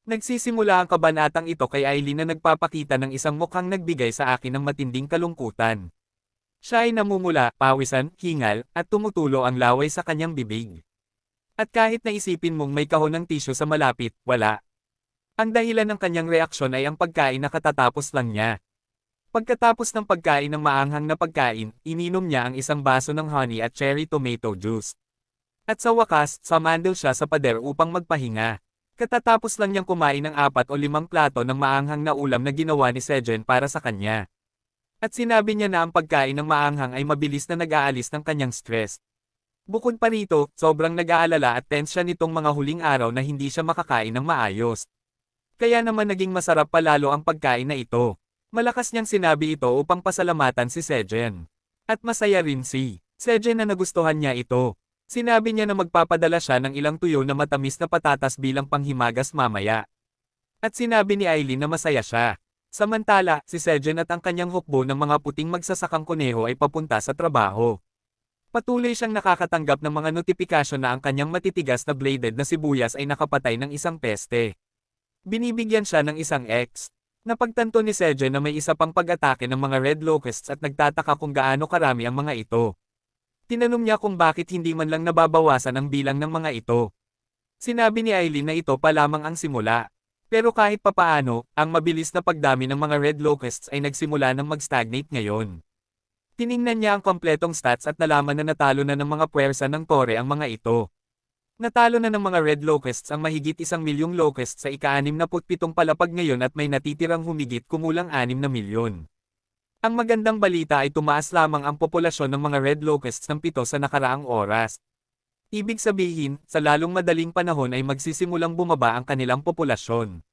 Nagsisimula ang kabanatang ito kay Eileen na nagpapakita ng isang mukhang nagbigay sa akin ng matinding kalungkutan. Siya ay namumula, pawisan, hingal, at tumutulo ang laway sa kanyang bibig. At kahit naisipin mong may kahon ng tisyo sa malapit, wala. Ang dahilan ng kanyang reaksyon ay ang pagkain na katatapos lang niya. Pagkatapos ng pagkain ng maanghang na pagkain, ininom niya ang isang baso ng honey at cherry tomato juice. At sa wakas, sumandal siya sa pader upang magpahinga. Katatapos lang niyang kumain ng 4 o 5 plato ng maanghang na ulam na ginawa ni Sejen para sa kanya. At sinabi niya na ang pagkain ng maanghang ay mabilis na nag-aalis ng kanyang stress. Bukod pa rito, sobrang nag-aalala at tense siya nitong mga huling araw na hindi siya makakain ng maayos. Kaya naman naging masarap palalo ang pagkain na ito. Malakas niyang sinabi ito upang pasalamatan si Sejen. At masaya rin si Sejen na nagustuhan niya ito. Sinabi niya na magpapadala siya ng ilang tuyo na matamis na patatas bilang panghimagas mamaya. At sinabi ni Eileen na masaya siya. Samantala, si Sejen at ang kanyang hukbo ng mga puting magsasakang kuneho ay papunta sa trabaho. Patuloy siyang nakakatanggap ng mga notifikasyon na ang kanyang matitigas na bladed na sibuyas ay nakapatay ng isang peste. Binibigyan siya ng isang X. Napagtanto ni Sejen na may isa pang pag-atake ng mga red locusts at nagtataka kung gaano karami ang mga ito. Tinanong niya kung bakit hindi man lang nababawasan ang bilang ng mga ito. Sinabi ni Eileen na ito pa lamang ang simula. Pero kahit papaano, ang mabilis na pagdami ng mga red locusts ay nagsimula ng mag-stagnate ngayon. Tiningnan niya ang kompletong stats at nalaman na natalo na ng mga puwersa ng Tore ang mga ito. Natalo na ng mga red locusts ang mahigit 1 milyong locusts sa ika-67 palapag ngayon at may natitirang humigit kumulang 6 na milyon. Ang magandang balita ay tumaas lamang ang populasyon ng mga red locusts ng 7 sa nakaraang oras. Ibig sabihin, sa lalong madaling panahon ay magsisimulang bumaba ang kanilang populasyon.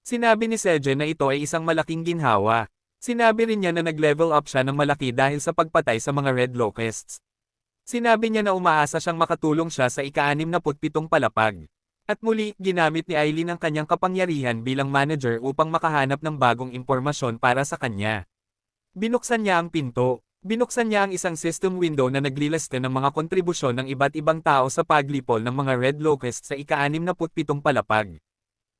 Sinabi ni Sejen na ito ay isang malaking ginhawa. Sinabi rin niya na nag-level up siya ng malaki dahil sa pagpatay sa mga red locusts. Sinabi niya na umaasa siyang makatulong siya sa ika-67 palapag. At muli, ginamit ni Eileen ang kanyang kapangyarihan bilang manager upang makahanap ng bagong impormasyon para sa kanya. Binuksan niya ang pinto. Binuksan niya ang isang system window na nagliliste ng mga kontribusyon ng iba't ibang tao sa paglipol ng mga red locusts sa ika-67 palapag.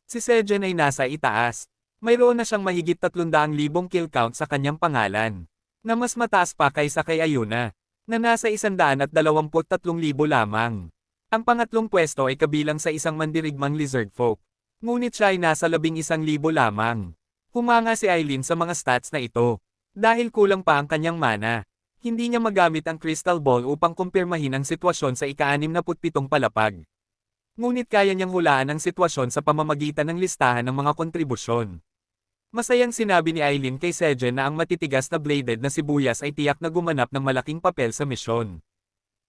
Si Sejen ay nasa itaas. Mayroon na siyang mahigit 300,000 kill count sa kanyang pangalan. Na mas mataas pa kaysa kay Ayuna, na nasa 123,000 lamang. Ang pangatlong pwesto ay kabilang sa isang mandirigmang lizard folk. Ngunit siya ay nasa 11,000 lamang. Humanga si Eileen sa mga stats na ito. Dahil kulang pa ang kanyang mana, hindi niya magamit ang crystal ball upang kumpirmahin ang sitwasyon sa ika-67 palapag. Ngunit kaya niyang hulaan ang sitwasyon sa pamamagitan ng listahan ng mga kontribusyon. Masayang sinabi ni Eileen kay Sejen na ang matitigas na bladed na sibuyas ay tiyak na gumanap ng malaking papel sa misyon.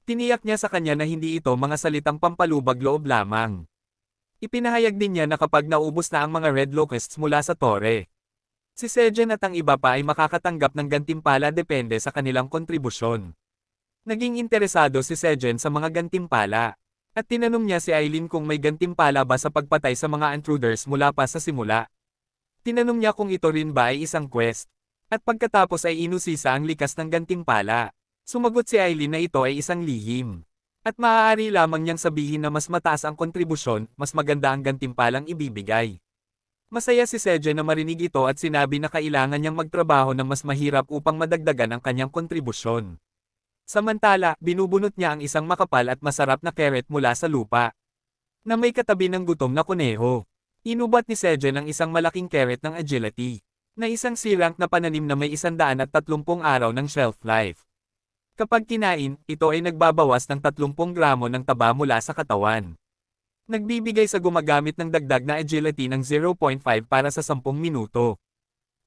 Tiniyak niya sa kanya na hindi ito mga salitang pampalubag loob lamang. Ipinahayag din niya na kapag naubos na ang mga red locusts mula sa Tore, si Sejen at ang iba pa ay makakatanggap ng gantimpala depende sa kanilang kontribusyon. Naging interesado si Sejen sa mga gantimpala. At tinanong niya si Eileen kung may gantimpala ba sa pagpatay sa mga intruders mula pa sa simula. Tinanong niya kung ito rin ba ay isang quest. At pagkatapos ay inusisa ang likas ng gantimpala. Sumagot si Eileen na ito ay isang lihim. At maaari lamang niyang sabihin na mas mataas ang kontribusyon, mas maganda ang gantimpalang ibibigay. Masaya si Sejen na marinig ito at sinabi na kailangan niyang magtrabaho ng mas mahirap upang madagdagan ang kanyang kontribusyon. Samantala, binubunot niya ang isang makapal at masarap na carrot mula sa lupa, na may katabi ng gutom na kuneho. Inubat ni Sejen ang isang malaking carrot ng agility, na isang C-rank na pananim na may 130 araw ng shelf life. Kapag kinain, ito ay nagbabawas ng 30 gramo ng taba mula sa katawan. Nagbibigay sa gumagamit ng dagdag na agility ng 0.5 para sa 10 minuto.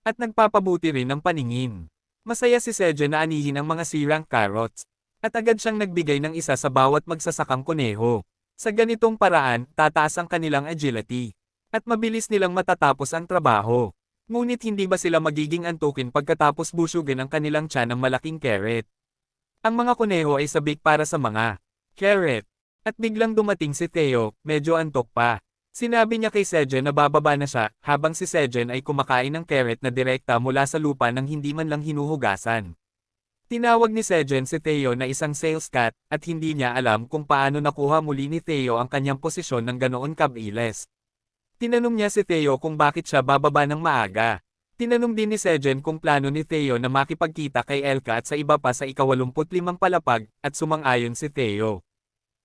At nagpapabuti rin ng paningin. Masaya si Sejen na anihin ang mga C-rank carrots. At agad siyang nagbigay ng isa sa bawat magsasakang kuneho. Sa ganitong paraan, tataas ang kanilang agility. At mabilis nilang matatapos ang trabaho. Ngunit hindi ba sila magiging antukin pagkatapos busugin ang kanilang tiyan ng malaking carrot? Ang mga kuneho ay sabik para sa mga carrot. At biglang dumating si Theo, medyo antok pa. Sinabi niya kay Sejen na bababa na siya, habang si Sejen ay kumakain ng carrot na direkta mula sa lupa nang hindi man lang hinuhugasan. Tinawag ni Sejen si Theo na isang sales cat, at hindi niya alam kung paano nakuha muli ni Theo ang kanyang posisyon ng ganoon kabilis. Tinanong niya si Theo kung bakit siya bababa ng maaga. Tinanong din ni Sejen kung plano ni Theo na makipagkita kay Elka at sa iba pa sa ika-85 palapag, at sumang-ayon si Theo.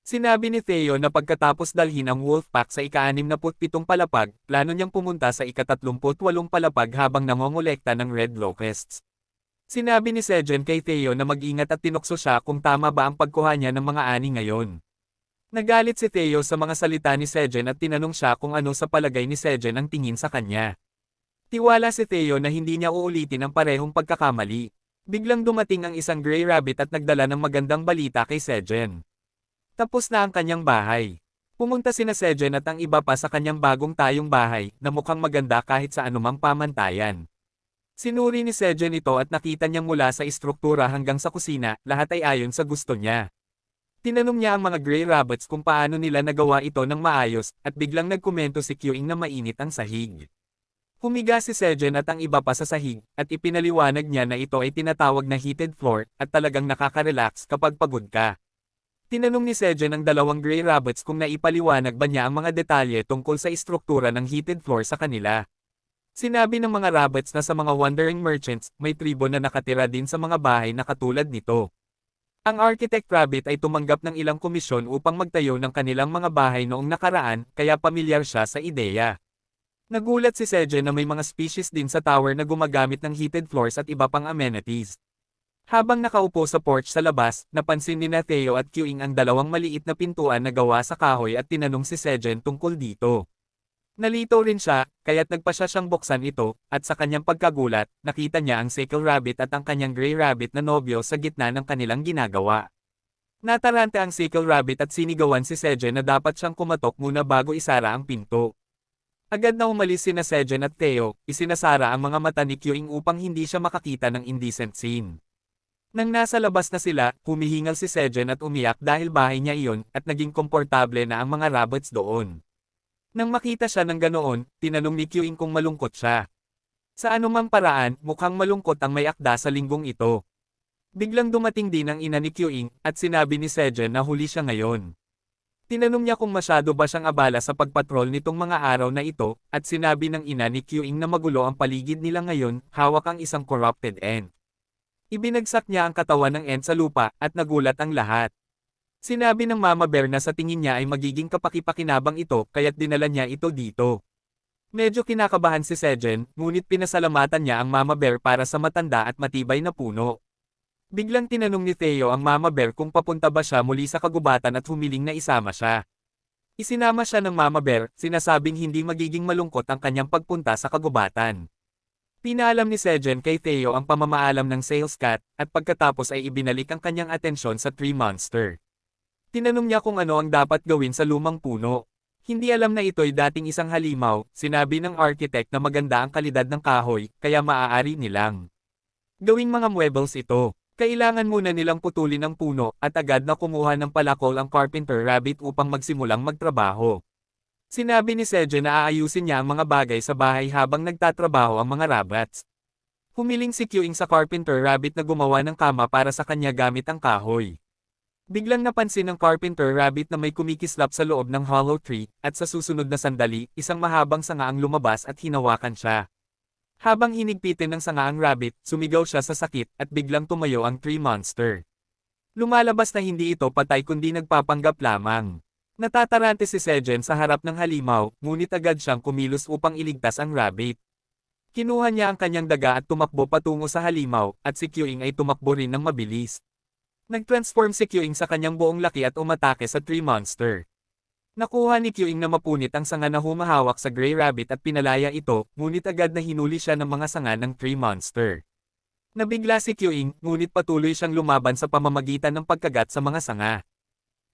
Sinabi ni Theo na pagkatapos dalhin ang Wolfpack sa ika-67 palapag, plano niyang pumunta sa ika-38 palapag habang nangongolekta ng Red Locusts. Sinabi ni Sejen kay Theo na mag-ingat at tinukso siya kung tama ba ang pagkuha niya ng mga ani ngayon. Nagalit si Theo sa mga salita ni Sejen at tinanong siya kung ano sa palagay ni Sejen ang tingin sa kanya. Tiwala si Theo na hindi niya uulitin ang parehong pagkakamali. Biglang dumating ang isang Grey Rabbit at nagdala ng magandang balita kay Sejen. Tapos na ang kanyang bahay. Pumunta sina Sejen at ang iba pa sa kanyang bagong tayong bahay, na mukhang maganda kahit sa anumang pamantayan. Sinuri ni Sejen ito at nakita niyang mula sa istruktura hanggang sa kusina, lahat ay ayon sa gusto niya. Tinanong niya ang mga Grey Rabbits kung paano nila nagawa ito ng maayos, at biglang nagkomento si Kyuing na mainit ang sahig. Humiga si Sejen at ang iba pa sa sahig, at ipinaliwanag niya na ito ay tinatawag na heated floor, at talagang nakaka-relax kapag pagod ka. Tinanong ni Sejen ang dalawang Grey Rabbits kung naipaliwanag ba niya ang mga detalye tungkol sa istruktura ng heated floor sa kanila. Sinabi ng mga rabbits na sa mga wandering merchants, may tribo na nakatira din sa mga bahay na katulad nito. Ang Architect Rabbit ay tumanggap ng ilang komisyon upang magtayo ng kanilang mga bahay noong nakaraan, kaya pamilyar siya sa ideya. Nagulat si Sejen na may mga species din sa tower na gumagamit ng heated floors at iba pang amenities. Habang nakaupo sa porch sa labas, napansin ni Theo at Kyuing ang dalawang maliit na pintuan na gawa sa kahoy at tinanong si Sejen tungkol dito. Nalito rin siya, kaya't nagpasya siyang buksan ito, at sa kanyang pagkagulat, nakita niya ang Sickle Rabbit at ang kanyang Grey Rabbit na nobyo sa gitna ng kanilang ginagawa. Natarante ang Sickle Rabbit at sinigawan si Sejen na dapat siyang kumatok muna bago isara ang pinto. Agad na umalis sina Sejen at Theo, isinasara ang mga mata ni Kyuing upang hindi siya makakita ng indecent scene. Nang nasa labas na sila, humihingal si Sejen at umiyak dahil bahay niya iyon, at naging komportable na ang mga rabbits doon. Nang makita siya ng ganoon, tinanong ni Kyuing kung malungkot siya. Sa anumang paraan, mukhang malungkot ang may akda sa linggong ito. Biglang dumating din ang ina ni Kyuing, at sinabi ni Sejen na huli siya ngayon. Tinanong niya kung masyado ba siyang abala sa pagpatrol nitong mga araw na ito, at sinabi ng ina ni Kyuing na magulo ang paligid nila ngayon, hawak ang isang corrupted ant. Ibinagsak niya ang katawan ng ant sa lupa, at nagulat ang lahat. Sinabi ng Mama Bear na sa tingin niya ay magiging kapakipakinabang ito, kaya't dinala niya ito dito. Medyo kinakabahan si Sejen, ngunit pinasalamatan niya ang Mama Bear para sa matanda at matibay na puno. Biglang tinanong ni Theo ang Mama Bear kung papunta ba siya muli sa kagubatan at humiling na isama siya. Isinama siya ng Mama Bear, sinasabing hindi magiging malungkot ang kanyang pagpunta sa kagubatan. Pinaalam ni Sejen kay Theo ang pamamaalam ng Sales Cat, at pagkatapos ay ibinalik ang kanyang atensyon sa Tree Monster. Tinanong niya kung ano ang dapat gawin sa lumang puno. Hindi alam na ito'y dating isang halimaw, sinabi ng architect na maganda ang kalidad ng kahoy, kaya maaari nilang gawing mga muebles ito. Kailangan muna nilang putulin ang puno, at agad na kumuha ng palakol ang Carpenter Rabbit upang magsimulang magtrabaho. Sinabi ni Sejen na aayusin niya ang mga bagay sa bahay habang nagtatrabaho ang mga rabbits. Humiling si Kyuing sa Carpenter Rabbit na gumawa ng kama para sa kanya gamit ang kahoy. Biglang napansin ng Carpenter Rabbit na may kumikislap sa loob ng hollow tree, at sa susunod na sandali, isang mahabang sanga ang lumabas at hinawakan siya. Habang hinigpitin ng sanga ang rabbit, sumigaw siya sa sakit, at biglang tumayo ang Tree Monster. Lumalabas na hindi ito patay kundi nagpapanggap lamang. Natatarante si Sejen sa harap ng halimaw, ngunit agad siyang kumilos upang iligtas ang rabbit. Kinuha niya ang kanyang daga at tumakbo patungo sa halimaw, at si Kyuing ay tumakbo rin ng mabilis. Nag-transform si Kyuing sa kanyang buong laki at umatake sa Tree Monster. Nakuha ni Kyuing na mapunit ang sanga na humahawak sa Grey Rabbit at pinalaya ito, ngunit agad na hinuli siya ng mga sanga ng Tree Monster. Nabigla si Kyuing, ngunit patuloy siyang lumaban sa pamamagitan ng pagkagat sa mga sanga.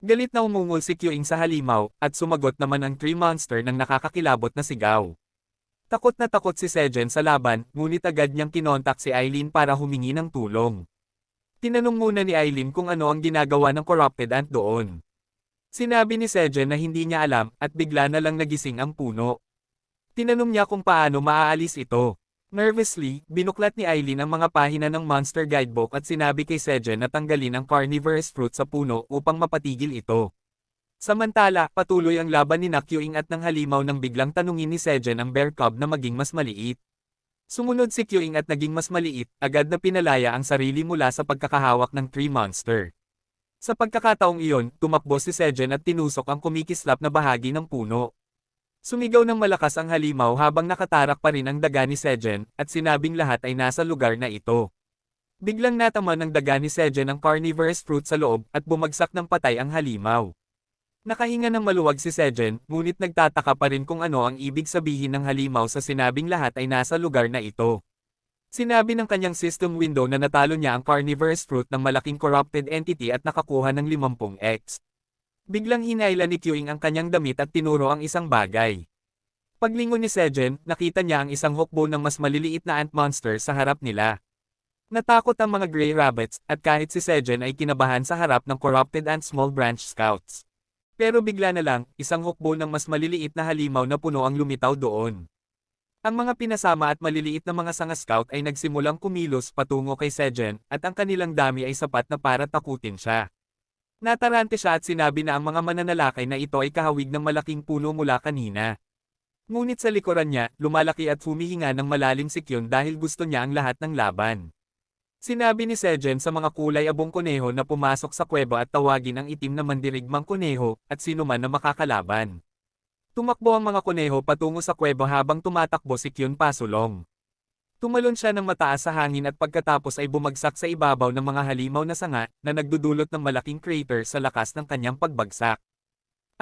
Galit na umungol si Kyuing sa halimaw, at sumagot naman ang Tree Monster ng nakakakilabot na sigaw. Takot na takot si Sejen sa laban, ngunit agad niyang kinontak si Aileen para humingi ng tulong. Tinanong muna ni Aileen kung ano ang ginagawa ng corrupted ant doon. Sinabi ni Sejen na hindi niya alam, at bigla na lang nagising ang puno. Tinanong niya kung paano maaalis ito. Nervously, binuklat ni Aileen ang mga pahina ng Monster Guidebook at sinabi kay Sejen na tanggalin ang carnivorous fruit sa puno upang mapatigil ito. Samantala, patuloy ang laban ni Kyuing at ng halimaw nang biglang tanungin ni Sejen ang bear cub na maging mas maliit. Sumunod si Kyuing at naging mas maliit, agad na pinalaya ang sarili mula sa pagkakahawak ng tree monster. Sa pagkakataong iyon, tumakbo si Sejen at tinusok ang kumikislap na bahagi ng puno. Sumigaw ng malakas ang halimaw habang nakatarak pa rin ang daga ni Sejen, at sinabing lahat ay nasa lugar na ito. Biglang natama ng daga ni Sejen ang carnivorous fruit sa loob at bumagsak ng patay ang halimaw. Nakahinga ng maluwag si Sejen, ngunit nagtataka pa rin kung ano ang ibig sabihin ng halimaw sa sinabing lahat ay nasa lugar na ito. Sinabi ng kanyang system window na natalo niya ang carnivorous fruit ng malaking corrupted entity at nakakuha ng 50x. Biglang hinailan ni Kyuing ang kanyang damit at tinuro ang isang bagay. Paglingon ni Sejen, nakita niya ang isang hukbo ng mas maliliit na ant monster sa harap nila. Natakot ang mga gray rabbits, at kahit si Sejen ay kinabahan sa harap ng corrupted ant small branch scouts. Pero bigla na lang, isang hukbo ng mas maliliit na halimaw na puno ang lumitaw doon. Ang mga pinasama at maliliit na mga sanga scout ay nagsimulang kumilos patungo kay Sejen, at ang kanilang dami ay sapat na para takutin siya. Natarante siya at sinabi na ang mga mananalakay na ito ay kahawig ng malaking puno mula kanina. Ngunit sa likuran niya, lumalaki at humihinga ng malalim si Kyun dahil gusto niya ang lahat ng laban. Sinabi ni Sejen sa mga kulay abong kuneho na pumasok sa kuweba at tawagin ang itim na mandirigmang kuneho, at sino man na makakalaban. Tumakbo ang mga kuneho patungo sa kuweba habang tumatakbo si Kyun pasulong. Tumalon siya ng mataas sa hangin at pagkatapos ay bumagsak sa ibabaw ng mga halimaw na sanga, na nagdudulot ng malaking crater sa lakas ng kanyang pagbagsak.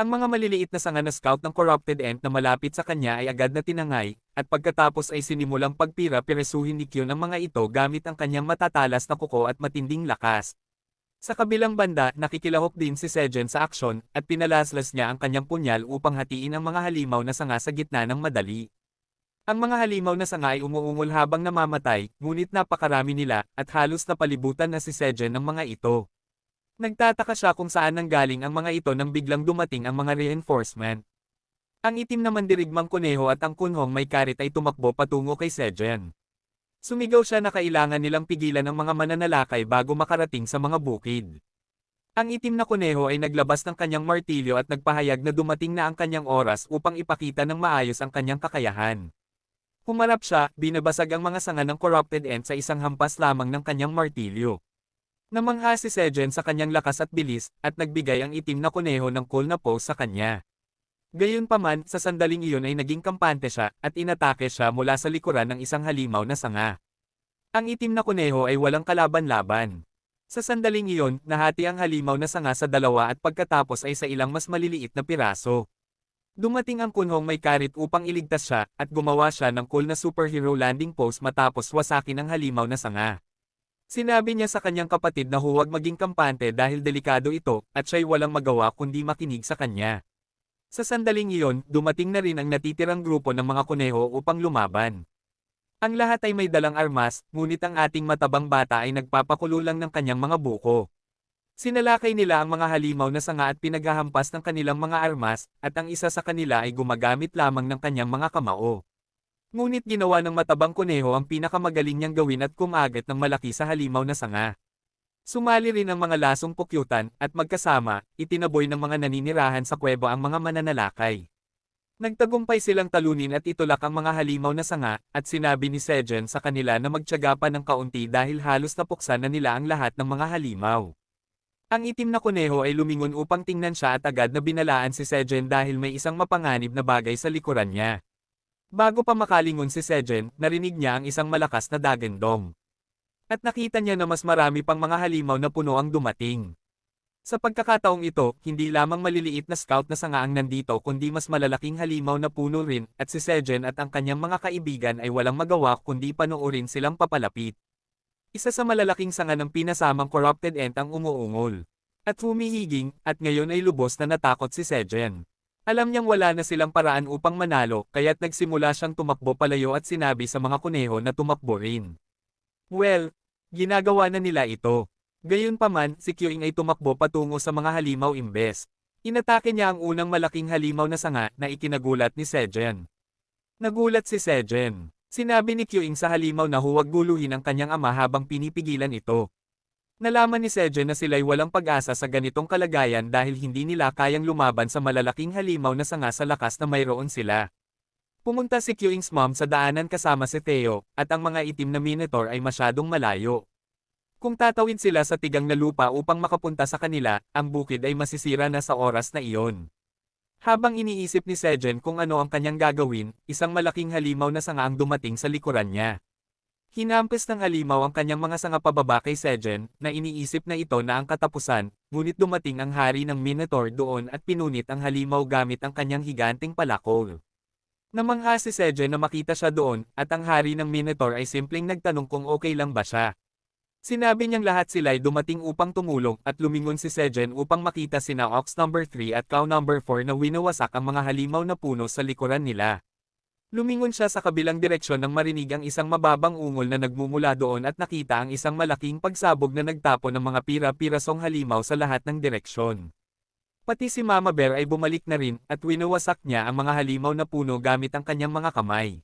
Ang mga maliliit na sanga na scout ng corrupted ant na malapit sa kanya ay agad na tinangay, at pagkatapos ay sinimulang pagpira-piresuhin ni Kyun ang mga ito gamit ang kanyang matatalas na kuko at matinding lakas. Sa kabilang banda, nakikilahok din si Sejen sa aksyon, at pinalaslas niya ang kanyang punyal upang hatiin ang mga halimaw na sanga sa gitna ng madali. Ang mga halimaw na sanga ay umuungol habang namamatay, ngunit napakarami nila, at halos napalibutan na si Sejen ng mga ito. Nagtataka siya kung saan nanggaling ang mga ito nang biglang dumating ang mga reinforcement. Ang itim na mandirigmang kuneho at ang kunhong may karit ay tumakbo patungo kay Sejen. Sumigaw siya na kailangan nilang pigilan ang mga mananalakay bago makarating sa mga bukid. Ang itim na kuneho ay naglabas ng kanyang martilyo at nagpahayag na dumating na ang kanyang oras upang ipakita ng maayos ang kanyang kakayahan. Humarap siya, binabasag ang mga sanga ng corrupted ant sa isang hampas lamang ng kanyang martilyo. Namangha si Sejen sa kanyang lakas at bilis, at nagbigay ang itim na kuneho ng cool na pose sa kanya. Gayunpaman, sa sandaling iyon ay naging kampante siya, at inatake siya mula sa likuran ng isang halimaw na sanga. Ang itim na kuneho ay walang kalaban-laban. Sa sandaling iyon, nahati ang halimaw na sanga sa dalawa at pagkatapos ay sa ilang mas maliliit na piraso. Dumating ang kunhong may karit upang iligtas siya, at gumawa siya ng cool na superhero landing pose matapos wasakin ang halimaw na sanga. Sinabi niya sa kanyang kapatid na huwag maging kampante dahil delikado ito, at siya'y walang magawa kundi makinig sa kanya. Sa sandaling iyon, dumating na rin ang natitirang grupo ng mga kuneho upang lumaban. Ang lahat ay may dalang armas, ngunit ang ating matabang bata ay nagpapakulo lang ng kanyang mga buko. Sinalakay nila ang mga halimaw na sanga at pinaghahampas ng kanilang mga armas, at ang isa sa kanila ay gumagamit lamang ng kanyang mga kamao. Ngunit ginawa ng matabang kuneho ang pinakamagaling niyang gawin at kumagat ng malaki sa halimaw na sanga. Sumali rin ang mga lasong pukyutan, at magkasama, itinaboy ng mga naninirahan sa kuweba ang mga mananalakay. Nagtagumpay silang talunin at itulak ang mga halimaw na sanga, at sinabi ni Sejen sa kanila na magtiyaga pa ng kaunti dahil halos napuksan na nila ang lahat ng mga halimaw. Ang itim na kuneho ay lumingon upang tingnan siya at agad na binalaan si Sejen dahil may isang mapanganib na bagay sa likuran niya. Bago pa makalingon si Sejen, narinig niya ang isang malakas na dagendong. At nakita niya na mas marami pang mga halimaw na puno ang dumating. Sa pagkakataong ito, hindi lamang maliliit na scout na sanga ang nandito kundi mas malalaking halimaw na puno rin, at si Sejen at ang kanyang mga kaibigan ay walang magawa kundi panoorin silang papalapit. Isa sa malalaking sanga ng pinasamang corrupted ant ang umuungol. At humihiging, at ngayon ay lubos na natakot si Sejen. Alam niyang wala na silang paraan upang manalo, kaya't nagsimula siyang tumakbo palayo at sinabi sa mga kuneho na tumakbo rin. Well, ginagawa na nila ito. Gayunpaman, si Kyuing ay tumakbo patungo sa mga halimaw imbes. Inatake niya ang unang malaking halimaw na sanga na ikinagulat ni Sejen. Nagulat si Sejen. Sinabi ni Kyuing sa halimaw na huwag guluhin ang kanyang ama habang pinipigilan ito. Nalaman ni Sejen na sila'y walang pag-asa sa ganitong kalagayan dahil hindi nila kayang lumaban sa malalaking halimaw na sanga sa lakas na mayroon sila. Pumunta si Kyuing's mom sa daanan kasama si Theo, at ang mga itim na Minotaur ay masyadong malayo. Kung tatawid sila sa tigang na lupa upang makapunta sa kanila, ang bukid ay masisira na sa oras na iyon. Habang iniisip ni Sejen kung ano ang kanyang gagawin, isang malaking halimaw na sanga ang dumating sa likuran niya. Hinampes ng halimaw ang kanyang mga sanga pababa kay Sejen, na iniisip na ito na ang katapusan, ngunit dumating ang hari ng Minotaur doon at pinunit ang halimaw gamit ang kanyang higanting palakol. Namangha si Sejen na makita siya doon, at ang hari ng Minotaur ay simpleng nagtanong kung okay lang ba siya. Sinabi niyang lahat sila'y dumating upang tumulong at lumingon si Sejen upang makita sina Ox number 3 at Cow number 4 na winawasak ang mga halimaw na puno sa likuran nila. Lumingon siya sa kabilang direksyon nang marinig ang isang mababang ungol na nagmumula doon at nakita ang isang malaking pagsabog na nagtapon ng mga pira-pirasong halimaw sa lahat ng direksyon. Pati si Mama Bear ay bumalik na rin at winawasak niya ang mga halimaw na puno gamit ang kanyang mga kamay.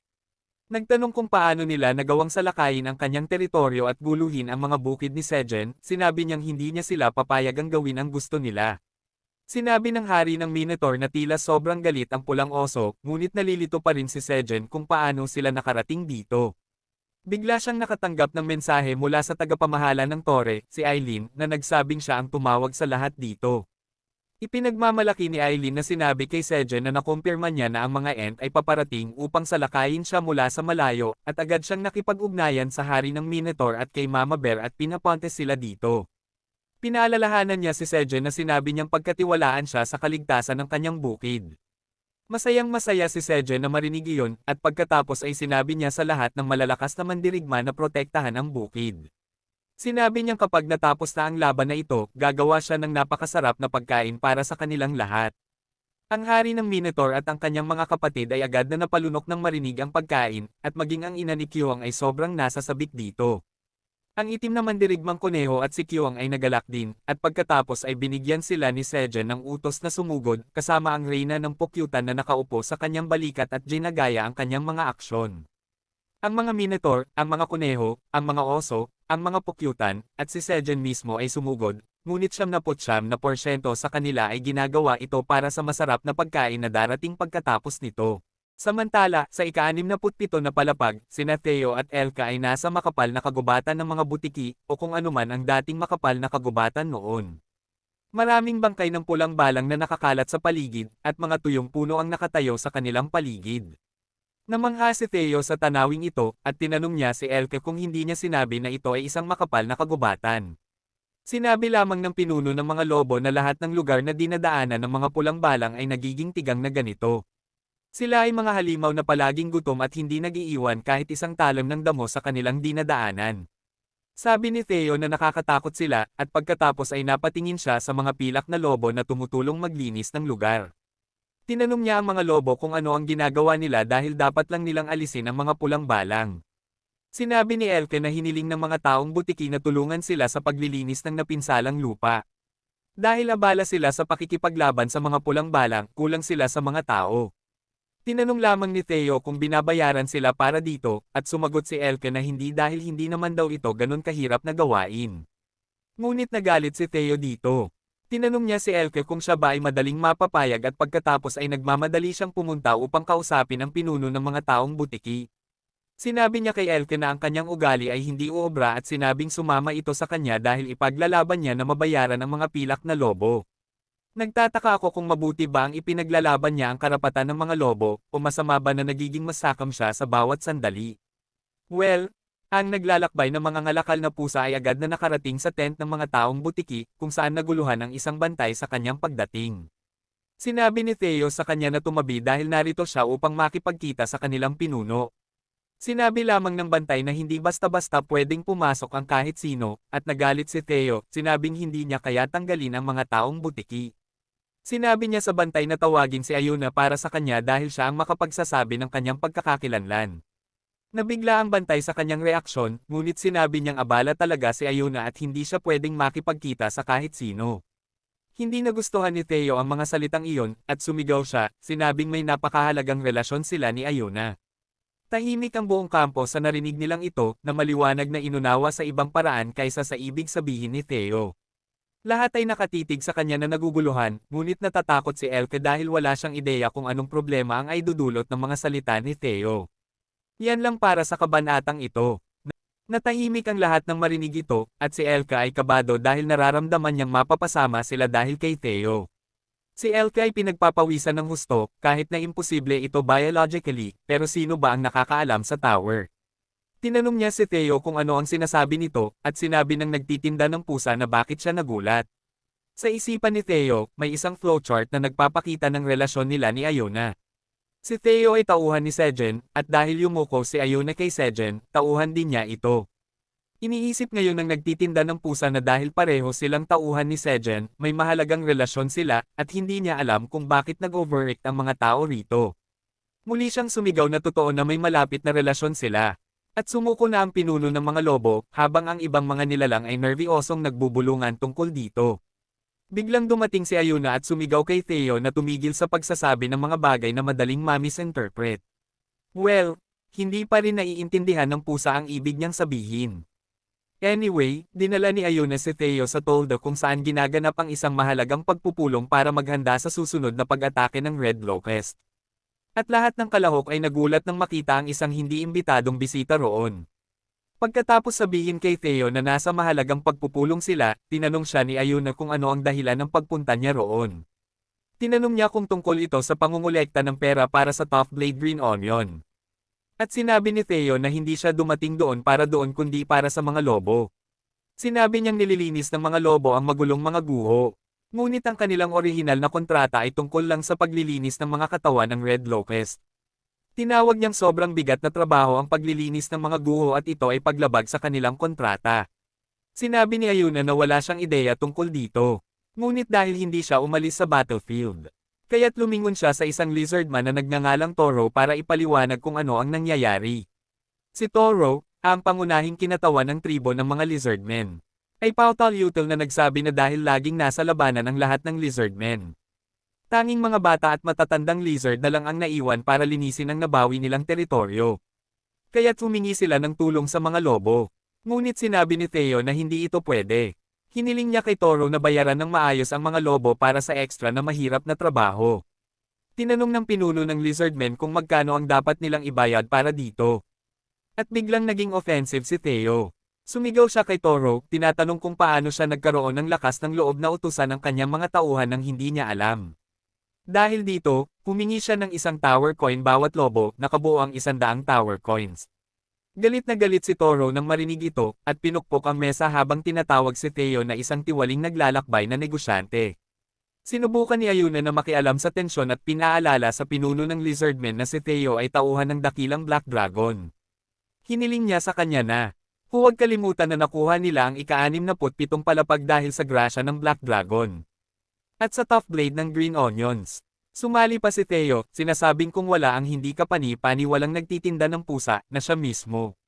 Nagtanong kung paano nila nagawang salakayin ang kanyang teritoryo at guluhin ang mga bukid ni Sejen, sinabi niyang hindi niya sila papayagang gawin ang gusto nila. Sinabi ng hari ng Minotaur na tila sobrang galit ang pulang oso, ngunit nalilito pa rin si Sejen kung paano sila nakarating dito. Bigla siyang nakatanggap ng mensahe mula sa tagapamahala ng tore, si Eileen, na nagsabing siya ang tumawag sa lahat dito. Ipinagmamalaki ni Eileen na sinabi kay Sejen na nakumpirma niya na ang mga Ent ay paparating upang salakayin siya mula sa malayo, at agad siyang nakipag-ugnayan sa hari ng Minotaur at kay Mama Bear at pinapunta sila dito. Pinaalalahanan niya si Sejen na sinabi niyang pagkatiwalaan siya sa kaligtasan ng kanyang bukid. Masayang-masaya si Sejen na marinig iyon, at pagkatapos ay sinabi niya sa lahat ng malalakas na mandirigma na protektahan ang bukid. Sinabi niyang kapag natapos na ang laban na ito, gagawa siya ng napakasarap na pagkain para sa kanilang lahat. Ang hari ng Minotaur at ang kanyang mga kapatid ay agad na napalunok ng marinig ang pagkain, at maging ang ina ni Kyuang ay sobrang nasasabik dito. Ang itim na mandirigmang kuneho at si Kyuang ay nagalak din, at pagkatapos ay binigyan sila ni Sejen ng utos na sumugod, kasama ang reyna ng pukyutan na nakaupo sa kanyang balikat at ginagaya ang kanyang mga aksyon. Ang mga Minotaur, ang mga kuneho, ang mga oso, ang mga pukyutan, at si Sejen mismo ay sumugod, ngunit 79% sa kanila ay ginagawa ito para sa masarap na pagkain na darating pagkatapos nito. Samantala, sa ika-67 na palapag, sina Theo at Elka ay nasa makapal na kagubatan ng mga butiki, o kung anuman ang dating makapal na kagubatan noon. Maraming bangkay ng pulang balang na nakakalat sa paligid, at mga tuyong puno ang nakatayo sa kanilang paligid. Namangha si Theo sa tanawing ito, at tinanong niya si Elke kung hindi niya sinabi na ito ay isang makapal na kagubatan. Sinabi lamang ng pinuno ng mga lobo na lahat ng lugar na dinadaanan ng mga pulang balang ay nagiging tigang na ganito. Sila ay mga halimaw na palaging gutom at hindi nag-iiwan kahit isang talon ng damo sa kanilang dinadaanan. Sabi ni Theo na nakakatakot sila, at pagkatapos ay napatingin siya sa mga pilak na lobo na tumutulong maglinis ng lugar. Tinanong niya ang mga lobo kung ano ang ginagawa nila dahil dapat lang nilang alisin ang mga pulang balang. Sinabi ni Elke na hiniling ng mga taong butiki na tulungan sila sa paglilinis ng napinsalang lupa. Dahil abala sila sa pakikipaglaban sa mga pulang balang, kulang sila sa mga tao. Tinanong lamang ni Theo kung binabayaran sila para dito, at sumagot si Elke na hindi dahil hindi naman daw ito ganun kahirap na gawain. Ngunit nagalit si Theo dito. Tinanong niya si Elke kung siya ba ay madaling mapapayag at pagkatapos ay nagmamadali siyang pumunta upang kausapin ang pinuno ng mga taong butiki. Sinabi niya kay Elke na ang kanyang ugali ay hindi uobra at sinabing sumama ito sa kanya dahil ipaglalaban niya na mabayaran ang mga pilak na lobo. Nagtataka ako kung mabuti ba ang ipinaglalaban niya ang karapatan ng mga lobo, o masama ba na nagiging masakam siya sa bawat sandali. Well, ang naglalakbay ng mga ngalakal na pusa ay agad na nakarating sa tent ng mga taong butiki, kung saan naguluhan ang isang bantay sa kanyang pagdating. Sinabi ni Theo sa kanya na tumabi dahil narito siya upang makipagkita sa kanilang pinuno. Sinabi lamang ng bantay na hindi basta-basta pwedeng pumasok ang kahit sino, at nagalit si Theo, sinabing hindi niya kaya tanggalin ang mga taong butiki. Sinabi niya sa bantay na tawagin si Ayuna para sa kanya dahil siya ang makapagsasabi ng kanyang pagkakakilanlan. Nabigla ang bantay sa kanyang reaksyon, ngunit sinabi niyang abala talaga si Ayuna at hindi siya pwedeng makipagkita sa kahit sino. Hindi nagustuhan ni Theo ang mga salitang iyon, at sumigaw siya, sinabing may napakahalagang relasyon sila ni Ayuna. Tahimik ang buong kampo sa narinig nilang ito na maliwanag na inunawa sa ibang paraan kaysa sa ibig sabihin ni Theo. Lahat ay nakatitig sa kanya na naguguluhan, ngunit natatakot si Elke dahil wala siyang ideya kung anong problema ang ay dudulot ng mga salita ni Theo. Yan lang para sa kabanatang ito. Natahimik ang lahat ng marinig ito, at si Elke ay kabado dahil nararamdaman niyang mapapasama sila dahil kay Theo. Si Elke ay pinagpapawisan ng husto, kahit na imposible ito biologically, pero sino ba ang nakakaalam sa tower? Tinanong niya si Theo kung ano ang sinasabi nito, at sinabi ng nagtitinda ng pusa na bakit siya nagulat. Sa isipan ni Theo, may isang flowchart na nagpapakita ng relasyon nila ni Ayuna. Si Theo ay tauhan ni Sejen, at dahil yumuko si Ayuna kay Sejen, tauhan din niya ito. Iniisip ngayon ng nagtitinda ng pusa na dahil pareho silang tauhan ni Sejen, may mahalagang relasyon sila, at hindi niya alam kung bakit nag-overact ang mga tao rito. Muli siyang sumigaw na totoo na may malapit na relasyon sila. At sumuko na ang pinuno ng mga lobo, habang ang ibang mga nilalang ay nervyosong nagbubulungan tungkol dito. Biglang dumating si Ayuna at sumigaw kay Theo na tumigil sa pagsasabi ng mga bagay na madaling ma-misinterpret. Well, hindi pa rin naiintindihan ng pusa ang ibig niyang sabihin. Anyway, dinala ni Ayuna si Theo sa toldo kung saan ginaganap ang isang mahalagang pagpupulong para maghanda sa susunod na pag-atake ng Red Locust. At lahat ng kalahok ay nagulat nang makita ang isang hindi imbitadong bisita roon. Pagkatapos sabihin kay Theo na nasa mahalagang pagpupulong sila, tinanong siya ni Ayuna kung ano ang dahilan ng pagpunta niya roon. Tinanong niya kung tungkol ito sa pangungulekta ng pera para sa Top Blade Green Onion. At sinabi ni Theo na hindi siya dumating doon para doon kundi para sa mga lobo. Sinabi niyang nililinis ng mga lobo ang magulong mga guho. Ngunit ang kanilang orihinal na kontrata ay tungkol lang sa paglilinis ng mga katawan ng Red Locust. Tinawag niyang sobrang bigat na trabaho ang paglilinis ng mga guho at ito ay paglabag sa kanilang kontrata. Sinabi ni Ayuna na wala siyang ideya tungkol dito. Ngunit dahil hindi siya umalis sa battlefield, kaya't lumingon siya sa isang lizardman na nagngangalang Toro para ipaliwanag kung ano ang nangyayari. Si Toro, ang pangunahing kinatawan ng tribo ng mga lizardmen, ay pautal-utal na nagsabi na dahil laging nasa labanan ang lahat ng lizardmen. Tanging mga bata at matatandang lizard na lang ang naiwan para linisin ang nabawi nilang teritoryo. Kaya't humingi sila ng tulong sa mga lobo. Ngunit sinabi ni Theo na hindi ito pwede. Hiniling niya kay Toro na bayaran ng maayos ang mga lobo para sa extra na mahirap na trabaho. Tinanong ng pinuno ng lizardmen kung magkano ang dapat nilang ibayad para dito. At biglang naging offensive si Theo. Sumigaw siya kay Toro, tinatanong kung paano siya nagkaroon ng lakas ng loob na utusan ang kanyang mga tauhan nang hindi niya alam. Dahil dito, humingi siya ng isang tower coin bawat lobo, nakabuo ang 100 tower coins. Galit na galit si Toro nang marinig ito, at pinukpok ang mesa habang tinatawag si Theo na isang tiwaling naglalakbay na negosyante. Sinubukan ni Ayuna na makialam sa tensyon at pinaalala sa pinuno ng lizardmen na si Theo ay tauhan ng dakilang Black Dragon. Hiniling niya sa kanya na, huwag kalimutan na nakuha nila ang ika-67 palapag dahil sa grasya ng Black Dragon. At sa Top Blade ng Green Onions. Sumali pa si Theo, sinasabing kung wala ang hindi kapani-pani walang nagtitinda ng pusa, na siya mismo.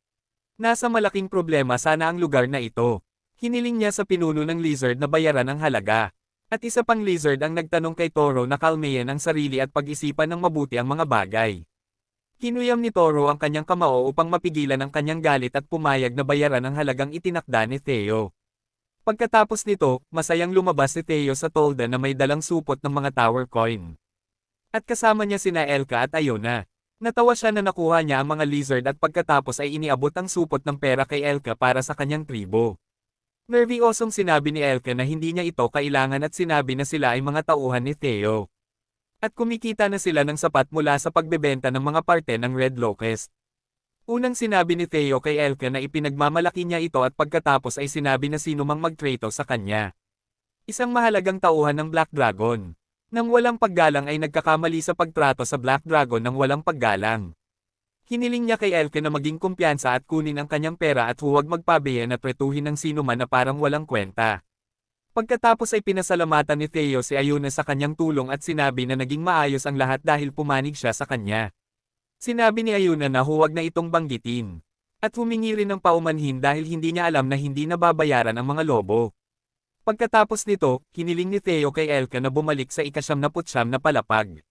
Nasa malaking problema sana ang lugar na ito. Hiniling niya sa pinuno ng lizard na bayaran ang halaga. At isa pang lizard ang nagtanong kay Toro na kalmayan ang sarili at pag-isipan ng mabuti ang mga bagay. Kinuyam ni Toro ang kanyang kamao upang mapigilan ang kanyang galit at pumayag na bayaran ang halagang itinakda ni Theo. Pagkatapos nito, masayang lumabas si Theo sa tolda na may dalang supot ng mga tower coin. At kasama niya sina Elka at Ayuna. Natawa siya na nakuha niya ang mga lizard at pagkatapos ay iniabot ang supot ng pera kay Elka para sa kanyang tribo. Nervyosong sinabi ni Elka na hindi niya ito kailangan at sinabi na sila ay mga tauhan ni Theo. At kumikita na sila ng sapat mula sa pagbebenta ng mga parte ng Red Locust. Unang sinabi ni Theo kay Elka na ipinagmamalaki niya ito at pagkatapos ay sinabi na sino mang magtrato sa kanya. Isang mahalagang tauhan ng Black Dragon. Nang walang paggalang ay nagkakamali sa pagtrato sa Black Dragon ng walang paggalang. Hiniling niya kay Elka na maging kumpiyansa at kunin ang kanyang pera at huwag magpabeya na tretuhin ng sino man na parang walang kwenta. Pagkatapos ay pinasalamatan ni Theo si Ayuna sa kanyang tulong at sinabi na naging maayos ang lahat dahil pumanig siya sa kanya. Sinabi ni Ayuna na huwag na itong banggitin. At humingi rin ng paumanhin dahil hindi niya alam na hindi nababayaran ang mga lobo. Pagkatapos nito, hiniling ni Theo kay Elka na bumalik sa ika-79 na palapag.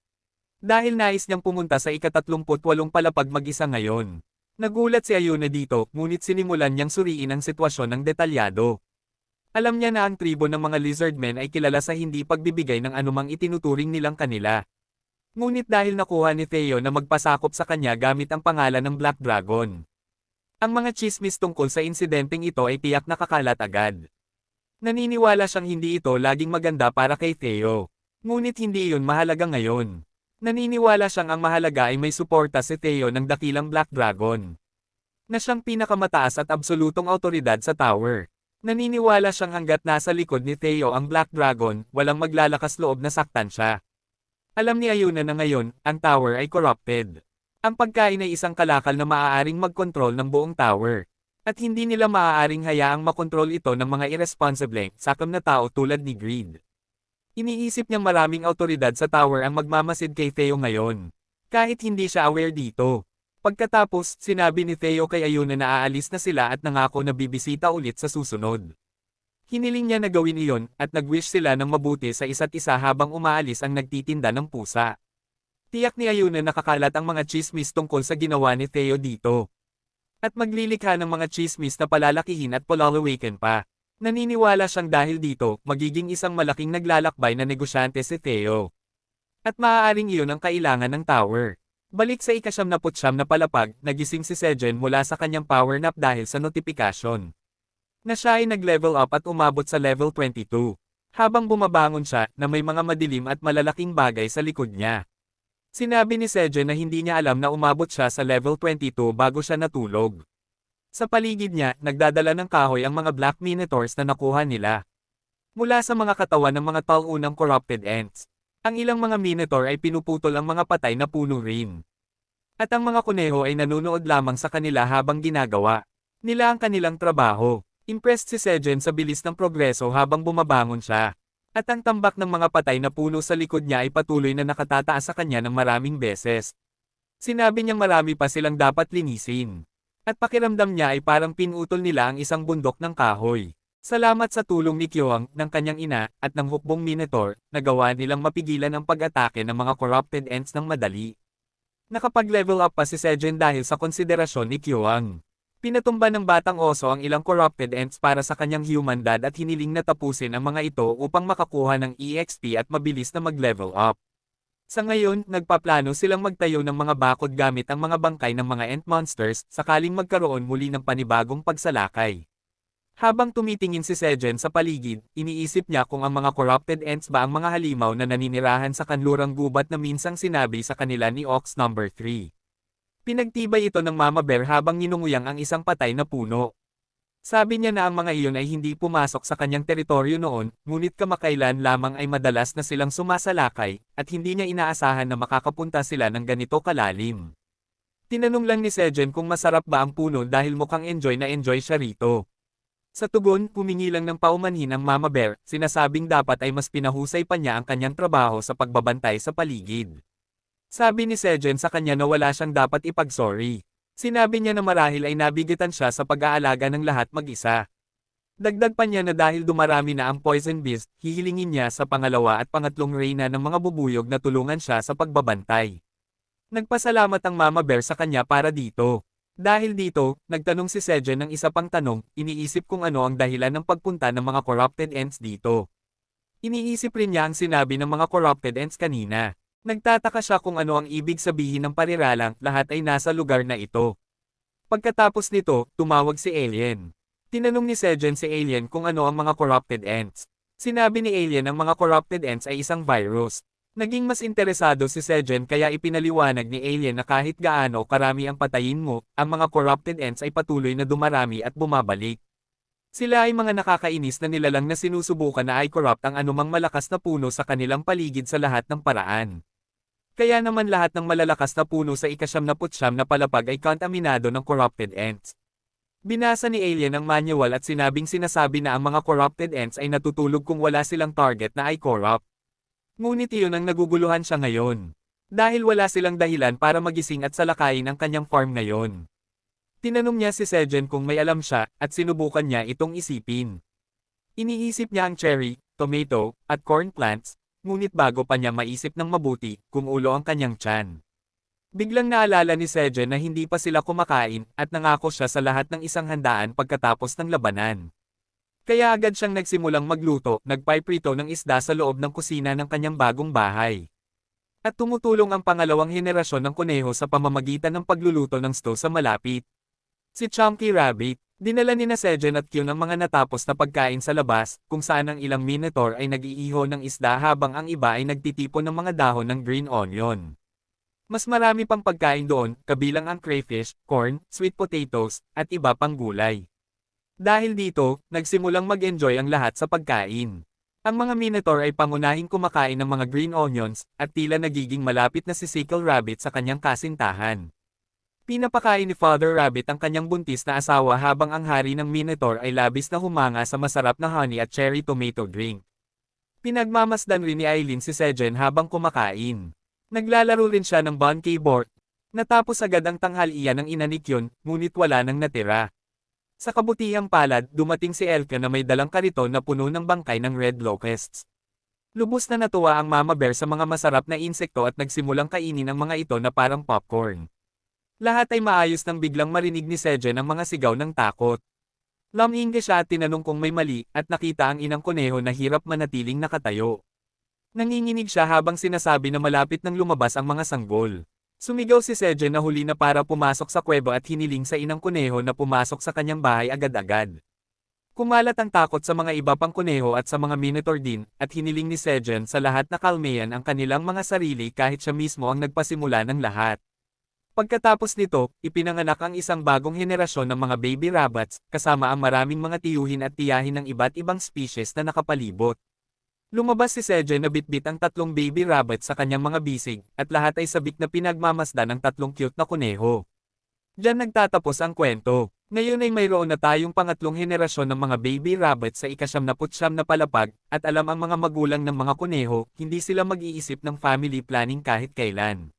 Dahil nais niyang pumunta sa ika-38 palapag mag-isa ngayon. Nagulat si Ayuna dito, ngunit sinimulan niyang suriin ang sitwasyon ng detalyado. Alam niya na ang tribo ng mga lizardmen ay kilala sa hindi pagbibigay ng anumang itinuturing nilang kanila. Ngunit dahil nakuha ni Theo na magpasakop sa kanya gamit ang pangalan ng Black Dragon. Ang mga tsismis tungkol sa insidenteng ito ay tiyak na kakalat agad. Naniniwala siyang hindi ito laging maganda para kay Theo. Ngunit hindi iyon mahalaga ngayon. Naniniwala siyang ang mahalaga ay may suporta si Theo ng dakilang Black Dragon. Na siyang pinakamataas at absolutong awtoridad sa tower. Naniniwala siyang hanggat nasa likod ni Theo ang Black Dragon, walang maglalakas loob na saktan siya. Alam ni Ayuna na ngayon, ang tower ay corrupted. Ang pagkain ay isang kalakal na maaaring magkontrol ng buong tower. At hindi nila maaaring hayaang makontrol ito ng mga irresponsible, sakam na tao tulad ni Greed. Iniisip niyang maraming awtoridad sa tower ang magmamasid kay Theo ngayon. Kahit hindi siya aware dito. Pagkatapos, sinabi ni Theo kay Ayuna na aalis na sila at nangako na bibisita ulit sa susunod. Hiniling niya na gawin iyon, at nag-wish sila ng mabuti sa isa't isa habang umaalis ang nagtitinda ng pusa. Tiyak ni Ayuna nakakalat ang mga chismis tungkol sa ginawa ni Theo dito. At maglilikha ng mga chismis na palalakihin at palalawaken pa. Naniniwala siyang dahil dito, magiging isang malaking naglalakbay na negosyante si Theo. At maaaring iyon ang kailangan ng tower. Balik sa ika-79 na palapag, nagising si Sejen mula sa kanyang power nap dahil sa notifikasyon. Na siya ay nag-level up at umabot sa level 22. Habang bumabangon siya, na may mga madilim at malalaking bagay sa likod niya. Sinabi ni Sejen na hindi niya alam na umabot siya sa level 22 bago siya natulog. Sa paligid niya, nagdadala ng kahoy ang mga Black Minotaurs na nakuha nila. Mula sa mga katawan ng mga taunang corrupted ants. Ang ilang mga Minotaur ay pinuputol ang mga patay na puno rin. At ang mga kuneho ay nanunood lamang sa kanila habang ginagawa nila ang kanilang trabaho. Impressed si Sejen sa bilis ng progreso habang bumabangon siya. At ang tambak ng mga patay na puno sa likod niya ay patuloy na nakatataas sa kanya ng maraming beses. Sinabi niyang marami pa silang dapat linisin. At pakiramdam niya ay parang pinutol nila ang isang bundok ng kahoy. Salamat sa tulong ni Kyoang, ng kanyang ina, at ng hukbong Minotaur, nagawa nilang mapigilan ang pag-atake ng mga corrupted ants ng madali. Nakapag-level up pa si Sejen dahil sa konsiderasyon ni Kyoang. Pinatumba ng batang oso ang ilang corrupted ants para sa kanyang human dad at hiniling na tapusin ang mga ito upang makakuha ng EXP at mabilis na mag-level up. Sa ngayon, nagpaplano silang magtayo ng mga bakod gamit ang mga bangkay ng mga ant monsters sakaling magkaroon muli ng panibagong pagsalakay. Habang tumitingin si Sejen sa paligid, iniisip niya kung ang mga corrupted ants ba ang mga halimaw na naninirahan sa kanlurang gubat na minsang sinabi sa kanila ni Ox number 3. Pinagtibay ito ng Mama Bear habang ninunguyang ang isang patay na puno. Sabi niya na ang mga iyon ay hindi pumasok sa kanyang teritoryo noon, ngunit kamakailan lamang ay madalas na silang sumasalakay, at hindi niya inaasahan na makakapunta sila ng ganito kalalim. Tinanong lang ni Sejen kung masarap ba ang puno dahil mukhang enjoy na enjoy siya rito. Sa tugon, humingi lang ng paumanhin ang Mama Bear, sinasabing dapat ay mas pinahusay pa niya ang kanyang trabaho sa pagbabantay sa paligid. Sabi ni Sejen sa kanya na wala siyang dapat ipag-sorry. Sinabi niya na marahil ay nabigitan siya sa pag-aalaga ng lahat mag-isa. Dagdag pa niya na dahil dumarami na ang poison beast, hihilingin niya sa pangalawa at pangatlong reyna ng mga bubuyog na tulungan siya sa pagbabantay. Nagpasalamat ang Mama Bear sa kanya para dito. Dahil dito, nagtanong si Sejen ng isa pang tanong, iniisip kung ano ang dahilan ng pagpunta ng mga corrupted ants dito. Iniisip rin niya ang sinabi ng mga corrupted ants kanina. Nagtataka siya kung ano ang ibig sabihin ng pariralang, lahat ay nasa lugar na ito. Pagkatapos nito, tumawag si Alien. Tinanong ni Sejen si Alien kung ano ang mga corrupted ants. Sinabi ni Alien ang mga corrupted ants ay isang virus. Naging mas interesado si Sejen kaya ipinaliwanag ni Alien na kahit gaano karami ang patayin mo, ang mga corrupted ants ay patuloy na dumarami at bumabalik. Sila ay mga nakakainis na nilalang na sinusubukan na ay corrupt ang anumang malakas na puno sa kanilang paligid sa lahat ng paraan. Kaya naman lahat ng malalakas na puno sa ika-79 na palapag ay kontaminado ng corrupted ants. Binasa ni Alien ang manual at sinabing sinasabi na ang mga corrupted ants ay natutulog kung wala silang target na ay corrupt. Ngunit iyon ang naguguluhan siya ngayon. Dahil wala silang dahilan para magising at salakayin ang kanyang farm ngayon. Tinanong niya si Sejen kung may alam siya, at sinubukan niya itong isipin. Iniisip niya ang cherry, tomato, at corn plants, ngunit bago pa niya maisip ng mabuti, kumulo ang kanyang tiyan. Biglang naalala ni Sejen na hindi pa sila kumakain at nangako siya sa lahat ng isang handaan pagkatapos ng labanan. Kaya agad siyang nagsimulang magluto, nagpiprito ng isda sa loob ng kusina ng kanyang bagong bahay. At tumutulong ang pangalawang henerasyon ng kuneho sa pamamagitan ng pagluluto ng stew sa malapit. Si Chunky Rabbit, dinala ni na Sejen at Kyun ang mga natapos na pagkain sa labas, kung saan ang ilang Minotaur ay nag-iiho ng isda habang ang iba ay nagtitipon ng mga dahon ng green onion. Mas marami pang pagkain doon, kabilang ang crayfish, corn, sweet potatoes, at iba pang gulay. Dahil dito, nagsimulang mag-enjoy ang lahat sa pagkain. Ang mga Minotaur ay pangunahing kumakain ng mga green onions, at tila nagiging malapit na si Sickle Rabbit sa kanyang kasintahan. Pinapakain ni Father Rabbit ang kanyang buntis na asawa habang ang hari ng Minotaur ay labis na humanga sa masarap na honey at cherry tomato drink. Pinagmamasdan rin ni Aileen si Sejen habang kumakain. Naglalaro rin siya ng Bon-Key board. Natapos agad ang tanghalian ng ina ni Kyun, ngunit wala nang natira. Sa kabutihang palad, dumating si Elka na may dalang kariton na puno ng bangkay ng red locusts. Lubos na natuwa ang Mama Bear sa mga masarap na insekto at nagsimulang kainin ang mga ito na parang popcorn. Lahat ay maayos nang biglang marinig ni Sejen ang mga sigaw ng takot. Lamingge siya at tinanong kung may mali, at nakita ang inang kuneho na hirap manatiling nakatayo. Nanginginig siya habang sinasabi na malapit nang lumabas ang mga sanggol. Sumigaw si Sejen na huli na para pumasok sa kuweba at hiniling sa inang kuneho na pumasok sa kanyang bahay agad-agad. Kumalat ang takot sa mga iba pang kuneho at sa mga Minotaur din, at hiniling ni Sejen sa lahat na kalmayan ang kanilang mga sarili kahit siya mismo ang nagpasimula ng lahat. Pagkatapos nito, ipinanganak ang isang bagong henerasyon ng mga baby rabbits, kasama ang maraming mga tiyuhin at tiyahin ng iba't ibang species na nakapalibot. Lumabas si Sejen na bitbit ang 3 baby rabbit sa kanyang mga bisig, at lahat ay sabik na pinagmamasdan ng 3 cute na kuneho. Diyan nagtatapos ang kwento. Ngayon ay mayroon na tayong pangatlong henerasyon ng mga baby rabbit sa ika-79 na palapag, at alam ang mga magulang ng mga kuneho, hindi sila mag-iisip ng family planning kahit kailan.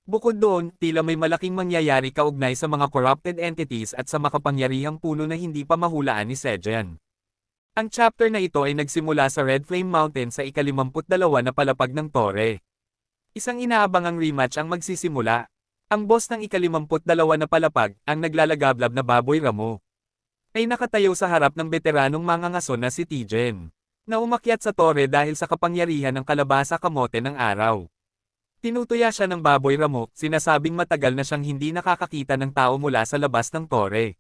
Bukod doon, tila may malaking mangyayari kaugnay sa mga corrupted entities at sa makapangyarihang puno na hindi pa mahulaan ni Sejen. Ang chapter na ito ay nagsimula sa Red Flame Mountain sa ika-52 na palapag ng tore. Isang inaabangang rematch ang magsisimula. Ang boss ng ika-52 na palapag, ang naglalagablab na baboy ramo, ay nakatayo sa harap ng veteranong mangangaso na si Tijen, na umakyat sa tore dahil sa kapangyarihan ng kalabasa kamote ng araw. Tinutuya siya ng baboy ramo, sinasabing matagal na siyang hindi nakakakita ng tao mula sa labas ng tore.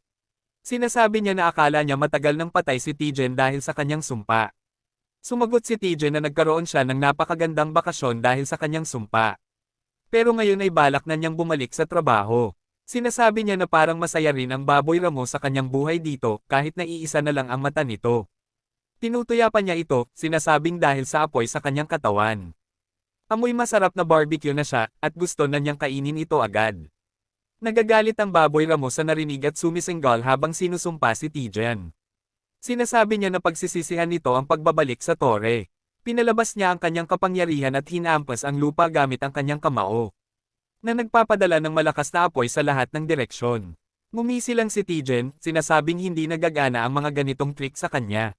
Sinasabi niya na akala niya matagal nang patay si Tijen dahil sa kanyang sumpa. Sumagot si Tijen na nagkaroon siya ng napakagandang bakasyon dahil sa kanyang sumpa. Pero ngayon ay balak na niyang bumalik sa trabaho. Sinasabi niya na parang masaya rin ang baboy ramo sa kanyang buhay dito kahit na iisa na lang ang mata nito. Tinutuya pa niya ito, sinasabing dahil sa apoy sa kanyang katawan. Amoy masarap na barbecue na siya at gusto na niyang kainin ito agad. Nagagalit ang baboy ramo sa narinig at sumisinggal habang sinusumpa si Tijen. Sinasabi niya na pagsisisihan nito ang pagbabalik sa tore. Pinalabas niya ang kanyang kapangyarihan at hinampas ang lupa gamit ang kanyang kamao, na nagpapadala ng malakas na apoy sa lahat ng direksyon. Ngumisi lang si Tijen, sinasabing hindi nagagana ang mga ganitong trick sa kanya.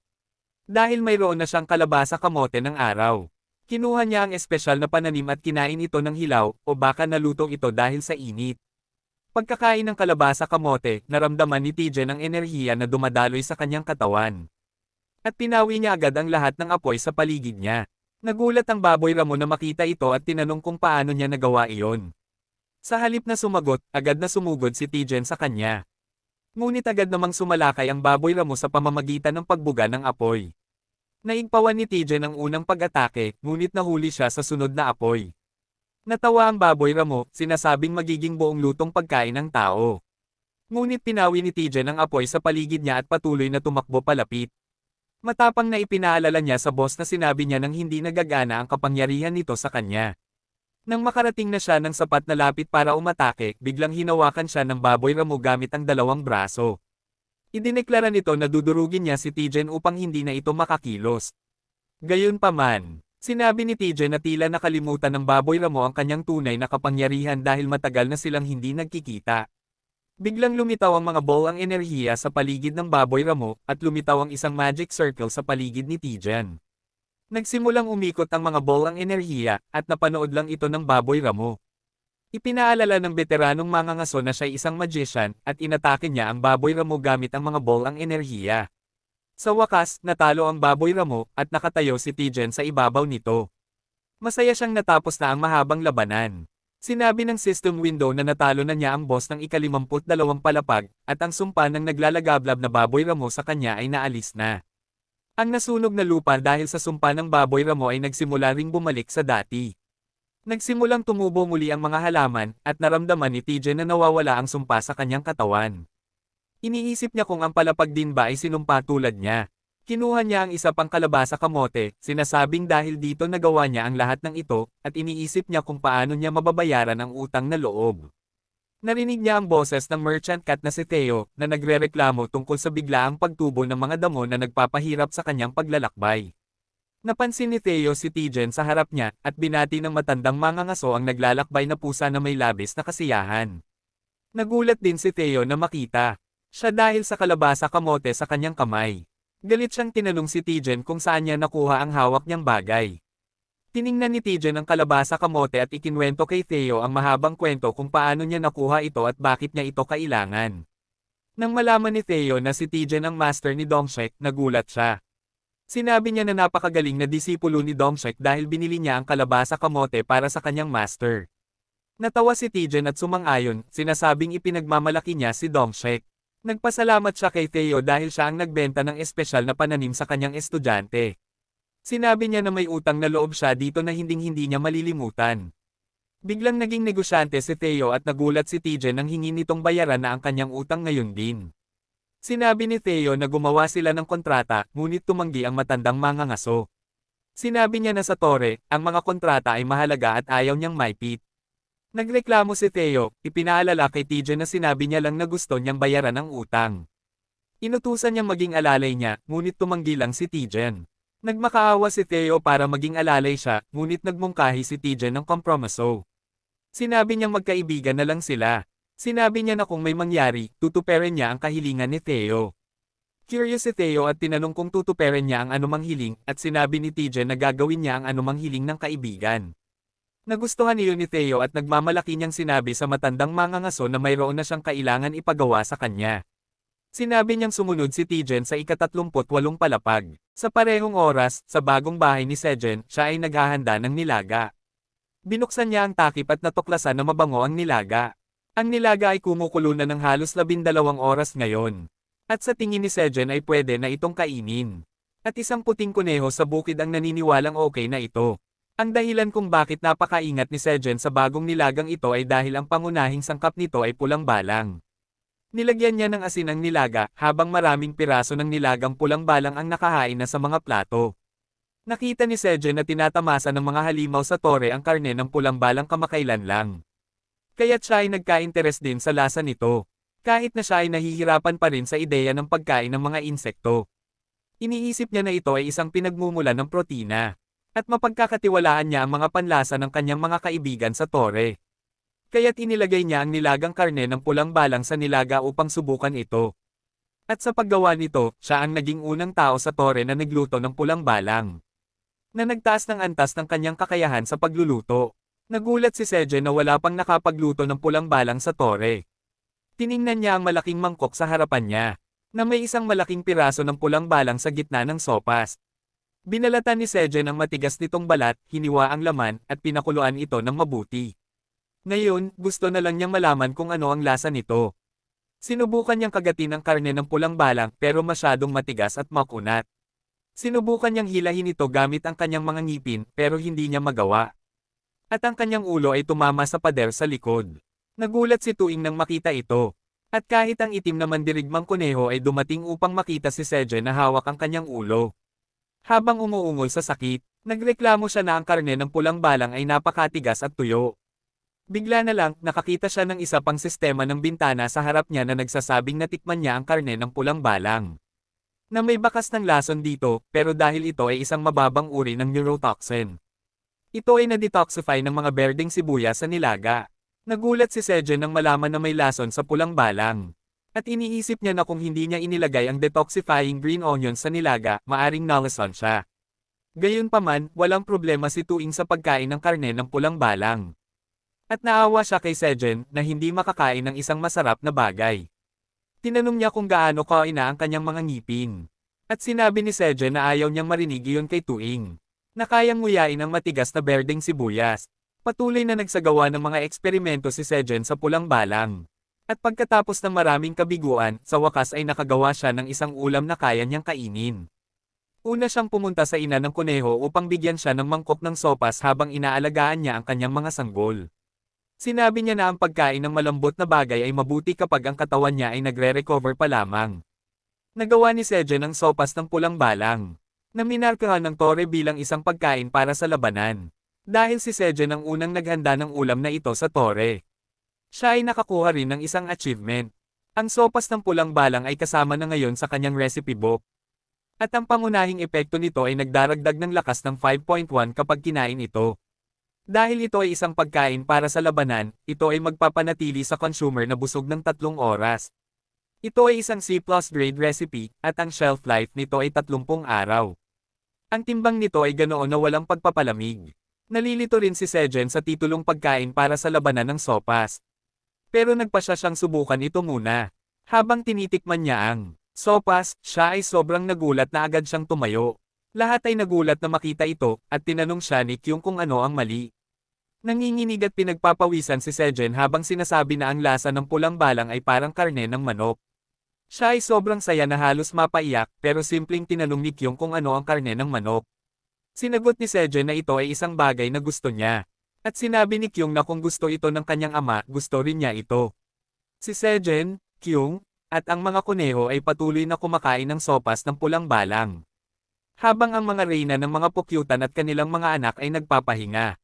Dahil mayroon na siyang kalabasa kamote ng araw. Kinuha niya ang espesyal na pananim at kinain ito ng hilaw, o baka nalutong ito dahil sa init. Pagkakain ng kalabasa kamote, naramdaman ni Tijen ang enerhiya na dumadaloy sa kanyang katawan. At pinawi niya agad ang lahat ng apoy sa paligid niya. Nagulat ang baboy ramo na makita ito at tinanong kung paano niya nagawa iyon. Sa halip na sumagot, agad na sumugod si Tijen sa kanya. Ngunit agad namang sumalakay ang baboy ramo sa pamamagitan ng pagbuga ng apoy. Naigpawan ni Tijen ang unang pag-atake, ngunit nahuli siya sa sunod na apoy. Natawa ang baboy ramo, sinasabing magiging buong lutong pagkain ng tao. Ngunit pinawi ni Tijen ang apoy sa paligid niya at patuloy na tumakbo palapit. Matapang na ipinaalala niya sa boss na sinabi niya nang hindi nagagana ang kapangyarihan nito sa kanya. Nang makarating na siya ng sapat na lapit para umatake, biglang hinawakan siya ng baboy ramo gamit ang 2 braso. Idineklara nito na dudurugin niya si Tijen upang hindi na ito makakilos. Gayunpaman, sinabi ni Tijen na tila nakalimutan ng baboy ramo ang kanyang tunay na kapangyarihan dahil matagal na silang hindi nagkikita. Biglang lumitaw ang mga ball ang enerhiya sa paligid ng baboy ramo, at lumitaw ang isang magic circle sa paligid ni Tijen. Nagsimulang umikot ang mga bolang enerhiya, at napanood lang ito ng Baboy Ramo. Ipinaalala ng veteranong mangangaso na siya'y isang magician, at inatake niya ang Baboy Ramo gamit ang mga bolang enerhiya. Sa wakas, natalo ang Baboy Ramo, at nakatayo si Tijen sa ibabaw nito. Masaya siyang natapos na ang mahabang labanan. Sinabi ng system window na natalo na niya ang boss ng ika-52 palapag, at ang sumpa ng naglalagablab na Baboy Ramo sa kanya ay naalis na. Ang nasunog na lupa dahil sa sumpa ng Baboy Ramo ay nagsimula ring bumalik sa dati. Nagsimulang tumubo muli ang mga halaman, at naramdaman ni Tijen na nawawala ang sumpa sa kanyang katawan. Iniisip niya kung ang palapag din ba ay sinumpa tulad niya. Kinuha niya ang isa pang kalabasa kamote, sinasabing dahil dito nagawa niya ang lahat ng ito, at iniisip niya kung paano niya mababayaran ang utang na loob. Narinig niya ang boses ng merchant cat na si Theo, na nagrereklamo tungkol sa biglaang pagtubo ng mga damo na nagpapahirap sa kanyang paglalakbay. Napansin ni Theo si Tijen sa harap niya, at binati ng matandang mangangaso ang naglalakbay na pusa na may labis na kasiyahan. Nagulat din si Theo na makita siya dahil sa kalabasa kamote sa kanyang kamay. Galit siyang tinanong si Tijen kung saan niya nakuha ang hawak niyang bagay. Tiningnan ni Tijen ang kalabasa kamote at ikinwento kay Theo ang mahabang kwento kung paano niya nakuha ito at bakit niya ito kailangan. Nang malaman ni Theo na si Tijen ang master ni Dongshek, nagulat siya. Sinabi niya na napakagaling na disipulo ni Dongshek dahil binili niya ang kalabasa kamote para sa kanyang master. Natawa si Tijen at sumang-ayon, sinasabing ipinagmamalaki niya si Dongshek. Nagpasalamat siya kay Theo dahil siya ang nagbenta ng espesyal na pananim sa kanyang estudyante. Sinabi niya na may utang na loob siya dito na hinding-hindi niya malilimutan. Biglang naging negosyante si Theo at nagulat si Tijen nang hingin nitong bayaran na ang kanyang utang ngayon din. Sinabi ni Theo na gumawa sila ng kontrata, ngunit tumanggi ang matandang mangangaso. Sinabi niya na sa tore, ang mga kontrata ay mahalaga at ayaw niyang maipit. Nagreklamo si Theo, ipinaalala kay Tijen na sinabi niya lang na gusto niyang bayaran ang utang. Inutusan niyang maging alalay niya, ngunit tumanggi lang si Tijen. Nagmakaawa si Theo para maging alalay siya, ngunit nagmungkahi si Tijen ng kompromiso. Sinabi niyang magkaibigan na lang sila. Sinabi niya na kung may mangyari, tutuperin niya ang kahilingan ni Theo. Curious si Theo at tinanong kung tutuperin niya ang anumang hiling, at sinabi ni Tijen na gagawin niya ang anumang hiling ng kaibigan. Nagustuhan niyo ni Theo at nagmamalaki niyang sinabi sa matandang mangangaso na mayroon na siyang kailangan ipagawa sa kanya. Sinabi niyang sumunod si Tijen sa ika-38 palapag. Sa parehong oras, sa bagong bahay ni Sejen, siya ay naghahanda ng nilaga. Binuksan niya ang takip at natuklasan na mabango ang nilaga. Ang nilaga ay kumukulo na ng halos 12 oras ngayon. At sa tingin ni Sejen ay pwede na itong kainin. At isang puting kuneho sa bukid ang naniniwalang okay na ito. Ang dahilan kung bakit napakaingat ni Sejen sa bagong nilagang ito ay dahil ang pangunahing sangkap nito ay pulang balang. Nilagyan niya ng asin ang nilaga, habang maraming piraso ng nilagang pulang balang ang nakahain na sa mga plato. Nakita ni Sejen na tinatamasa ng mga halimaw sa tore ang karne ng pulang balang kamakailan lang. Kaya't siya ay nagka-interes din sa lasa nito. Kahit na siya ay nahihirapan pa rin sa ideya ng pagkain ng mga insekto. Iniisip niya na ito ay isang pinagmumulan ng protina. At mapagkakatiwalaan niya ang mga panlasa ng kanyang mga kaibigan sa tore. Kaya't inilagay niya ang nilagang karne ng pulang balang sa nilaga upang subukan ito. At sa paggawa nito, siya ang naging unang tao sa tore na nagluto ng pulang balang. Na nagtaas ng antas ng kanyang kakayahan sa pagluluto. Nagulat si Sejen na wala pang nakapagluto ng pulang balang sa tore. Tiningnan niya ang malaking mangkok sa harapan niya, na may isang malaking piraso ng pulang balang sa gitna ng sopas. Binalatan ni Sejen ang matigas nitong balat, hiniwa ang laman, at pinakuluan ito ng mabuti. Ngayon, gusto na lang niyang malaman kung ano ang lasa nito. Sinubukan niyang kagatin ang karne ng pulang balang pero masyadong matigas at makunat. Sinubukan niyang hilahin ito gamit ang kanyang mga ngipin pero hindi niya magawa. At ang kanyang ulo ay tumama sa pader sa likod. Nagulat si Tuing nang makita ito. At kahit ang itim na mandirigmang kuneho ay dumating upang makita si Sejen na hawak ang kanyang ulo. Habang umuungol sa sakit, nagreklamo siya na ang karne ng pulang balang ay napakatigas at tuyo. Bigla na lang, nakakita siya ng isa pang sistema ng bintana sa harap niya na nagsasabing natikman niya ang karne ng pulang balang. Na may bakas ng lason dito, pero dahil ito ay isang mababang uri ng neurotoxin. Ito ay na-detoxify ng mga berdeng sibuyas sa nilaga. Nagulat si Sejen nang malaman na may lason sa pulang balang. At iniisip niya na kung hindi niya inilagay ang detoxifying green onion sa nilaga, maaring nalason siya. Gayunpaman, walang problema si Tuing sa pagkain ng karne ng pulang balang. At naawa siya kay Sejen na hindi makakain ng isang masarap na bagay. Tinanong niya kung gaano kaina ang kanyang mga ngipin. At sinabi ni Sejen na ayaw niyang marinig iyon kay Tuing. Na kayang nguyain ang matigas na berdeng sibuyas. Patuloy na nagsagawa ng mga eksperimento si Sejen sa pulang balang. At pagkatapos ng maraming kabiguan, sa wakas ay nakagawa siya ng isang ulam na kaya niyang kainin. Una siyang pumunta sa ina ng kuneho upang bigyan siya ng mangkok ng sopas habang inaalagaan niya ang kanyang mga sanggol. Sinabi niya na ang pagkain ng malambot na bagay ay mabuti kapag ang katawan niya ay nagre-recover pa lamang. Nagawa ni Sejen ang sopas ng pulang balang, na minarkahan ng Tore bilang isang pagkain para sa labanan. Dahil si Sejen ang unang naghanda ng ulam na ito sa Tore. Siya ay nakakuha rin ng isang achievement. Ang sopas ng pulang balang ay kasama na ngayon sa kanyang recipe book. At ang pangunahing epekto nito ay nagdaragdag ng lakas ng 5.1 kapag kinain ito. Dahil ito ay isang pagkain para sa labanan, ito ay magpapanatili sa consumer na busog ng 3 oras. Ito ay isang C+ grade recipe, at ang shelf life nito ay 30 araw. Ang timbang nito ay ganoon na walang pagpapalamig. Nalilito rin si Sejen sa titulong pagkain para sa labanan ng sopas. Pero nagpasya siyang subukan ito muna. Habang tinitikman niya ang sopas, siya ay sobrang nagulat na agad siyang tumayo. Lahat ay nagulat na makita ito, at tinanong siya ni Kyung kung ano ang mali. Nanginginig at pinagpapawisan si Sejen habang sinasabi na ang lasa ng pulang balang ay parang karne ng manok. Siya ay sobrang saya na halos mapaiyak, pero simpleng tinanong ni Kyung kung ano ang karne ng manok. Sinagot ni Sejen na ito ay isang bagay na gusto niya. At sinabi ni Kyung na kung gusto ito ng kanyang ama, gusto rin niya ito. Si Sejen, Kyung, at ang mga kuneho ay patuloy na kumakain ng sopas ng pulang balang. Habang ang mga reyna ng mga pukyutan at kanilang mga anak ay nagpapahinga.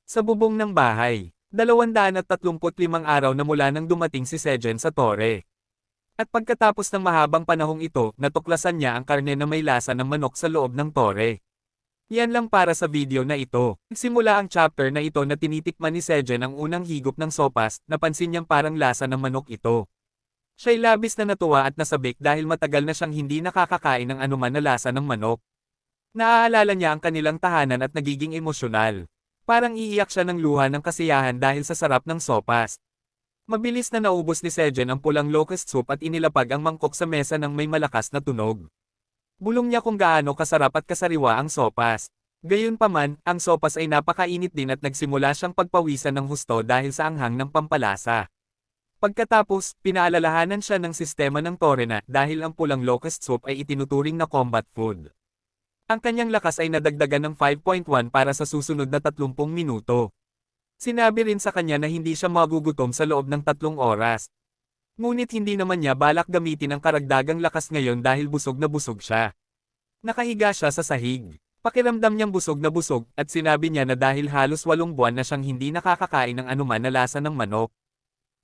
Sa bubong ng bahay, 235 araw na mula nang dumating si Sejen sa Tore. At pagkatapos ng mahabang panahong ito, natuklasan niya ang karne na may lasa ng manok sa loob ng Tore. Yan lang para sa video na ito. Simula ang chapter na ito na tinitikman ni Sejen ang unang higop ng sopas, napansin niyang parang lasa ng manok ito. Siya'y labis na natuwa at nasabik dahil matagal na siyang hindi nakakakain ng anuman na lasa ng manok. Naaalala niya ang kanilang tahanan at nagiging emosyonal. Parang iiyak siya ng luha ng kasiyahan dahil sa sarap ng sopas. Mabilis na naubos ni Sejen ang pulang locust soup at inilapag ang mangkok sa mesa ng may malakas na tunog. Bulong niya kung gaano kasarap at kasariwa ang sopas. Gayunpaman, ang sopas ay napakainit din at nagsimula siyang pagpawisan ng husto dahil sa anghang ng pampalasa. Pagkatapos, pinaalalahanan siya ng sistema ng Tore na dahil ang pulang locust soup ay itinuturing na combat food. Ang kanyang lakas ay nadagdagan ng 5.1 para sa susunod na 30 minuto. Sinabi rin sa kanya na hindi siya magugutom sa loob ng 3 oras. Ngunit hindi naman niya balak gamitin ang karagdagang lakas ngayon dahil busog na busog siya. Nakahiga siya sa sahig. Pakiramdam niyang busog na busog at sinabi niya na dahil halos 8 buwan na siyang hindi nakakakain ng anuman na lasa ng manok.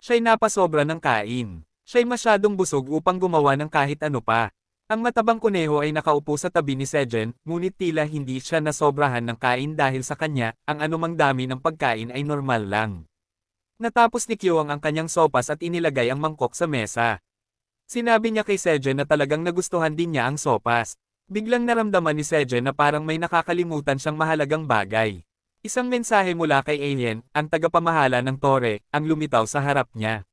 Siya'y napasobra ng kain. Siya'y masyadong busog upang gumawa ng kahit ano pa. Ang matabang kuneho ay nakaupo sa tabi ni Sejen, ngunit tila hindi siya nasobrahan ng kain dahil sa kanya, ang anumang dami ng pagkain ay normal lang. Natapos ni Kyung ang kanyang sopas at inilagay ang mangkok sa mesa. Sinabi niya kay Sejen na talagang nagustuhan din niya ang sopas. Biglang naramdaman ni Sejen na parang may nakakalimutan siyang mahalagang bagay. Isang mensahe mula kay Alien, ang tagapamahala ng Tore, ang lumitaw sa harap niya.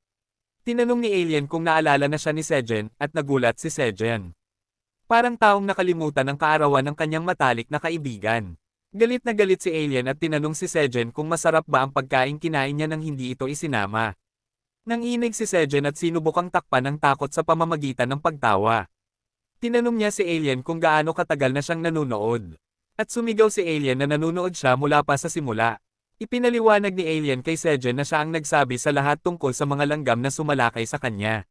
Tinanong ni Alien kung naalala na siya ni Sejen, at nagulat si Sejen. Parang taong nakalimutan ang kaarawan ng kanyang matalik na kaibigan. Galit na galit si Alien at tinanong si Sejen kung masarap ba ang pagkain kinain niya nang hindi ito isinama. Nanginig si Sejen at sinubukang takpan ang takot sa pamamagitan ng pagtawa. Tinanong niya si Alien kung gaano katagal na siyang nanunood. At sumigaw si Alien na nanunood siya mula pa sa simula. Ipinaliwanag ni Alien kay Sejen na siya ang nagsabi sa lahat tungkol sa mga langgam na sumalakay sa kanya.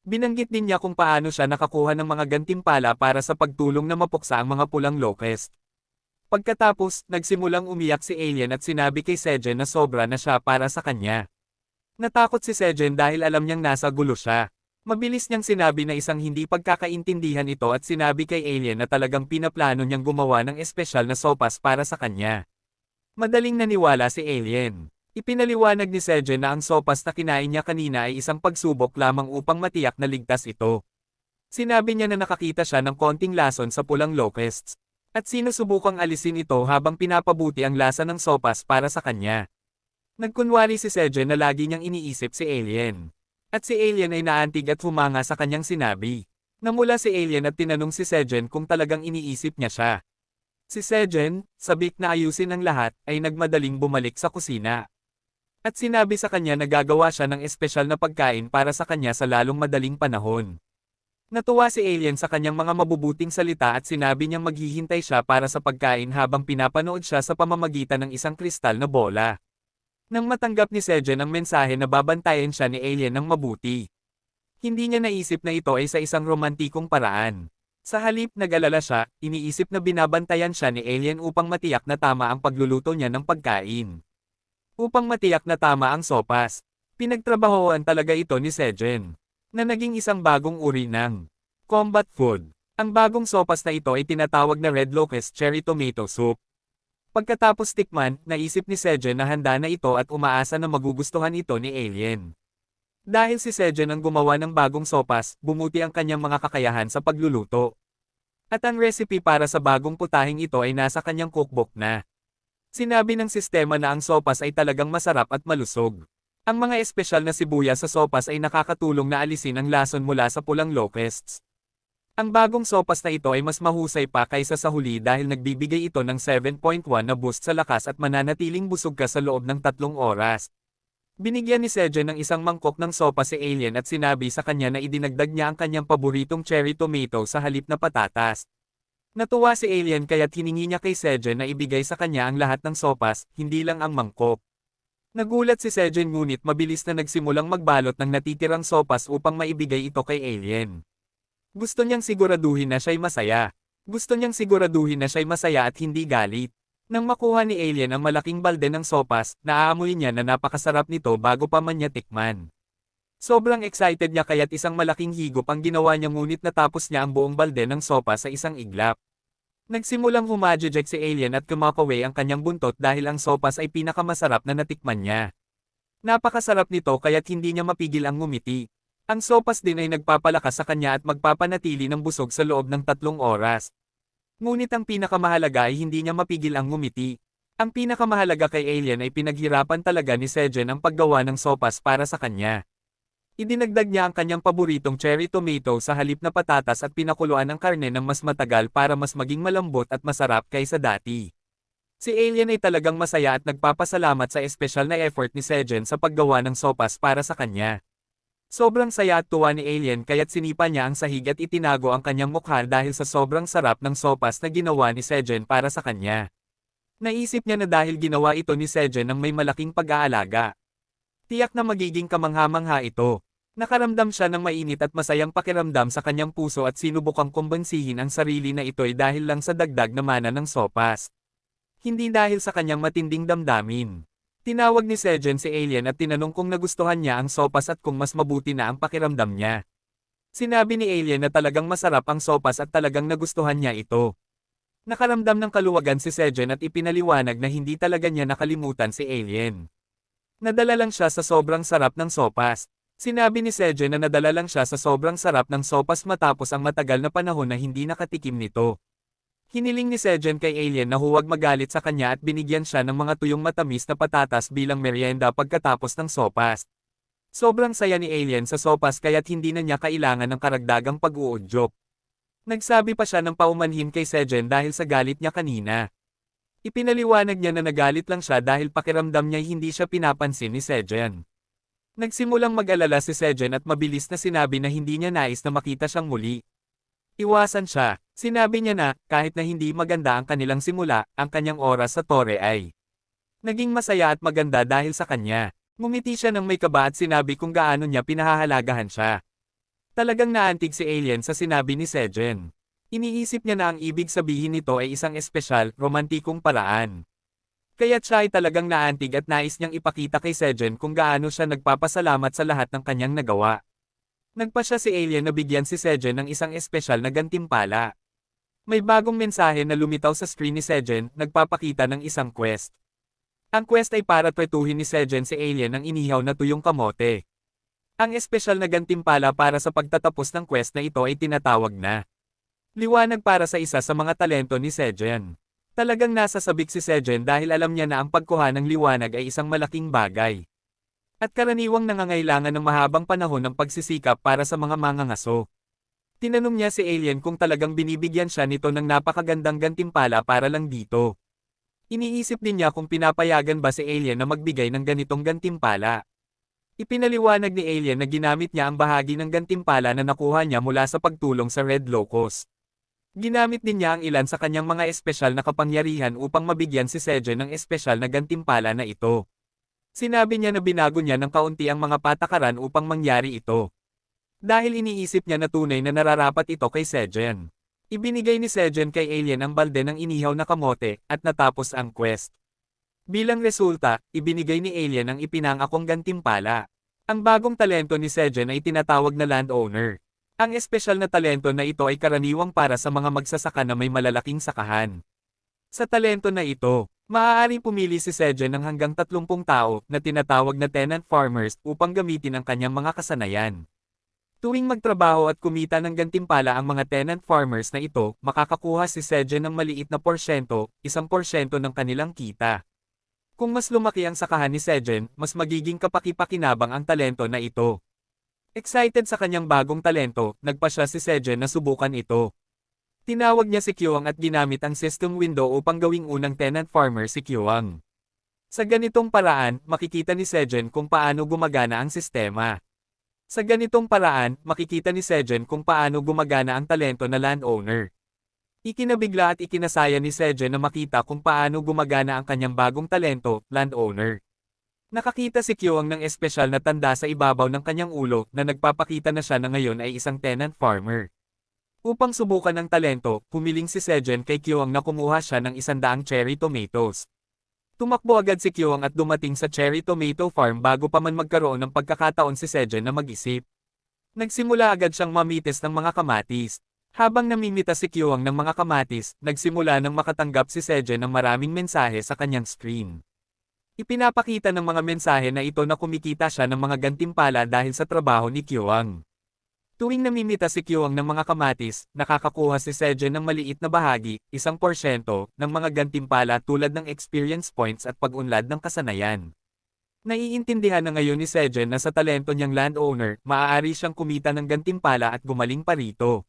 Binanggit din niya kung paano siya nakakuha ng mga gantimpala para sa pagtulong na mapuksa ang mga pulang locust. Pagkatapos, nagsimulang umiyak si Alien at sinabi kay Sejen na sobra na siya para sa kanya. Natakot si Sejen dahil alam niyang nasa gulo siya. Mabilis niyang sinabi na isang hindi pagkakaintindihan ito at sinabi kay Alien na talagang pinaplano niyang gumawa ng espesyal na sopas para sa kanya. Madaling naniwala si Alien. Ipinaliwanag ni Sejen na ang sopas na kinain niya kanina ay isang pagsubok lamang upang matiyak na ligtas ito. Sinabi niya na nakakita siya ng konting lason sa pulang locusts. At sinusubukang alisin ito habang pinapabuti ang lasa ng sopas para sa kanya. Nagkunwari si Sejen na lagi niyang iniisip si Alien. At si Alien ay naantig at humanga sa kanyang sinabi. Namula si Alien at tinanong si Sejen kung talagang iniisip niya siya. Si Sejen, sabik na ayusin ang lahat, ay nagmadaling bumalik sa kusina. At sinabi sa kanya na gagawa siya ng espesyal na pagkain para sa kanya sa lalong madaling panahon. Natuwa si Alien sa kanyang mga mabubuting salita at sinabi niyang maghihintay siya para sa pagkain habang pinapanood siya sa pamamagitan ng isang kristal na bola. Nang matanggap ni Sejen ang mensahe na babantayan siya ni Alien ng mabuti. Hindi niya naisip na ito ay sa isang romantikong paraan. Sa halip nag-alala siya, iniisip na binabantayan siya ni Alien upang matiyak na tama ang pagluluto niya ng pagkain. Upang matiyak na tama ang sopas, pinagtrabahoan talaga ito ni Sejen, na naging isang bagong uri ng combat food. Ang bagong sopas na ito ay tinatawag na Red Locust Cherry Tomato Soup. Pagkatapos tikman, naisip ni Sejen na handa na ito at umaasa na magugustuhan ito ni Alien. Dahil si Sejen ang gumawa ng bagong sopas, bumuti ang kanyang mga kakayahan sa pagluluto. At ang recipe para sa bagong putahing ito ay nasa kanyang cookbook na. Sinabi ng sistema na ang sopas ay talagang masarap at malusog. Ang mga espesyal na sibuyas sa sopas ay nakakatulong na alisin ang lason mula sa pulang locusts. Ang bagong sopas na ito ay mas mahusay pa kaysa sa huli dahil nagbibigay ito ng 7.1 na boost sa lakas at mananatiling busog ka sa loob ng 3 oras. Binigyan ni Sejen ng isang mangkok ng sopa si Alien at sinabi sa kanya na idinagdag niya ang kanyang paboritong cherry tomato sa halip na patatas. Natuwa si Alien kaya't hiningi niya kay Sejen na ibigay sa kanya ang lahat ng sopas, hindi lang ang mangkok. Nagulat si Sejen ngunit mabilis na nagsimulang magbalot ng natitirang sopas upang maibigay ito kay Alien. Gusto niyang siguraduhin na siya'y masaya. Gusto niyang siguraduhin na siya'y masaya at hindi galit. Nang makuha ni Alien ang malaking balde ng sopas, naaamoy niya na napakasarap nito bago pa man niya tikman. Sobrang excited niya kaya't isang malaking higop ang ginawa niya ngunit natapos niya ang buong balde ng sopas sa isang iglap. Nagsimulang humajejek si Alien at kumakaway ang kanyang buntot dahil ang sopas ay pinakamasarap na natikman niya. Napakasarap nito kaya't hindi niya mapigil ang ngumiti. Ang sopas din ay nagpapalakas sa kanya at magpapanatili ng busog sa loob ng 3 oras. Ngunit ang pinakamahalaga ay hindi niya mapigil ang ngumiti. Ang pinakamahalaga kay Alien ay pinaghirapan talaga ni Sejen ang paggawa ng sopas para sa kanya. Idinagdag niya ang kanyang paboritong cherry tomato sa halip na patatas at pinakuluan ang karne ng mas matagal para mas maging malambot at masarap kaysa dati. Si Alien ay talagang masaya at nagpapasalamat sa espesyal na effort ni Sejen sa paggawa ng sopas para sa kanya. Sobrang saya at tuwa ni Alien kaya't sinipa niya ang sahig at itinago ang kanyang mukha dahil sa sobrang sarap ng sopas na ginawa ni Sejen para sa kanya. Naisip niya na dahil ginawa ito ni Sejen ng may malaking pag-aalaga. Tiyak na magiging kamangha-mangha ito. Nakaramdam siya ng mainit at masayang pakiramdam sa kanyang puso at sinubukang kumbansihin ang sarili na ito'y dahil lang sa dagdag na mana ng sopas. Hindi dahil sa kanyang matinding damdamin. Tinawag ni Sejen si Alien at tinanong kung nagustuhan niya ang sopas at kung mas mabuti na ang pakiramdam niya. Sinabi ni Alien na talagang masarap ang sopas at talagang nagustuhan niya ito. Nakaramdam ng kaluwagan si Sejen at ipinaliwanag na hindi talaga niya nakalimutan si Alien. Nadala lang siya sa sobrang sarap ng sopas. Sinabi ni Sejen na nadala lang siya sa sobrang sarap ng sopas matapos ang matagal na panahon na hindi nakatikim nito. Hiniling ni Sejen kay Alien na huwag magalit sa kanya at binigyan siya ng mga tuyong matamis na patatas bilang merienda pagkatapos ng sopas. Sobrang saya ni Alien sa sopas kaya't hindi na niya kailangan ng karagdagang pag-uudyok. Nagsabi pa siya ng paumanhin kay Sejen dahil sa galit niya kanina. Ipinaliwanag niya na nagalit lang siya dahil pakiramdam niya hindi siya pinapansin ni Sejen. Nagsimulang mag-alala si Sejen at mabilis na sinabi na hindi niya nais na makita siyang muli. Iwasan siya. Sinabi niya na, kahit na hindi maganda ang kanilang simula, ang kanyang oras sa tore ay naging masaya at maganda dahil sa kanya. Ngumiti siya ng may kaba at sinabi kung gaano niya pinahahalagahan siya. Talagang naantig si Alien sa sinabi ni Sejen. Iniisip niya na ang ibig sabihin nito ay isang espesyal, romantikong paraan. Kaya't siya ay talagang naantig at nais niyang ipakita kay Sejen kung gaano siya nagpapasalamat sa lahat ng kanyang nagawa. Nagpa siya si Alien na bigyan si Sejen ng isang espesyal na gantimpala. May bagong mensahe na lumitaw sa screen ni Sejen, nagpapakita ng isang quest. Ang quest ay para tretuhin ni Sejen si Alien ng inihaw na tuyong kamote. Ang espesyal na gantimpala para sa pagtatapos ng quest na ito ay tinatawag na Liwanag para sa isa sa mga talento ni Sejen. Talagang nasasabik si Sejen dahil alam niya na ang pagkuha ng liwanag ay isang malaking bagay. At karaniwang nangangailangan ng mahabang panahon ng pagsisikap para sa mga mangangaso. Tinanong niya si Alien kung talagang binibigyan siya nito ng napakagandang gantimpala para lang dito. Iniisip din niya kung pinapayagan ba si Alien na magbigay ng ganitong gantimpala. Ipinaliwanag ni Alien na ginamit niya ang bahagi ng gantimpala na nakuha niya mula sa pagtulong sa Red Locust. Ginamit din niya ang ilan sa kanyang mga espesyal na kapangyarihan upang mabigyan si Sejen ng espesyal na gantimpala na ito. Sinabi niya na binago niya ng kaunti ang mga patakaran upang mangyari ito. Dahil iniisip niya na tunay na nararapat ito kay Sejen. Ibinigay ni Sejen kay Alien ang balde ng inihaw na kamote at natapos ang quest. Bilang resulta, ibinigay ni Alien ang ipinangakong gantimpala. Ang bagong talento ni Sejen ay tinatawag na landowner. Ang espesyal na talento na ito ay karaniwang para sa mga magsasaka na may malalaking sakahan. Sa talento na ito, maaaring pumili si Sejen ng hanggang 30 tao na tinatawag na tenant farmers upang gamitin ang kanyang mga kasanayan. Tuwing magtrabaho at kumita ng gantimpala ang mga tenant farmers na ito, makakakuha si Sejen ng maliit na porsyento, 1% ng kanilang kita. Kung mas lumaki ang sakahan ni Sejen, mas magiging kapaki-pakinabang ang talento na ito. Excited sa kanyang bagong talento, nagpa siya si Sejen na subukan ito. Tinawag niya si Kyoang at ginamit ang system window upang gawing unang tenant farmer si Kyoang. Sa ganitong paraan, makikita ni Sejen kung paano gumagana ang sistema. Sa ganitong paraan, makikita ni Sejen kung paano gumagana ang talento na landowner. Ikinabigla at ikinasaya ni Sejen na makita kung paano gumagana ang kanyang bagong talento, landowner. Nakakita si Kyoang ng espesyal na tanda sa ibabaw ng kanyang ulo na nagpapakita na siya na ngayon ay isang tenant farmer. Upang subukan ang talento, humiling si Sejen kay Kyoang na kumuha siya ng 100 cherry tomatoes. Tumakbo agad si Kyoang at dumating sa cherry tomato farm bago pa man magkaroon ng pagkakataon si Sejen na mag-isip. Nagsimula agad siyang mamitis ng mga kamatis. Habang namimita si Kyoang ng mga kamatis, nagsimula nang makatanggap si Sejen ng maraming mensahe sa kanyang screen. Ipinapakita ng mga mensahe na ito na kumikita siya ng mga gantimpala dahil sa trabaho ni Kyoang. Tuwing namimita si Kyoang ng mga kamatis, nakakakuha si Sejen ng maliit na bahagi, 1%, ng mga gantimpala tulad ng experience points at pag-unlad ng kasanayan. Naiintindihan na ngayon ni Sejen na sa talento niyang landowner, maaari siyang kumita ng gantimpala at gumaling pa rito.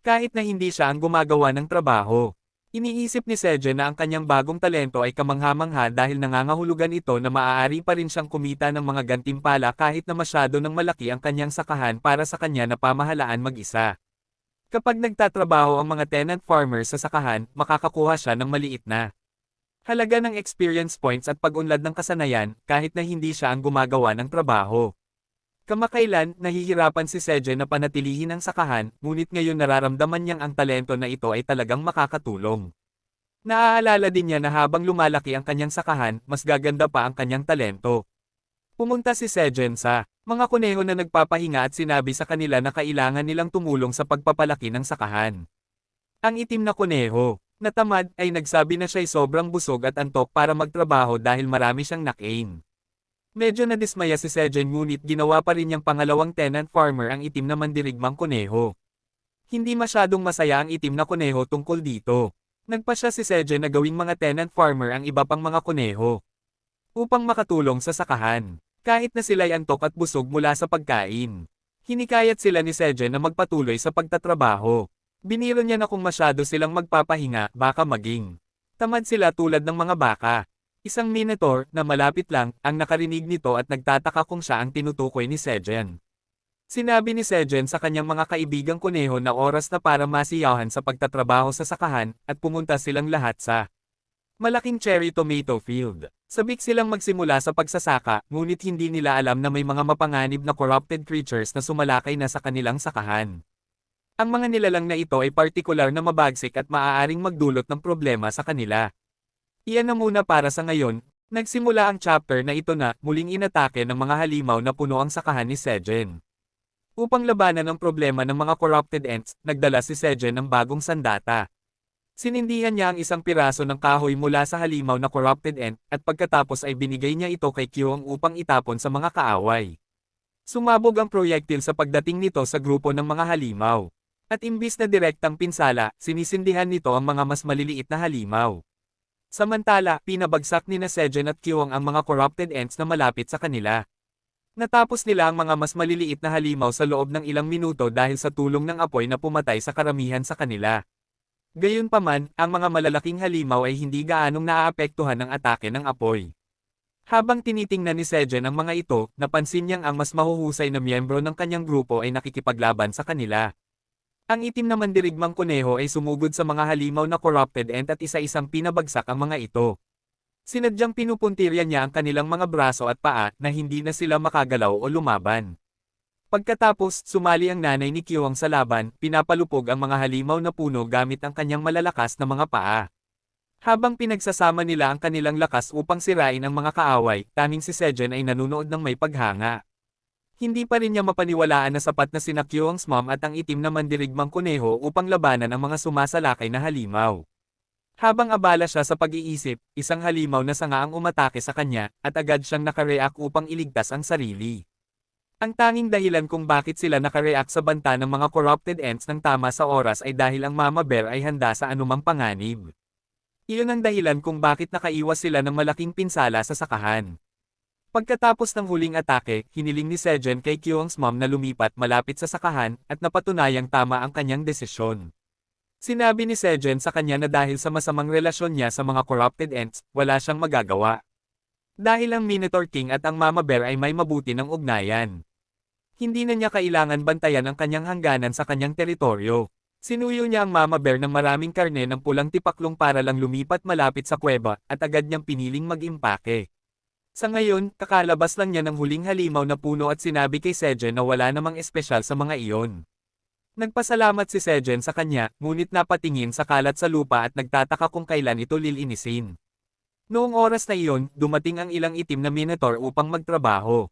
Kahit na hindi siya ang gumagawa ng trabaho. Iniisip ni Sejen na ang kanyang bagong talento ay kamangha-mangha dahil nangangahulugan ito na maaari pa rin siyang kumita ng mga gantimpala kahit na masyado ng malaki ang kanyang sakahan para sa kanya na pamahalaan mag-isa. Kapag nagtatrabaho ang mga tenant farmers sa sakahan, makakakuha siya ng maliit na halaga ng experience points at pag-unlad ng kasanayan kahit na hindi siya ang gumagawa ng trabaho. Kamakailan, nahihirapan si Sejen na panatilihin ang sakahan, ngunit ngayon nararamdaman niyang ang talento na ito ay talagang makakatulong. Naaalala din niya na habang lumalaki ang kanyang sakahan, mas gaganda pa ang kanyang talento. Pumunta si Sejen sa mga kuneho na nagpapahinga at sinabi sa kanila na kailangan nilang tumulong sa pagpapalaki ng sakahan. Ang itim na kuneho, na tamad, ay nagsabi na siya'y sobrang busog at antok para magtrabaho dahil marami siyang nakain. Medyo nadismaya si Sejen ngunit ginawa pa rin niyang pangalawang tenant farmer ang itim na mandirigmang kuneho. Hindi masyadong masaya ang itim na kuneho tungkol dito. Nagpa siya si Sejen na gawing mga tenant farmer ang iba pang mga kuneho upang makatulong sa sakahan, kahit na sila'y antok at busog mula sa pagkain. Hinikayat sila ni Sejen na magpatuloy sa pagtatrabaho. Biniro niya na kung masyado silang magpapahinga, baka maging tamad sila tulad ng mga baka. Isang minotaur na malapit lang ang nakarinig nito at nagtataka kung siya ang tinutukoy ni Sejen. Sinabi ni Sejen sa kanyang mga kaibigang kuneho na oras na para masiyahan sa pagtatrabaho sa sakahan at pumunta silang lahat sa malaking cherry tomato field. Sabik silang magsimula sa pagsasaka, ngunit hindi nila alam na may mga mapanganib na corrupted creatures na sumalakay na sa kanilang sakahan. Ang mga nilalang na ito ay partikular na mabagsik at maaaring magdulot ng problema sa kanila. Iyan na muna para sa ngayon. Nagsimula ang chapter na ito na muling inatake ng mga halimaw na puno ang sakahan ni Sejen. Upang labanan ang problema ng mga corrupted ants, nagdala si Sejen ng bagong sandata. Sinindihan niya ang isang piraso ng kahoy mula sa halimaw na corrupted ant at pagkatapos ay binigay niya ito kay Kyoang upang itapon sa mga kaaway. Sumabog ang proyektil sa pagdating nito sa grupo ng mga halimaw. At imbis na direktang pinsala, sinisindihan nito ang mga mas maliliit na halimaw. Samantala, pinabagsak ni Sejen at Kyuang ang mga corrupted ants na malapit sa kanila. Natapos nila ang mga mas maliliit na halimaw sa loob ng ilang minuto dahil sa tulong ng apoy na pumatay sa karamihan sa kanila. Gayunpaman, ang mga malalaking halimaw ay hindi gaanong naaapektuhan ng atake ng apoy. Habang tinitingnan ni Sejen ang mga ito, napansin niyang ang mas mahuhusay na miyembro ng kanyang grupo ay nakikipaglaban sa kanila. Ang itim na mandirigmang kuneho ay sumugod sa mga halimaw na corrupted ant at isa-isang pinabagsak ang mga ito. Sinadyang pinupuntirya niya ang kanilang mga braso at paa na hindi na sila makagalaw o lumaban. Pagkatapos, sumali ang nanay ni Kyuang sa laban, pinapalupog ang mga halimaw na puno gamit ang kanyang malalakas na mga paa. Habang pinagsasama nila ang kanilang lakas upang sirain ang mga kaaway, tanging si Sejen ay nanunood ng may paghanga. Hindi pa rin niya mapaniwalaan na sapat na sina Kyuang's mom at ang itim na mandirigmang kuneho upang labanan ang mga sumasalakay na halimaw. Habang abala siya sa pag-iisip, isang halimaw na sanga ang umatake sa kanya, at agad siyang nakareact upang iligtas ang sarili. Ang tanging dahilan kung bakit sila nakareact sa banta ng mga corrupted ants ng tama sa oras ay dahil ang Mama Bear ay handa sa anumang panganib. Iyon ang dahilan kung bakit nakaiwas sila ng malaking pinsala sa sakahan. Pagkatapos ng huling atake, hiniling ni Sejen kay Kyuang's mom na lumipat malapit sa sakahan, at napatunayang tama ang kanyang desisyon. Sinabi ni Sejen sa kanya na dahil sa masamang relasyon niya sa mga corrupted ants, wala siyang magagawa. Dahil ang Minotaur King at ang Mama Bear ay may mabuti ng ugnayan. Hindi na niya kailangan bantayan ang kanyang hangganan sa kanyang teritoryo. Sinuyo niya ang Mama Bear ng maraming karne ng pulang tipaklong para lang lumipat malapit sa kuweba, at agad niyang piniling mag-impake. Sa ngayon, kakalabas lang niya ng huling halimaw na puno at sinabi kay Sejen na wala namang espesyal sa mga iyon. Nagpasalamat si Sejen sa kanya, ngunit napatingin sa kalat sa lupa at nagtataka kung kailan ito lilinisin. Noong oras na iyon, dumating ang ilang itim na Minotaur upang magtrabaho.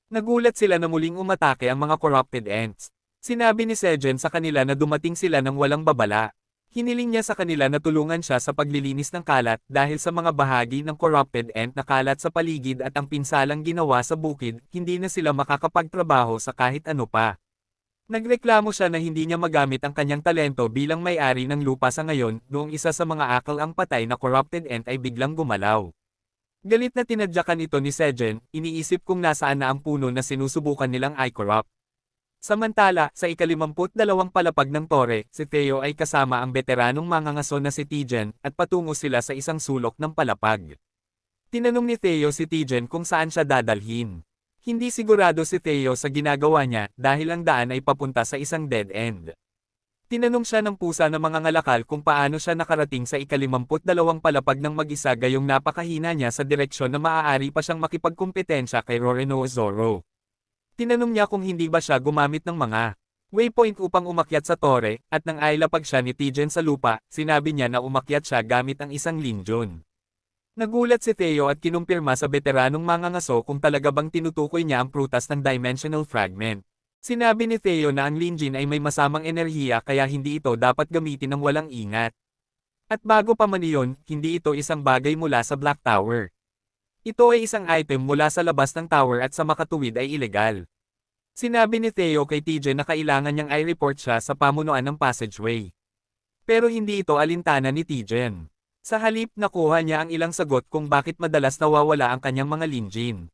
Nagulat sila na muling umatake ang mga corrupted ants. Sinabi ni Sejen sa kanila na dumating sila ng walang babala. Hiniling niya sa kanila na tulungan siya sa paglilinis ng kalat dahil sa mga bahagi ng corrupted ant na kalat sa paligid at ang pinsalang ginawa sa bukid, hindi na sila makakapagtrabaho sa kahit ano pa. Nagreklamo siya na hindi niya magamit ang kanyang talento bilang may-ari ng lupa sa ngayon, noong isa sa mga akal ang patay na corrupted ant ay biglang gumalaw. Galit na tinadyakan ito ni Sejen, iniisip kung nasaan na ang puno na sinusubukan nilang i-corrupt. Samantala, sa ika-52 palapag ng tore, si Theo ay kasama ang veteranong mangangaso na si Tijen, at patungo sila sa isang sulok ng palapag. Tinanong ni Theo si Tijen kung saan siya dadalhin. Hindi sigurado si Theo sa ginagawa niya dahil ang daan ay papunta sa isang dead end. Tinanong siya ng pusa na mga ngalakal kung paano siya nakarating sa ika-52 palapag ng mag-isa gayong napakahina niya sa direksyon na maaari pa siyang makipagkumpetensya kay Rorenoa Zoro. Tinanong niya kung hindi ba siya gumamit ng mga waypoint upang umakyat sa tore, at nang ailapag siya ni Tijen sa lupa, sinabi niya na umakyat siya gamit ang isang linjon. Nagulat si Theo at kinumpirma sa veteranong mangangaso kung talaga bang tinutukoy niya ang prutas ng dimensional fragment. Sinabi ni Theo na ang Linjin ay may masamang enerhiya kaya hindi ito dapat gamitin ng walang ingat. At bago pa man iyon, hindi ito isang bagay mula sa Black Tower. Ito ay isang item mula sa labas ng tower at sa makatuwid ay ilegal. Sinabi ni Theo kay TJ na kailangan niyang i-report siya sa pamunuan ng passageway. Pero hindi ito alintana ni Tijen. Sa halip nakuha niya ang ilang sagot kung bakit madalas nawawala ang kanyang mga Linjin.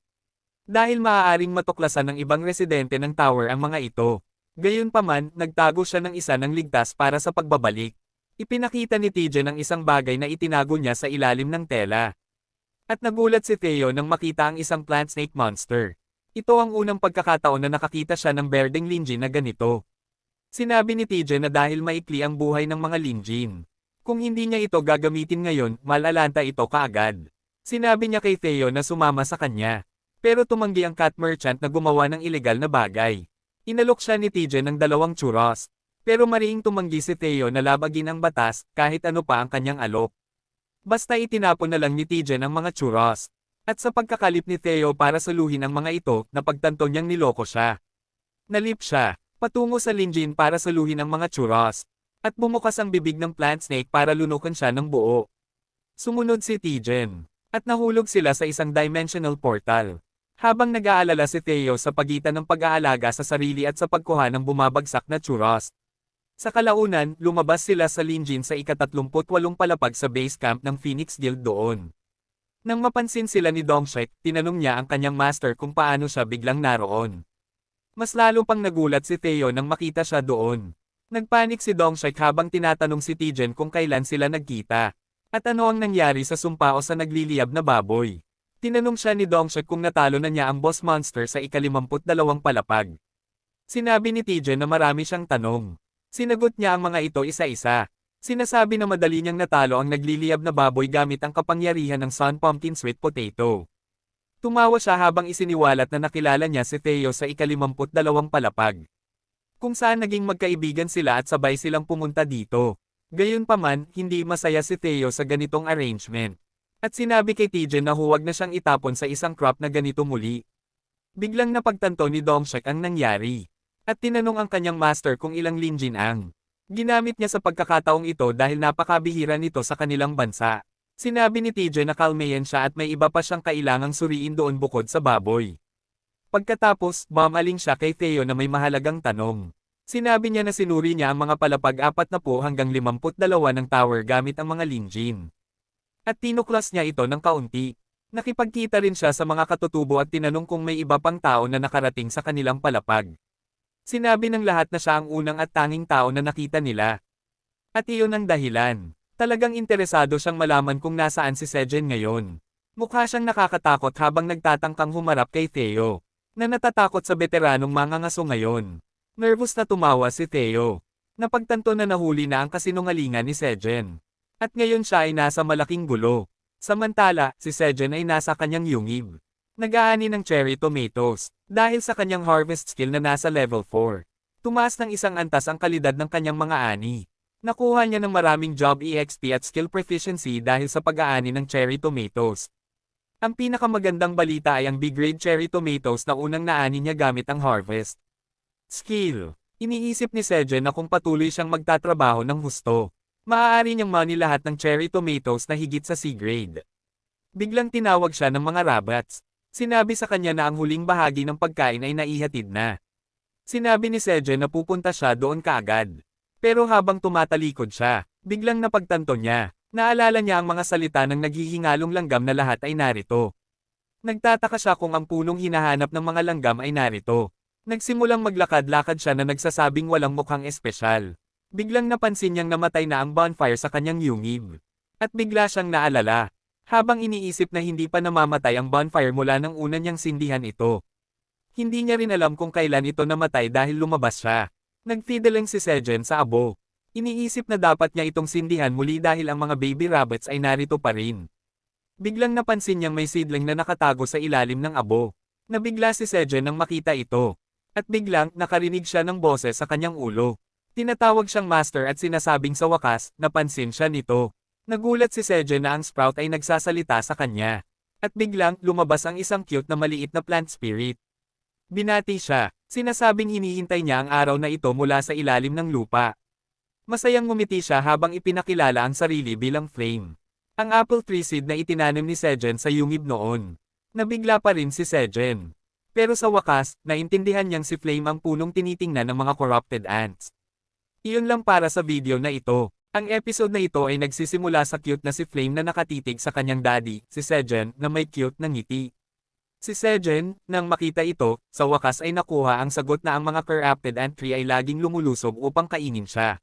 Dahil maaaring matuklasan ng ibang residente ng tower ang mga ito. Gayunpaman, nagtago siya ng isa ng ligtas para sa pagbabalik. Ipinakita ni Tijen ang isang bagay na itinago niya sa ilalim ng tela. At nagulat si Theo nang makita ang isang plant snake monster. Ito ang unang pagkakataon na nakakita siya ng berdeng Linjin na ganito. Sinabi ni Tijen na dahil maikli ang buhay ng mga Linjin. Kung hindi niya ito gagamitin ngayon, malalanta ito kaagad. Sinabi niya kay Theo na sumama sa kanya. Pero tumanggi ang cat merchant na gumawa ng ilegal na bagay. Inalok siya ni Tijen ng 2 churros. Pero mariing tumanggi si Theo na labagin ang batas, kahit ano pa ang kanyang alok. Basta itinapon na lang ni Tijen ang mga churros. At sa pagkakalip ni Theo para saluhin ang mga ito, napagtanto niyang niloko siya. Nalip siya, patungo sa Linjin para saluhin ang mga churros. At bumukas ang bibig ng plant snake para lunukan siya ng buo. Sumunod si Tijen. At nahulog sila sa isang dimensional portal. Habang nag-aalala si Theo sa pagitan ng pag-aalaga sa sarili at sa pagkuha ng bumabagsak na churros. Sa kalaunan, lumabas sila sa Linjin sa ika-38 palapag sa base camp ng Phoenix Guild doon. Nang mapansin sila ni Dongshek, tinanong niya ang kanyang master kung paano siya biglang naroon. Mas lalo pang nagulat si Theo nang makita siya doon. Nagpanik si Dongshek habang tinatanong si Tijen kung kailan sila nagkita. At ano ang nangyari sa sumpao sa nagliliyab na baboy. Tinanong siya ni Dongshek kung natalo na niya ang boss monster sa ika-52 palapag. Sinabi ni Tijen na marami siyang tanong. Sinagot niya ang mga ito isa-isa. Sinasabi na madali niyang natalo ang nagliliyab na baboy gamit ang kapangyarihan ng Sun Pumpkin Sweet Potato. Tumawa siya habang isiniwalat na nakilala niya si Theo sa ika-52 palapag. Kung saan naging magkaibigan sila at sabay silang pumunta dito. Gayunpaman, hindi masaya si Theo sa ganitong arrangement. At sinabi kay Tijen na huwag na siyang itapon sa isang crop na ganito muli. Biglang napagtanto ni Dongshek ang nangyari. At tinanong ang kanyang master kung ilang Linjin ang ginamit niya sa pagkakataong ito dahil napakabihira nito sa kanilang bansa. Sinabi ni TJ na kalmayan siya at may iba pa siyang kailangang suriin doon bukod sa baboy. Pagkatapos, bumaling siya kay Theo na may mahalagang tanong. Sinabi niya na sinuri niya ang mga palapag 40 hanggang 52 ng tower gamit ang mga Linjin. At tinuklas niya ito ng kaunti. Nakipagkita rin siya sa mga katutubo at tinanong kung may iba pang tao na nakarating sa kanilang palapag. Sinabi ng lahat na siya ang unang at tanging tao na nakita nila. At iyon ang dahilan. Talagang interesado siyang malaman kung nasaan si Sejen ngayon. Mukha siyang nakakatakot habang nagtatangkang humarap kay Theo, na natatakot sa veteranong mangangaso ngayon. Nervous na tumawa si Theo. Napagtanto na nahuli na ang kasinungalingan ni Sejen. At ngayon siya ay nasa malaking gulo. Samantala, si Sejen ay nasa kanyang yungib. Nag-aani ng cherry tomatoes, dahil sa kanyang harvest skill na nasa level 4. Tumaas ng isang antas ang kalidad ng kanyang mga ani. Nakuha niya ng maraming job EXP at skill proficiency dahil sa pag-aani ng cherry tomatoes. Ang pinakamagandang balita ay ang big-grade cherry tomatoes na unang naani niya gamit ang harvest skill. Iniisip ni Sejen na kung patuloy siyang magtatrabaho ng husto, maaari niyang mani lahat ng cherry tomatoes na higit sa C-grade. Biglang tinawag siya ng mga rabbits. Sinabi sa kanya na ang huling bahagi ng pagkain ay naihatid na. Sinabi ni Sejen na pupunta siya doon kaagad. Pero habang tumatalikod siya, biglang napagtanto niya. Naalala niya ang mga salita ng naghihingalong langgam na lahat ay narito. Nagtataka siya kung ang punong hinahanap ng mga langgam ay narito. Nagsimulang maglakad-lakad siya na nagsasabing walang mukhang espesyal. Biglang napansin niyang namatay na ang bonfire sa kanyang yungib. At bigla siyang naalala. Habang iniisip na hindi pa namamatay ang bonfire mula nang una niyang sindihan ito. Hindi niya rin alam kung kailan ito namatay dahil lumabas siya. Nagfideling si Sejen sa abo. Iniisip na dapat niya itong sindihan muli dahil ang mga baby rabbits ay narito pa rin. Biglang napansin niyang may seedling na nakatago sa ilalim ng abo. Nabigla si Sejen nang makita ito. At biglang nakarinig siya ng boses sa kanyang ulo. Tinatawag siyang master at sinasabing sa wakas, napansin siya nito. Nagulat si Sejen na ang sprout ay nagsasalita sa kanya. At biglang lumabas ang isang cute na maliit na plant spirit. Binati siya, sinasabing hinihintay niya ang araw na ito mula sa ilalim ng lupa. Masayang ngumiti siya habang ipinakilala ang sarili bilang Flame. Ang apple tree seed na itinanim ni Sejen sa yungib noon. Nabigla pa rin si Sejen. Pero sa wakas, naintindihan niyang si Flame ang punong tinitingnan ng mga corrupted ants. Iyon lang para sa video na ito. Ang episode na ito ay nagsisimula sa cute na si Flame na nakatitig sa kanyang daddy, si Sejen, na may cute na ngiti. Si Sejen, nang makita ito, sa wakas ay nakuha ang sagot na ang mga corrupted ant tree ay laging lumulusob upang kainin siya.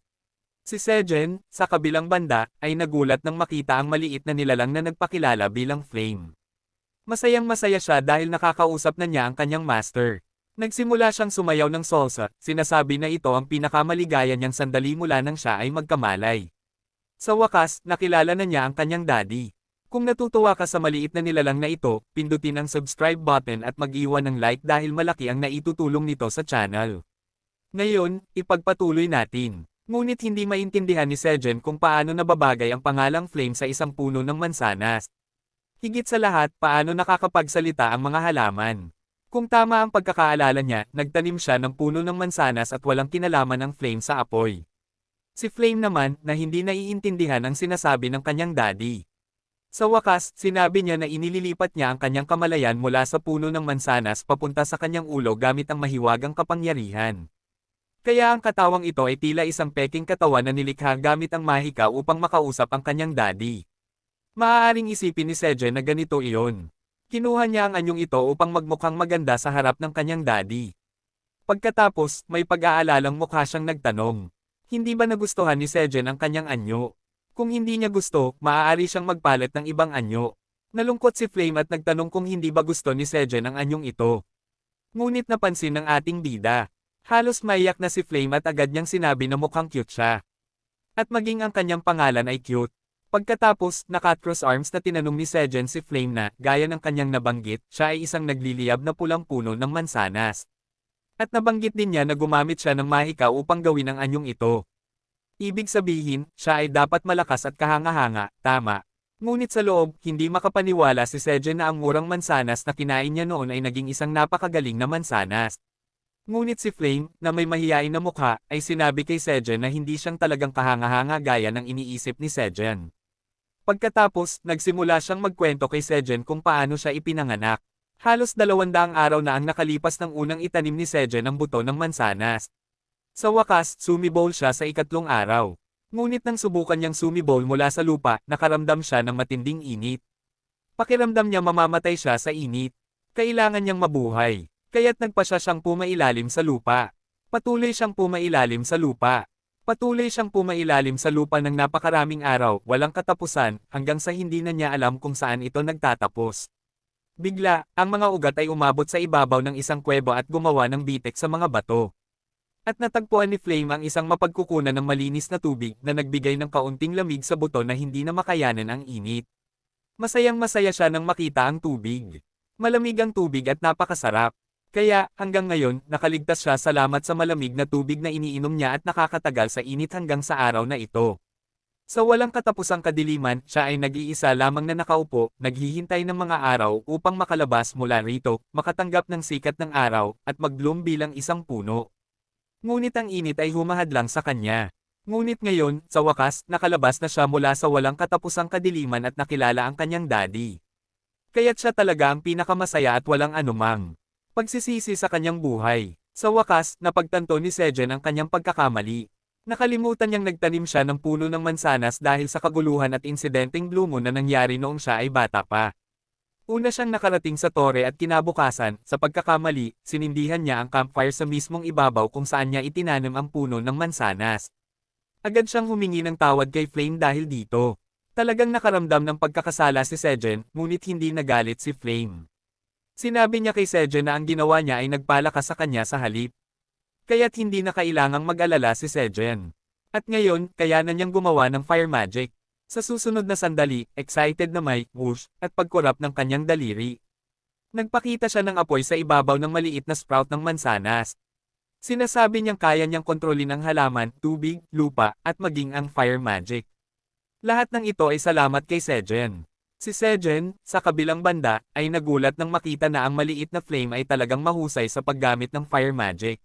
Si Sejen, sa kabilang banda, ay nagulat nang makita ang maliit na nilalang na nagpakilala bilang Flame. Masayang-masaya siya dahil nakakausap na niya ang kanyang master. Nagsimula siyang sumayaw ng salsa, sinasabi na ito ang pinakamaligaya niyang sandali mula nang siya ay magkamalay. Sa wakas, nakilala na niya ang kanyang daddy. Kung natutuwa ka sa maliit na nilalang na ito, pindutin ang subscribe button at mag-iwan ng like dahil malaki ang naitutulong nito sa channel. Ngayon, ipagpatuloy natin. Ngunit hindi maintindihan ni Sejen kung paano nababagay ang pangalang Flame sa isang puno ng mansanas. Higit sa lahat, paano nakakapagsalita ang mga halaman. Kung tama ang pagkakaalala niya, nagtanim siya ng puno ng mansanas at walang kinalaman ang Flame sa apoy. Si Flame naman, na hindi naiintindihan ang sinasabi ng kanyang daddy. Sa wakas, sinabi niya na inililipat niya ang kanyang kamalayan mula sa puno ng mansanas papunta sa kanyang ulo gamit ang mahiwagang kapangyarihan. Kaya ang katawang ito ay tila isang peking katawan na nilikha gamit ang mahika upang makausap ang kanyang daddy. Maaaring isipin ni Sejen na ganito iyon. Kinuha niya ang anyong ito upang magmukhang maganda sa harap ng kanyang daddy. Pagkatapos, may pag-aalalang mukha siyang nagtanong. Hindi ba nagustuhan ni Sejen ang kanyang anyo? Kung hindi niya gusto, maaari siyang magpalit ng ibang anyo. Nalungkot si Flame at nagtanong kung hindi ba gusto ni Sejen ang anyong ito. Ngunit napansin ng ating bida. Halos maiyak na si Flame at agad niyang sinabi na mukhang cute siya. At maging ang kanyang pangalan ay cute. Pagkatapos, naka-cross arms na tinanong ni Sejen si Flame na, gaya ng kanyang nabanggit, siya ay isang nagliliyab na pulang puno ng mansanas. At nabanggit din niya na gumamit siya ng mahika upang gawin ang anyong ito. Ibig sabihin, siya ay dapat malakas at kahanga-hanga, tama. Ngunit sa loob, hindi makapaniwala si Sejen na ang murang mansanas na kinain niya noon ay naging isang napakagaling na mansanas. Ngunit si Flame, na may mahiyain na mukha, ay sinabi kay Sejen na hindi siyang talagang kahanga-hanga gaya ng iniisip ni Sejen. Pagkatapos, nagsimula siyang magkwento kay Sejen kung paano siya ipinanganak. Halos 200 araw na ang nakalipas ng unang itanim ni Sejen ang buto ng mansanas. Sa wakas, sumibol siya sa ikatlong araw. Ngunit nang subukan niyang sumibol mula sa lupa, nakaramdam siya ng matinding init. Pakiramdam niya mamamatay siya sa init. Kailangan niyang mabuhay. Kaya't nagpasya siyang pumailalim sa lupa. Patuloy siyang pumailalim sa lupa. Patuloy siyang pumailalim sa lupa ng napakaraming araw, walang katapusan, hanggang sa hindi na niya alam kung saan ito nagtatapos. Bigla, ang mga ugat ay umabot sa ibabaw ng isang kuweba at gumawa ng bitek sa mga bato. At natagpuan ni Flame ang isang mapagkukunan ng malinis na tubig na nagbigay ng kaunting lamig sa buto na hindi na makayanan ang init. Masayang-masaya siya nang makita ang tubig. Malamig ang tubig at napakasarap. Kaya, hanggang ngayon, nakaligtas siya salamat sa malamig na tubig na iniinom niya at nakakatagal sa init hanggang sa araw na ito. Sa walang katapusang kadiliman, siya ay nag-iisa lamang na nakaupo, naghihintay ng mga araw upang makalabas mula rito, makatanggap ng sikat ng araw, at mag-bloom bilang isang puno. Ngunit ang init ay humahadlang sa kanya. Ngunit ngayon, sa wakas, nakalabas na siya mula sa walang katapusang kadiliman at nakilala ang kanyang daddy. Kaya't siya talaga ang pinakamasaya at walang anumang pagsisisi sa kanyang buhay. Sa wakas, napagtanto ni Sejen ang kanyang pagkakamali. Nakalimutan niyang nagtanim siya ng puno ng mansanas dahil sa kaguluhan at insidenteng blue moon na nangyari noong siya ay bata pa. Una siyang nakarating sa tore at kinabukasan, sa pagkakamali, sinindihan niya ang campfire sa mismong ibabaw kung saan niya itinanim ang puno ng mansanas. Agad siyang humingi ng tawad kay Flame dahil dito. Talagang nakaramdam ng pagkakasala si Sejen, ngunit hindi nagalit si Flame. Sinabi niya kay Sejen na ang ginawa niya ay nagpalakas sa kanya sa halip. Kaya't hindi na kailangang mag-alala si Sejen. At ngayon, kaya na niyang gumawa ng fire magic. Sa susunod na sandali, excited na may whoosh at pagkurap ng kanyang daliri. Nagpakita siya ng apoy sa ibabaw ng maliit na sprout ng mansanas. Sinasabi niyang kaya niyang kontrolin ang halaman, tubig, lupa, at maging ang fire magic. Lahat ng ito ay salamat kay Sejen. Si Sejen, sa kabilang banda, ay nagulat nang makita na ang maliit na Flame ay talagang mahusay sa paggamit ng fire magic.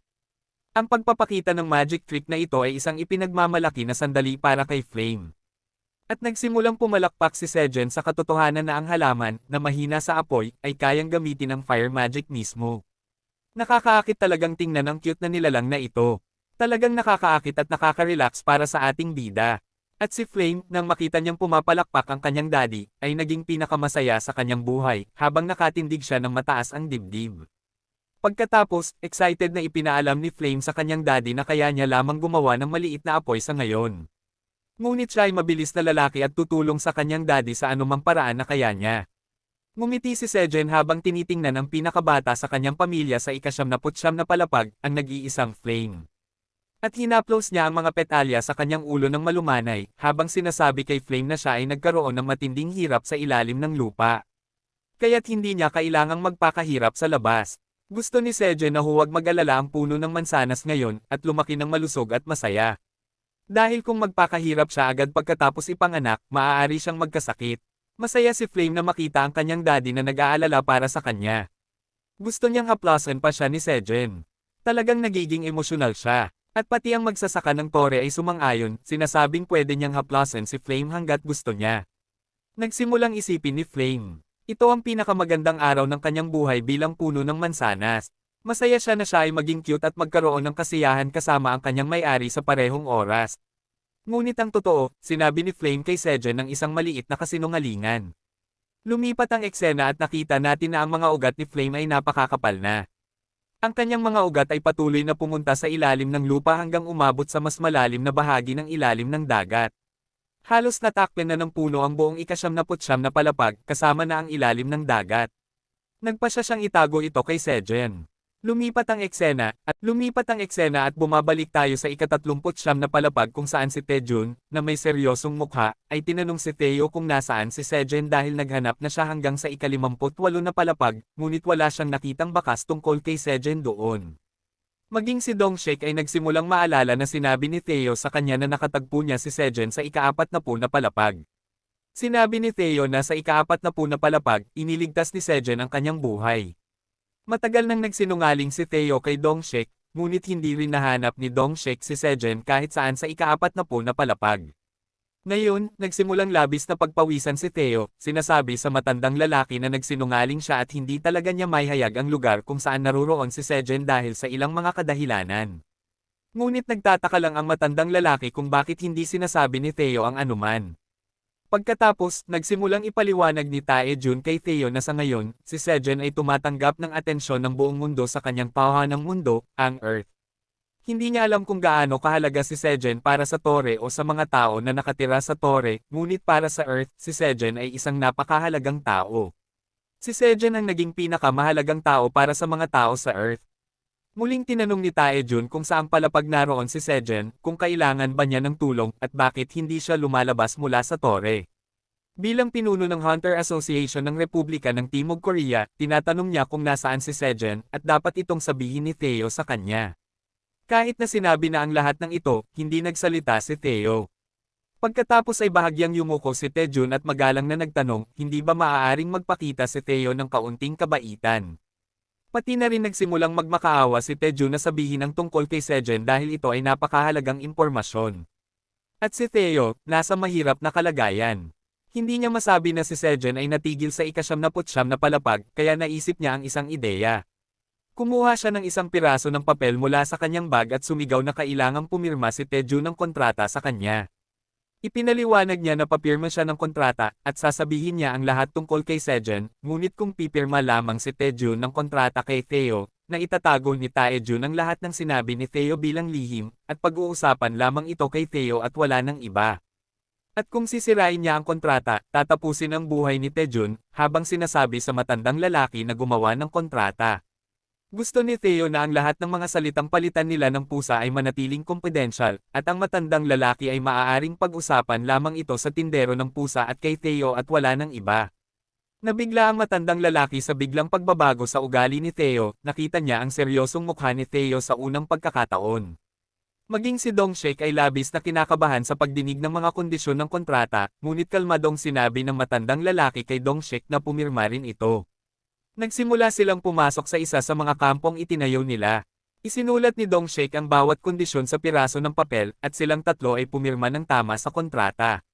Ang pagpapakita ng magic trick na ito ay isang ipinagmamalaki na sandali para kay Flame. At nagsimulang pumalakpak si Sejen sa katotohanan na ang halaman, na mahina sa apoy, ay kayang gamitin ng fire magic mismo. Nakakaakit talagang tingnan ang cute na nilalang na ito. Talagang nakakaakit at nakaka-relax para sa ating bida. At si Flame, nang makita niyang pumapalakpak ang kanyang daddy, ay naging pinakamasaya sa kanyang buhay, habang nakatindig siya ng mataas ang dibdib. Pagkatapos, excited na ipinaalam ni Flame sa kanyang daddy na kaya niya lamang gumawa ng maliit na apoy sa ngayon. Ngunit siya ay mabilis na lalaki at tutulong sa kanyang daddy sa anumang paraan na kaya niya. Ngumiti si Sejen habang tinitingnan ang pinakabata sa kanyang pamilya sa ika-79 na palapag, ang nag-iisang Flame. At hinaplos niya ang mga petalya sa kanyang ulo ng malumanay, habang sinasabi kay Flame na siya ay nagkaroon ng matinding hirap sa ilalim ng lupa. Kaya't hindi niya kailangang magpakahirap sa labas. Gusto ni Sejen na huwag mag-alala ang puno ng mansanas ngayon, at lumaki ng malusog at masaya. Dahil kung magpakahirap siya agad pagkatapos ipanganak, maaari siyang magkasakit. Masaya si Flame na makita ang kanyang daddy na nag-aalala para sa kanya. Gusto niyang haplasan pa siya ni Sejen. Talagang nagiging emosyonal siya. At pati ang magsasaka ng tore ay sumang-ayon, sinasabing pwede niyang haplasan si Flame hanggat gusto niya. Nagsimulang isipin ni Flame. Ito ang pinakamagandang araw ng kanyang buhay bilang puno ng mansanas. Masaya siya na siya ay maging cute at magkaroon ng kasiyahan kasama ang kanyang may-ari sa parehong oras. Ngunit ang totoo, sinabi ni Flame kay Sejen ng isang maliit na kasinungalingan. Lumipat ang eksena at nakita natin na ang mga ugat ni Flame ay napakakapal na. Ang kanyang mga ugat ay patuloy na pumunta sa ilalim ng lupa hanggang umabot sa mas malalim na bahagi ng ilalim ng dagat. Halos natakpan na ng puno ang buong ika-79 na palapag kasama na ang ilalim ng dagat. Nagpasya siyang itago ito kay Sejen. Lumipat ang eksena at bumabalik tayo sa ika-39 na palapag kung saan si Taejun, na may seryosong mukha, ay tinanong si Taeo kung nasaan si Sejen dahil naghanap na siya hanggang sa ika-58 na palapag, ngunit wala siyang nakitang bakas tungkol kay Sejen doon. Maging si Dongshik ay nagsimulang maalala na sinabi ni Taeo sa kanya na nakatagpo niya si Sejen sa ika-40 na palapag. Sinabi ni Taeo na sa ika-40 na palapag, iniligtas ni Sejen ang kanyang buhay. Matagal nang nagsinungaling si Taeo kay Dongshik, ngunit hindi rin nahanap ni Dongshik si Sejen kahit saan sa ika-40 na palapag. Ngayon, nagsimulang labis na pagpawisan si Taeo, sinasabi sa matandang lalaki na nagsinungaling siya at hindi talaga niya maihayag ang lugar kung saan naroroon si Sejen dahil sa ilang mga kadahilanan. Ngunit nagtataka lang ang matandang lalaki kung bakit hindi sinasabi ni Taeo ang anuman. Pagkatapos, nagsimulang ipaliwanag ni Taejun kay Taeo na sa ngayon, si Sejen ay tumatanggap ng atensyon ng buong mundo sa kanyang pahanang mundo, ang Earth. Hindi niya alam kung gaano kahalaga si Sejen para sa Tore o sa mga tao na nakatira sa Tore, ngunit para sa Earth, si Sejen ay isang napakahalagang tao. Si Sejen ang naging pinakamahalagang tao para sa mga tao sa Earth. Muling tinanong ni Taejun kung saan palapag naroon si Sejen, kung kailangan ba niya ng tulong, at bakit hindi siya lumalabas mula sa Tore. Bilang pinuno ng Hunter Association ng Republika ng Timog Korea, tinatanong niya kung nasaan si Sejen, at dapat itong sabihin ni Taeo sa kanya. Kahit na sinabi na ang lahat ng ito, hindi nagsalita si Taeo. Pagkatapos ay bahagyang yumuko si Taejun at magalang na nagtanong, hindi ba maaaring magpakita si Taeo ng kaunting kabaitan? Pati na rin nagsimulang magmakaawa si Taejun na sabihin ang tungkol kay Sejen dahil ito ay napakahalagang impormasyon. At si Taeo, nasa mahirap na kalagayan. Hindi niya masabi na si Sejen ay natigil sa ika-79 na palapag, kaya naisip niya ang isang ideya. Kumuha siya ng isang piraso ng papel mula sa kanyang bag at sumigaw na kailangang pumirma si Taejun ng kontrata sa kanya. Ipinaliwanag niya na papirma siya ng kontrata, at sasabihin niya ang lahat tungkol kay Sejen, ngunit kung pipirma lamang si Taejun ng kontrata kay Taeo, na itatago ni Taejun ang lahat ng sinabi ni Taeo bilang lihim, at pag-uusapan lamang ito kay Taeo at wala ng iba. At kung sisirain niya ang kontrata, tatapusin ang buhay ni Taejun, habang sinasabi sa matandang lalaki na gumawa ng kontrata. Gusto ni Taeo na ang lahat ng mga salitang palitan nila ng pusa ay manatiling confidential, at ang matandang lalaki ay maaaring pag-usapan lamang ito sa tindero ng pusa at kay Taeo at wala ng iba. Nabigla ang matandang lalaki sa biglang pagbabago sa ugali ni Taeo, nakita niya ang seryosong mukha ni Taeo sa unang pagkakataon. Maging si Dongshik ay labis na kinakabahan sa pagdinig ng mga kondisyon ng kontrata, ngunit kalmadong sinabi ng matandang lalaki kay Dongshik na pumirma rin ito. Nagsimula silang pumasok sa isa sa mga kampong itinayo nila. Isinulat ni Dongshik ang bawat kondisyon sa piraso ng papel, at silang tatlo ay pumirma ng tama sa kontrata.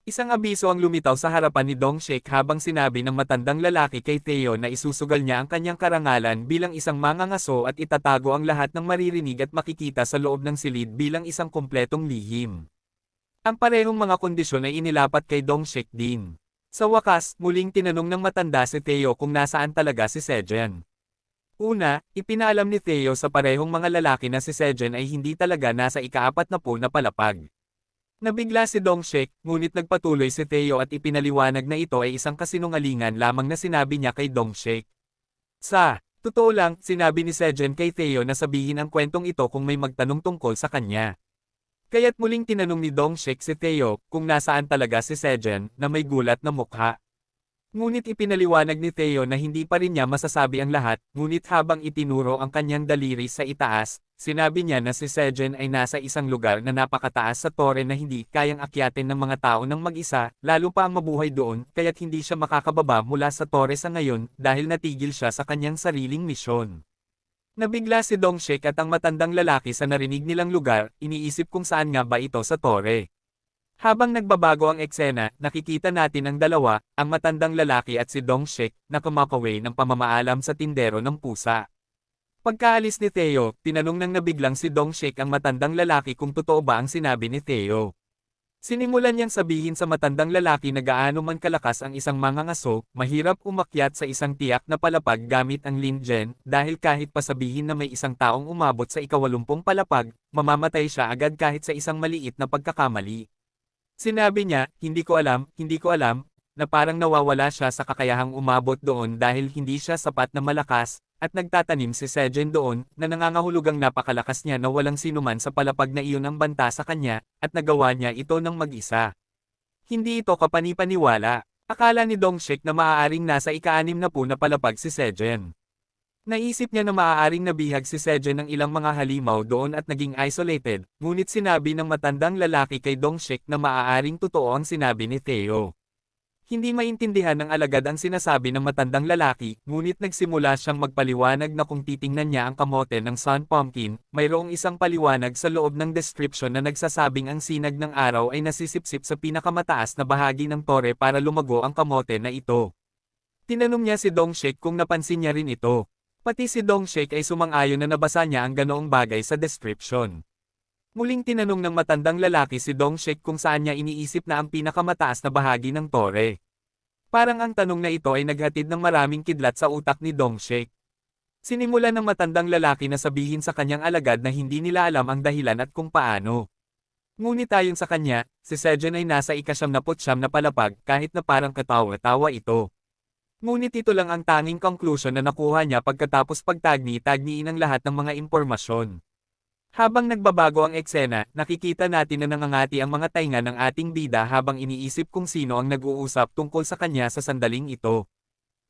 Isang abiso ang lumitaw sa harapan ni Dongshik habang sinabi ng matandang lalaki kay Taeo na isusugal niya ang kanyang karangalan bilang isang mangangaso at itatago ang lahat ng maririnig at makikita sa loob ng silid bilang isang kumpletong lihim. Ang parehong mga kondisyon ay inilapat kay Dongshik din. Sa wakas, muling tinanong ng matanda si Taeo kung nasaan talaga si Sejen. Una, ipinaalam ni Taeo sa parehong mga lalaki na si Sejen ay hindi talaga nasa ika-40 na palapag. Nabigla si Dongshik, ngunit nagpatuloy si Taeo at ipinaliwanag na ito ay isang kasinungalingan lamang na sinabi niya kay Dongshik. Sa totoo lang, sinabi ni Sejen kay Taeo na sabihin ang kwentong ito kung may magtanong tungkol sa kanya. Kaya't muling tinanong ni Dongshik si Taeo kung nasaan talaga si Sejen na may gulat na mukha. Ngunit ipinaliwanag ni Taeo na hindi pa rin niya masasabi ang lahat, ngunit habang itinuro ang kanyang daliri sa itaas, sinabi niya na si Sejen ay nasa isang lugar na napakataas sa tore na hindi kayang akyatin ng mga tao ng mag-isa, lalo pa ang mabuhay doon, kaya't hindi siya makakababa mula sa tore sa ngayon dahil natigil siya sa kanyang sariling misyon. Nabigla si Dongshik at ang matandang lalaki sa narinig nilang lugar, iniisip kung saan nga ba ito sa tore. Habang nagbabago ang eksena, nakikita natin ang dalawa, ang matandang lalaki at si Dongshik, na kumakaway ng pamamaalam sa tindero ng pusa. Pagkaalis ni Theo, tinanong ng nabiglang si Dong Shek ang matandang lalaki kung totoo ba ang sinabi ni Theo. Sinimulan niyang sabihin sa matandang lalaki na gaano man kalakas ang isang mangangaso, mahirap umakyat sa isang tiyak na palapag gamit ang Linjen, dahil kahit pasabihin na may isang taong umabot sa ika-80 palapag, mamamatay siya agad kahit sa isang maliit na pagkakamali. Sinabi niya, hindi ko alam, na parang nawawala siya sa kakayahang umabot doon dahil hindi siya sapat na malakas, at nagtatanim si Sejen doon, na nangangahulugang napakalakas niya na walang sinuman sa palapag na iyon ang banta sa kanya, at nagawa niya ito ng mag-isa. Hindi ito kapanipaniwala. Akala ni Dongshik na maaaring nasa ika-6 na palapag si Sejen. Naisip niya na maaaring nabihag si Sejen ng ilang mga halimaw doon at naging isolated, ngunit sinabi ng matandang lalaki kay Dongshik na maaaring totoo ang sinabi ni Theo. Hindi maintindihan ng alagad ang sinasabi ng matandang lalaki, ngunit nagsimula siyang magpaliwanag na kung titingnan niya ang kamote ng Sun Pumpkin, mayroong isang paliwanag sa loob ng description na nagsasabing ang sinag ng araw ay nasisipsip sa pinakamataas na bahagi ng tore para lumago ang kamote na ito. Tinanong niya si Dongshik kung napansin niya rin ito. Pati si Dongshik ay sumang-ayon na nabasa niya ang ganoong bagay sa description. Muling tinanong ng matandang lalaki si Dongshik kung saan niya iniisip na ang pinakamataas na bahagi ng tore. Parang ang tanong na ito ay naghatid ng maraming kidlat sa utak ni Dongshik. Sinimulan ng matandang lalaki na sabihin sa kanyang alagad na hindi nila alam ang dahilan at kung paano. Ngunit ayon sa kanya, si Sejen ay nasa ika-79 na palapag kahit na parang katawa-tawa ito. Ngunit ito lang ang tanging conclusion na nakuha niya pagkatapos pagtagni-tagniin ang lahat ng mga impormasyon. Habang nagbabago ang eksena, nakikita natin na nangangati ang mga tainga ng ating bida habang iniisip kung sino ang nag-uusap tungkol sa kanya sa sandaling ito.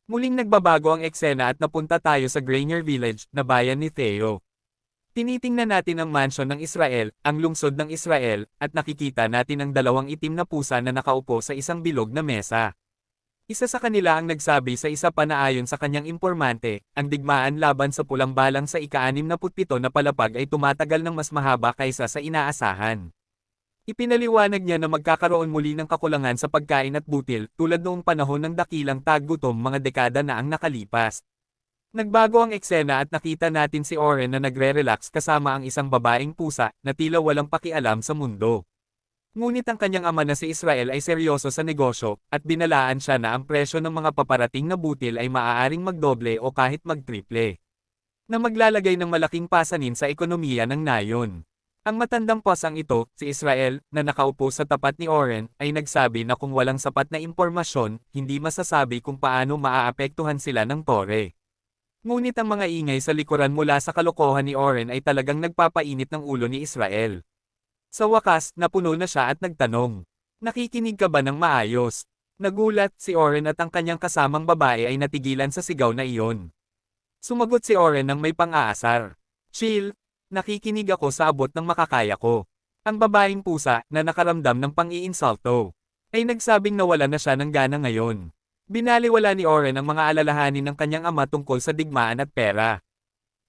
Muling nagbabago ang eksena at napunta tayo sa Grainier Village, na bayan ni Theo. Tinitingnan natin ang mansion ng Israel, ang lungsod ng Israel, at nakikita natin ang dalawang itim na pusa na nakaupo sa isang bilog na mesa. Isa sa kanila ang nagsabi sa isa pa na ayon sa kanyang impormante, ang digmaan laban sa pulang balang sa ika-67 na palapag ay tumatagal ng mas mahaba kaysa sa inaasahan. Ipinaliwanag niya na magkakaroon muli ng kakulangan sa pagkain at butil tulad noong panahon ng dakilang taggutom mga dekada na ang nakalipas. Nagbago ang eksena at nakita natin si Oren na nagre-relax kasama ang isang babaeng pusa na tila walang pakialam sa mundo. Ngunit ang kanyang ama na si Israel ay seryoso sa negosyo, at binalaan siya na ang presyo ng mga paparating na butil ay maaaring magdoble o kahit magtriple. Na maglalagay ng malaking pasanin sa ekonomiya ng nayon. Ang matandang posang ito, si Israel, na nakaupo sa tapat ni Oren, ay nagsabi na kung walang sapat na impormasyon, hindi masasabi kung paano maaapektuhan sila ng tore. Ngunit ang mga ingay sa likuran mula sa kalokohan ni Oren ay talagang nagpapainit ng ulo ni Israel. Sa wakas, napuno na siya at nagtanong. Nakikinig ka ba ng maayos? Nagulat si Oren at ang kanyang kasamang babae ay natigilan sa sigaw na iyon. Sumagot si Oren ng may pang-aasar. Chill, nakikinig ako sa abot ng makakaya ko. Ang babaeng pusa, na nakaramdam ng pang-iinsulto, ay nagsabing nawala na siya ng gana ngayon. Binaliwala ni Oren ang mga alalahanin ng kanyang ama tungkol sa digmaan at pera.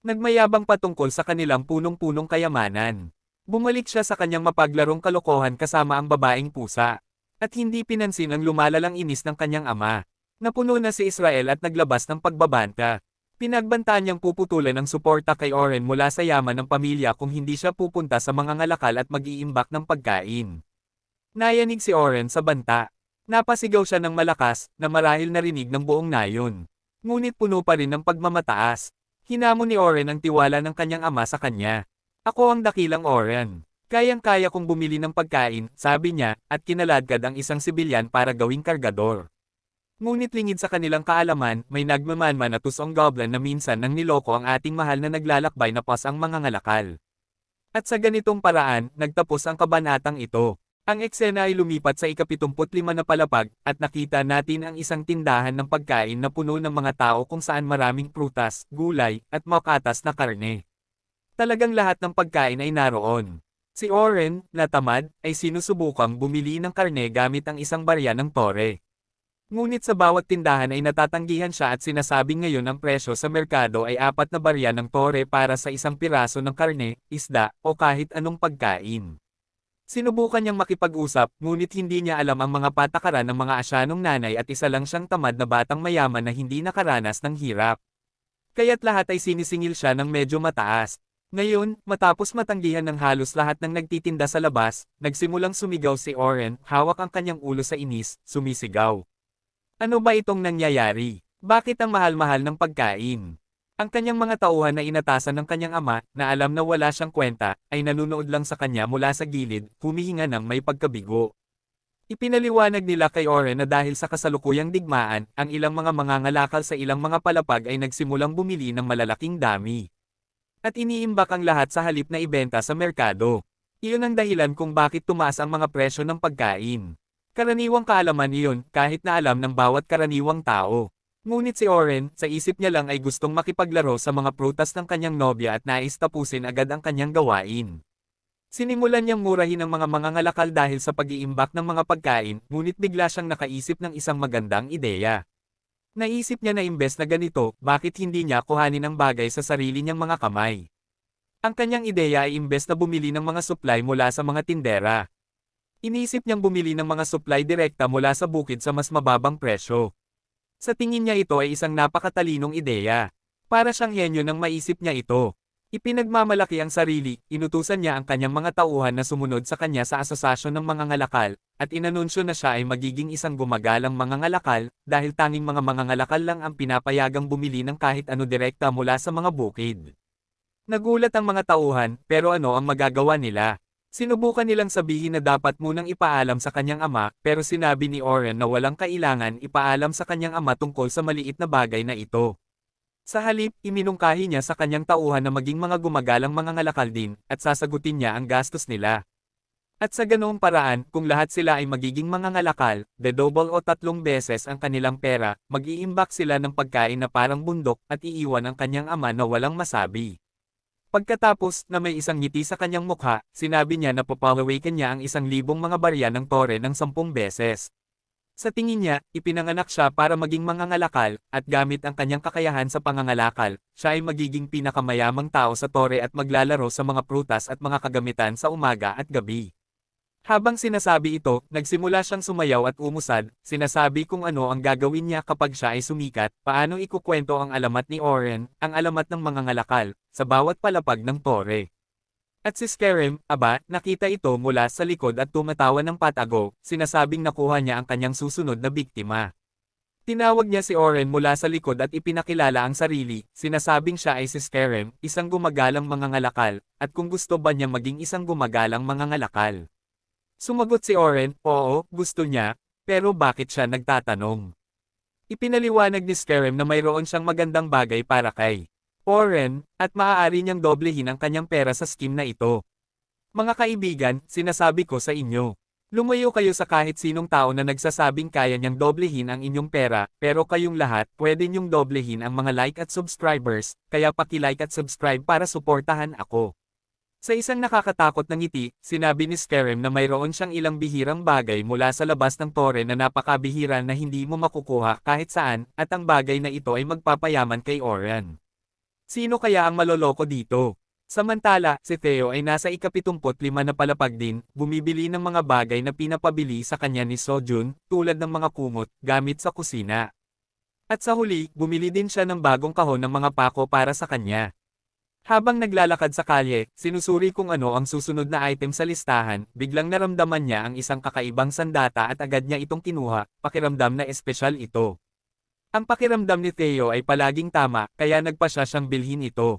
Nagmayabang patungkol sa kanilang punong-punong kayamanan. Bumalik siya sa kanyang mapaglarong kalokohan kasama ang babaeng pusa. At hindi pinansin ang lumalalang inis ng kanyang ama. Napuno na si Israel at naglabas ng pagbabanta. Pinagbantaan niyang puputulan ang suporta kay Oren mula sa yaman ng pamilya kung hindi siya pupunta sa mga ngalakal at mag-iimbak ng pagkain. Nayanig si Oren sa banta. Napasigaw siya ng malakas, na marahil narinig ng buong nayon. Ngunit puno pa rin ng pagmamataas. Hinamon ni Oren ang tiwala ng kanyang ama sa kanya. Ako ang dakilang Oren. Kayang-kaya kong bumili ng pagkain, sabi niya, at kinaladkad ang isang sibilyan para gawing kargador. Ngunit lingid sa kanilang kaalaman, may nagmamanman na tusong goblin na minsan nang niloko ang ating mahal na naglalakbay na pas ang mga ngalakal. At sa ganitong paraan, nagtapos ang kabanatang ito. Ang eksena ay lumipat sa ika-75 na palapag, at nakita natin ang isang tindahan ng pagkain na puno ng mga tao kung saan maraming prutas, gulay, at makatas na karne. Talagang lahat ng pagkain ay naroon. Si Oren, na tamad, ay sinusubukang bumili ng karne gamit ang isang barya ng tore. Ngunit sa bawat tindahan ay natatanggihan siya at sinasabing ngayon ang presyo sa merkado ay 4 na barya ng tore para sa isang piraso ng karne, isda, o kahit anong pagkain. Sinubukan niyang makipag-usap, ngunit hindi niya alam ang mga patakaran ng mga asyanong nanay at isa lang siyang tamad na batang mayaman na hindi nakaranas ng hirap. Kaya't lahat ay sinisingil siya ng medyo mataas. Ngayon, matapos matanggihan ng halos lahat ng nagtitinda sa labas, nagsimulang sumigaw si Oren, hawak ang kanyang ulo sa inis, sumisigaw. Ano ba itong nangyayari? Bakit ang mahal-mahal ng pagkain? Ang kanyang mga tauhan na inatasan ng kanyang ama, na alam na wala siyang kwenta, ay nanunood lang sa kanya mula sa gilid, humihinga ng may pagkabigo. Ipinaliwanag nila kay Oren na dahil sa kasalukuyang digmaan, ang ilang mga mangangalakal sa ilang mga palapag ay nagsimulang bumili ng malalaking dami. At iniimbak ang lahat sa halip na ibenta sa merkado. Iyon ang dahilan kung bakit tumaas ang mga presyo ng pagkain. Karaniwang kaalaman iyon kahit na alam ng bawat karaniwang tao. Ngunit si Oren, sa isip niya lang ay gustong makipaglaro sa mga prutas ng kanyang nobya at nais tapusin agad ang kanyang gawain. Sinimulan niyang murahin ang mga mangangalakal dahil sa pag-iimbak ng mga pagkain, ngunit bigla siyang nakaisip ng isang magandang ideya. Naisip niya na imbes na ganito, bakit hindi niya kuhanin ang bagay sa sarili niyang mga kamay. Ang kanyang ideya ay imbes na bumili ng mga supply mula sa mga tindera. Iniisip niyang bumili ng mga supply direkta mula sa bukid sa mas mababang presyo. Sa tingin niya ito ay isang napakatalinong ideya. Para siyang henyo nang maisip niya ito. Ipinagmamalaki ang sarili, inutusan niya ang kanyang mga tauhan na sumunod sa kanya sa asosasyon ng mga ngalakal, at inanunsyo na siya ay magiging isang gumagalang mangangalakal, dahil tanging mga mangangalakal lang ang pinapayagang bumili ng kahit ano direkta mula sa mga bukid. Nagulat ang mga tauhan, pero ano ang magagawa nila? Sinubukan nilang sabihin na dapat munang ipaalam sa kanyang ama, pero sinabi ni Oren na walang kailangan ipaalam sa kanyang ama tungkol sa maliit na bagay na ito. Sa halip, iminungkahi niya sa kanyang tauhan na maging mga gumagalang mangangalakal din, at sasagutin niya ang gastos nila. At sa ganoong paraan, kung lahat sila ay magiging mangangalakal, double o 3 beses ang kanilang pera, mag-iimbak sila ng pagkain na parang bundok, at iiwan ang kanyang ama na walang masabi. Pagkatapos, na may isang ngiti sa kanyang mukha, sinabi niya na papawawaken niya ang 1,000 mga barya ng tore ng 10 beses. Sa tingin niya, ipinanganak siya para maging mangangalakal, at gamit ang kanyang kakayahan sa pangangalakal, siya ay magiging pinakamayamang tao sa tore at maglalaro sa mga prutas at mga kagamitan sa umaga at gabi. Habang sinasabi ito, nagsimula siyang sumayaw at umusad, sinasabi kung ano ang gagawin niya kapag siya ay sumikat, paano ikukwento ang alamat ni Oren, ang alamat ng mangangalakal, sa bawat palapag ng tore. At si Skerem, nakita ito mula sa likod at tumatawa ng patago, sinasabing nakuha niya ang kanyang susunod na biktima. Tinawag niya si Oren mula sa likod at ipinakilala ang sarili, sinasabing siya ay si Skerem, isang gumagalang mangangalakal, at kung gusto ba niya maging isang gumagalang mangangalakal. Sumagot si Oren, oo, gusto niya, pero bakit siya nagtatanong? Ipinaliwanag ni Skerem na mayroon siyang magandang bagay para kay Oren, at maaari niyang doblehin ang kanyang pera sa scheme na ito. Mga kaibigan, sinasabi ko sa inyo. Lumayo kayo sa kahit sinong tao na nagsasabing kaya niyang doblehin ang inyong pera, pero kayong lahat, pwede niyong doblehin ang mga like at subscribers, kaya paki-like at subscribe para suportahan ako. Sa isang nakakatakot na ngiti, sinabi ni Skerem na mayroon siyang ilang bihirang bagay mula sa labas ng tore na napakabihira na hindi mo makukuha kahit saan, at ang bagay na ito ay magpapayaman kay Oren. Sino kaya ang maloloko dito? Samantala, si Theo ay nasa ika-75 na palapag din, bumibili ng mga bagay na pinapabili sa kanya ni Sojun, tulad ng mga kumot, gamit sa kusina. At sa huli, bumili din siya ng bagong kahon ng mga pako para sa kanya. Habang naglalakad sa kalye, sinusuri kung ano ang susunod na item sa listahan, biglang naramdaman niya ang isang kakaibang sandata at agad niya itong kinuha, pakiramdam na espesyal ito. Ang pakiramdam ni Theo ay palaging tama, kaya nagpasya siyang bilhin ito.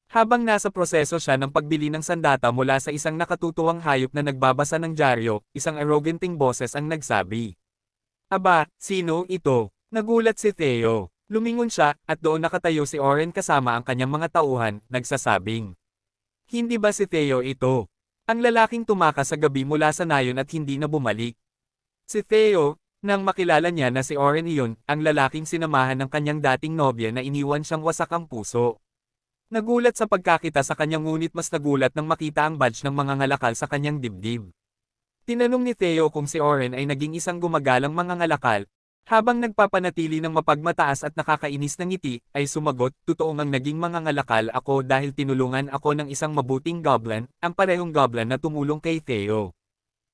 Habang nasa proseso siya ng pagbili ng sandata mula sa isang nakatutuwang hayop na nagbabasa ng dyaryo, isang arroganting boses ang nagsabi. Sino ito? Nagulat si Theo. Lumingon siya, at doon nakatayo si Oren kasama ang kanyang mga tauhan, nagsasabing. Hindi ba si Theo ito? Ang lalaking tumakas sa gabi mula sa nayon at hindi na bumalik. Si Theo. Nang makilala niya na si Oren iyon, ang lalaking sinamahan ng kanyang dating nobya na iniwan siyang wasak ang puso. Nagulat sa pagkakita sa kanya ngunit mas nagulat nang makita ang badge ng mga ngalakal sa kanyang dibdib. Tinanong ni Theo kung si Oren ay naging isang gumagalang mangangalakal. Habang nagpapanatili ng mapagmataas at nakakainis na ngiti, ay sumagot, totoo ngang naging mangangalakal ako dahil tinulungan ako ng isang mabuting goblin, ang parehong goblin na tumulong kay Theo.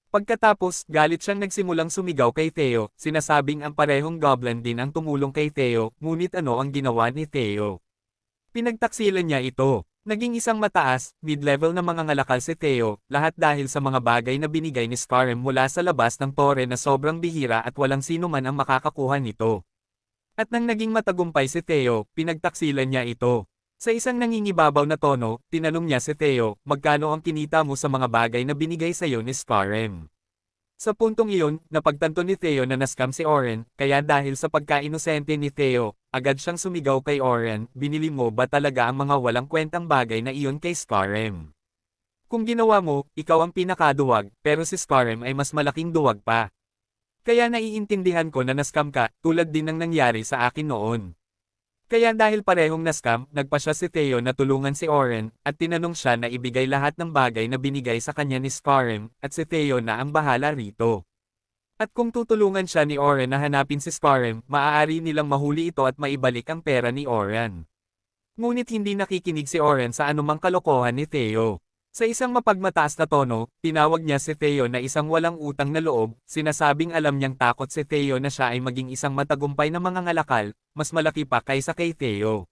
Pagkatapos, galit siyang nagsimulang sumigaw kay Theo, sinasabing ang parehong goblin din ang tumulong kay Theo, ngunit ano ang ginawa ni Theo? Pinagtaksilan niya ito. Naging isang mataas, mid-level na mga ngalakal si Theo, lahat dahil sa mga bagay na binigay ni Scarem mula sa labas ng tore na sobrang bihira at walang sino man ang makakakuha nito. At nang naging matagumpay si Theo, pinagtaksilan niya ito. Sa isang nangingibabaw na tono, tinanong niya si Theo, magkano ang kinita mo sa mga bagay na binigay sa iyo ni Scarem. Sa puntong iyon, napagtanto ni Theo na nascam si Oren, kaya dahil sa pagka-inosente ni Theo, agad siyang sumigaw kay Oren, binili mo ba talaga ang mga walang kwentang bagay na iyon kay Scarem? Kung ginawa mo, ikaw ang pinakaduwag, pero si Scarem ay mas malaking duwag pa. Kaya naiintindihan ko na nascam ka, tulad din ng nangyari sa akin noon. Kaya dahil parehong nascam, nagpa siya si Theo na tulungan si Oren, at tinanong siya na ibigay lahat ng bagay na binigay sa kanya ni Scarem, at si Theo na ang bahala rito. At kung tutulungan siya ni Oren na hanapin si Scarem, maaari nilang mahuli ito at maibalik ang pera ni Oren. Ngunit hindi nakikinig si Oren sa anumang kalokohan ni Theo. Sa isang mapagmataas na tono, tinawag niya si Theo na isang walang utang na loob, sinasabing alam niyang takot si Theo na siya ay maging isang matagumpay na mangangalakal, mas malaki pa kaysa kay Theo.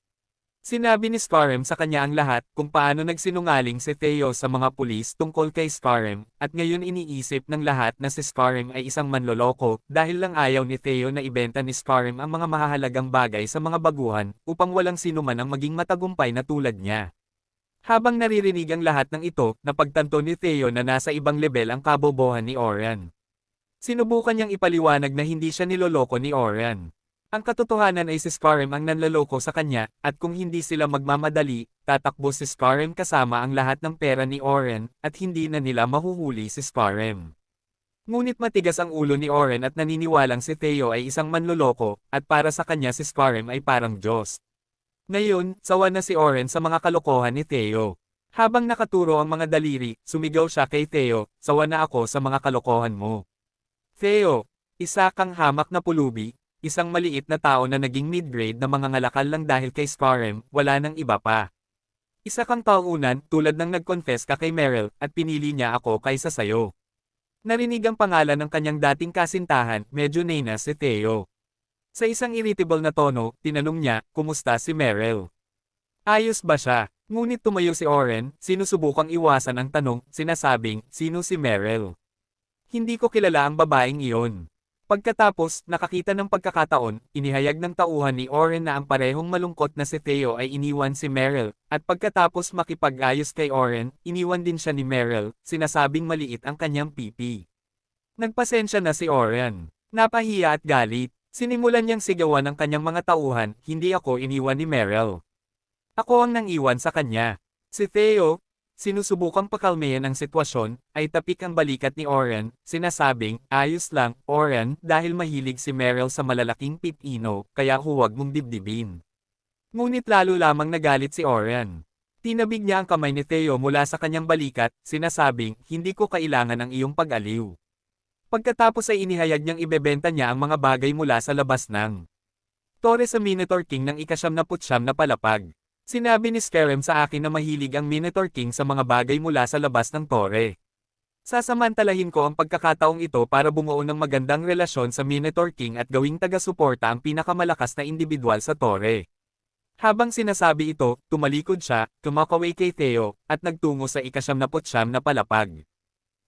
Sinabi ni Scarem sa kanya ang lahat kung paano nagsinungaling si Theo sa mga pulis tungkol kay Scarem, at ngayon iniisip ng lahat na si Scarem ay isang manloloko dahil lang ayaw ni Theo na ibenta ni Scarem ang mga mahahalagang bagay sa mga baguhan upang walang sino man ang maging matagumpay na tulad niya. Habang naririnig ang lahat ng ito, napagtanto ni Theo na nasa ibang lebel ang kabobohan ni Oren. Sinubukan niyang ipaliwanag na hindi siya niloloko ni Oren. Ang katotohanan ay si Scarem ang nanloloko sa kanya, at kung hindi sila magmamadali, tatakbo si Scarem kasama ang lahat ng pera ni Oren, at hindi na nila mahuhuli si Scarem. Ngunit matigas ang ulo ni Oren at naniniwalang si Theo ay isang manloloko, at para sa kanya si Scarem ay parang Diyos. Ngayon, sawa na si Oren sa mga kalokohan ni Theo. Habang nakaturo ang mga daliri, sumigaw siya kay Theo, sawa na ako sa mga kalokohan mo. Theo, isa kang hamak na pulubi, isang maliit na tao na naging mid-grade na mga ngalakal lang dahil kay Scarem, wala nang iba pa. Isa kang taunan, tulad ng nag-confess ka kay Meryl, at pinili niya ako kaysa sayo. Narinig ang pangalan ng kanyang dating kasintahan, medyo nena si Theo. Sa isang irritable na tono, tinanong niya, kumusta si Meryl? Ayos ba siya? Ngunit tumayo si Oren, sinusubukang iwasan ang tanong, sinasabing, sino si Meryl? Hindi ko kilala ang babaeng iyon. Pagkatapos, nakakita ng pagkakataon, inihayag ng tauhan ni Oren na ang parehong malungkot na si Theo ay iniwan si Meryl, at pagkatapos makipag-ayos kay Oren, iniwan din siya ni Meryl, sinasabing maliit ang kanyang pipi. Nagpasensya na si Oren. Napahiya at galit. Sinimulan niyang sigawan ng kanyang mga tauhan, hindi ako iniwan ni Meryl. Ako ang nangiwan sa kanya. Si Theo, sinusubukang pakalmayan ang sitwasyon, ay tapik ang balikat ni Oren, sinasabing, ayos lang, Oren, dahil mahilig si Meryl sa malalaking pipino, kaya huwag mong dibdibin. Ngunit lalo lamang nagalit si Oren. Tinabig niya ang kamay ni Theo mula sa kanyang balikat, sinasabing, hindi ko kailangan ang iyong pag-aliw. Pagkatapos ay inihayag niyang ibebenta niya ang mga bagay mula sa labas ng tore sa Minotaur King ng ika-79 na palapag. Sinabi ni Scarem sa akin na mahilig ang Minotaur King sa mga bagay mula sa labas ng tore. Sasamantalahin ko ang pagkakataong ito para bumuo ng magandang relasyon sa Minotaur King at gawing taga-suporta ang pinakamalakas na individual sa tore. Habang sinasabi ito, tumalikod siya, tumakaway kay Theo, at nagtungo sa ika-79 na palapag.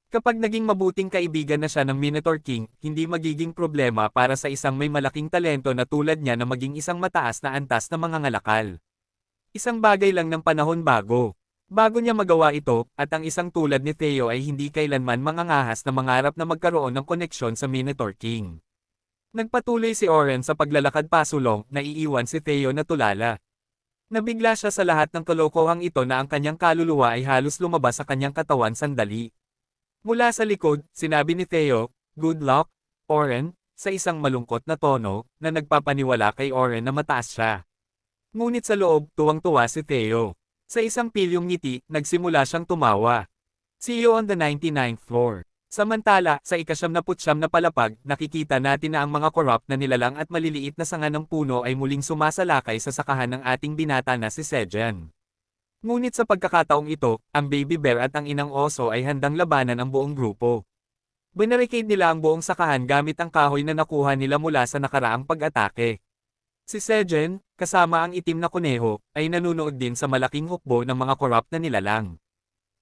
Kapag naging mabuting kaibigan na siya ng Minotaur King, hindi magiging problema para sa isang may malaking talento na tulad niya na maging isang mataas na antas na mangangalakal. Isang bagay lang ng panahon bago niya magawa ito, at ang isang tulad ni Theo ay hindi kailanman mangangahas na mangarap na magkaroon ng koneksyon sa Minotaur King. Nagpatuloy si Oren sa paglalakad pasulong, naiiwan si Theo na tulala. Nabigla siya sa lahat ng kalokohang ito na ang kanyang kaluluwa ay halos lumabas sa kanyang katawan sandali. Mula sa likod, sinabi ni Theo, good luck, Oren, sa isang malungkot na tono, na nagpapaniwala kay Oren na mataas siya. Ngunit sa loob, tuwang-tuwa si Theo. Sa isang pilyong ngiti, nagsimula siyang tumawa. See you on the 99th floor. Samantala, sa ika-79 na palapag, nakikita natin na ang mga corrupt na nilalang at maliliit na sanga ng puno ay muling sumasalakay sa sakahan ng ating binata na si Sejan. Ngunit sa pagkakataong ito, ang baby bear at ang inang oso ay handang labanan ang buong grupo. Binarricade nila ang buong sakahan gamit ang kahoy na nakuha nila mula sa nakaraang pag-atake. Si Sejen, kasama ang itim na kuneho, ay nanunood din sa malaking hukbo ng mga corrupt na nilalang.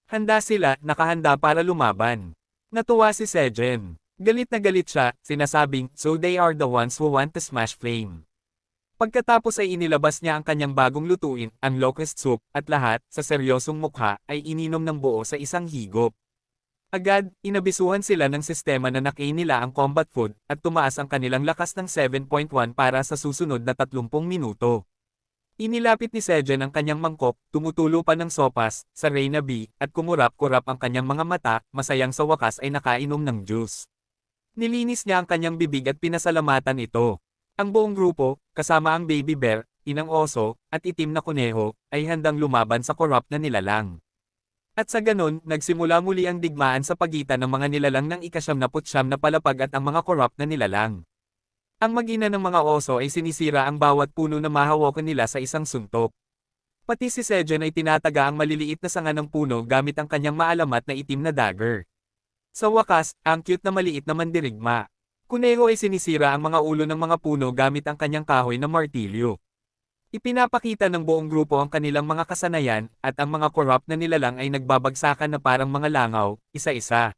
Handa sila, nakahanda para lumaban. Natuwa si Sejen. Galit na galit siya, sinasabing, so they are the ones who want to smash Flame. Pagkatapos ay inilabas niya ang kanyang bagong lutuin, ang locust soup, at lahat, sa seryosong mukha, ay ininom ng buo sa isang higop. Agad, inabisuhan sila ng sistema na nakain nila ang combat food, at tumaas ang kanilang lakas ng 7.1 para sa susunod na 30 minuto. Inilapit ni Sejen ang kanyang mangkok, tumutulo pa ng sopas, sa Reyna B, at kumurap-kurap ang kanyang mga mata, masayang sa wakas ay nakainom ng juice. Nilinis niya ang kanyang bibig at pinasalamatan ito. Ang buong grupo, kasama ang baby bear, inang oso, at itim na kuneho, ay handang lumaban sa corrupt na nilalang. At sa ganon, nagsimula muli ang digmaan sa pagitan ng mga nilalang ng ika-79 na palapag at ang mga corrupt na nilalang. Ang mag-ina ng mga oso ay sinisira ang bawat puno na mahawakan nila sa isang suntok. Pati si Sejen ay tinataga ang maliliit na sanga ng puno gamit ang kanyang maalamat na itim na dagger. Sa wakas, ang cute na maliit na mandirigma. Kuneho ay sinisira ang mga ulo ng mga puno gamit ang kanyang kahoy na martilyo. Ipinapakita ng buong grupo ang kanilang mga kasanayan, at ang mga corrupt na nilalang ay nagbabagsakan na parang mga langaw, isa-isa.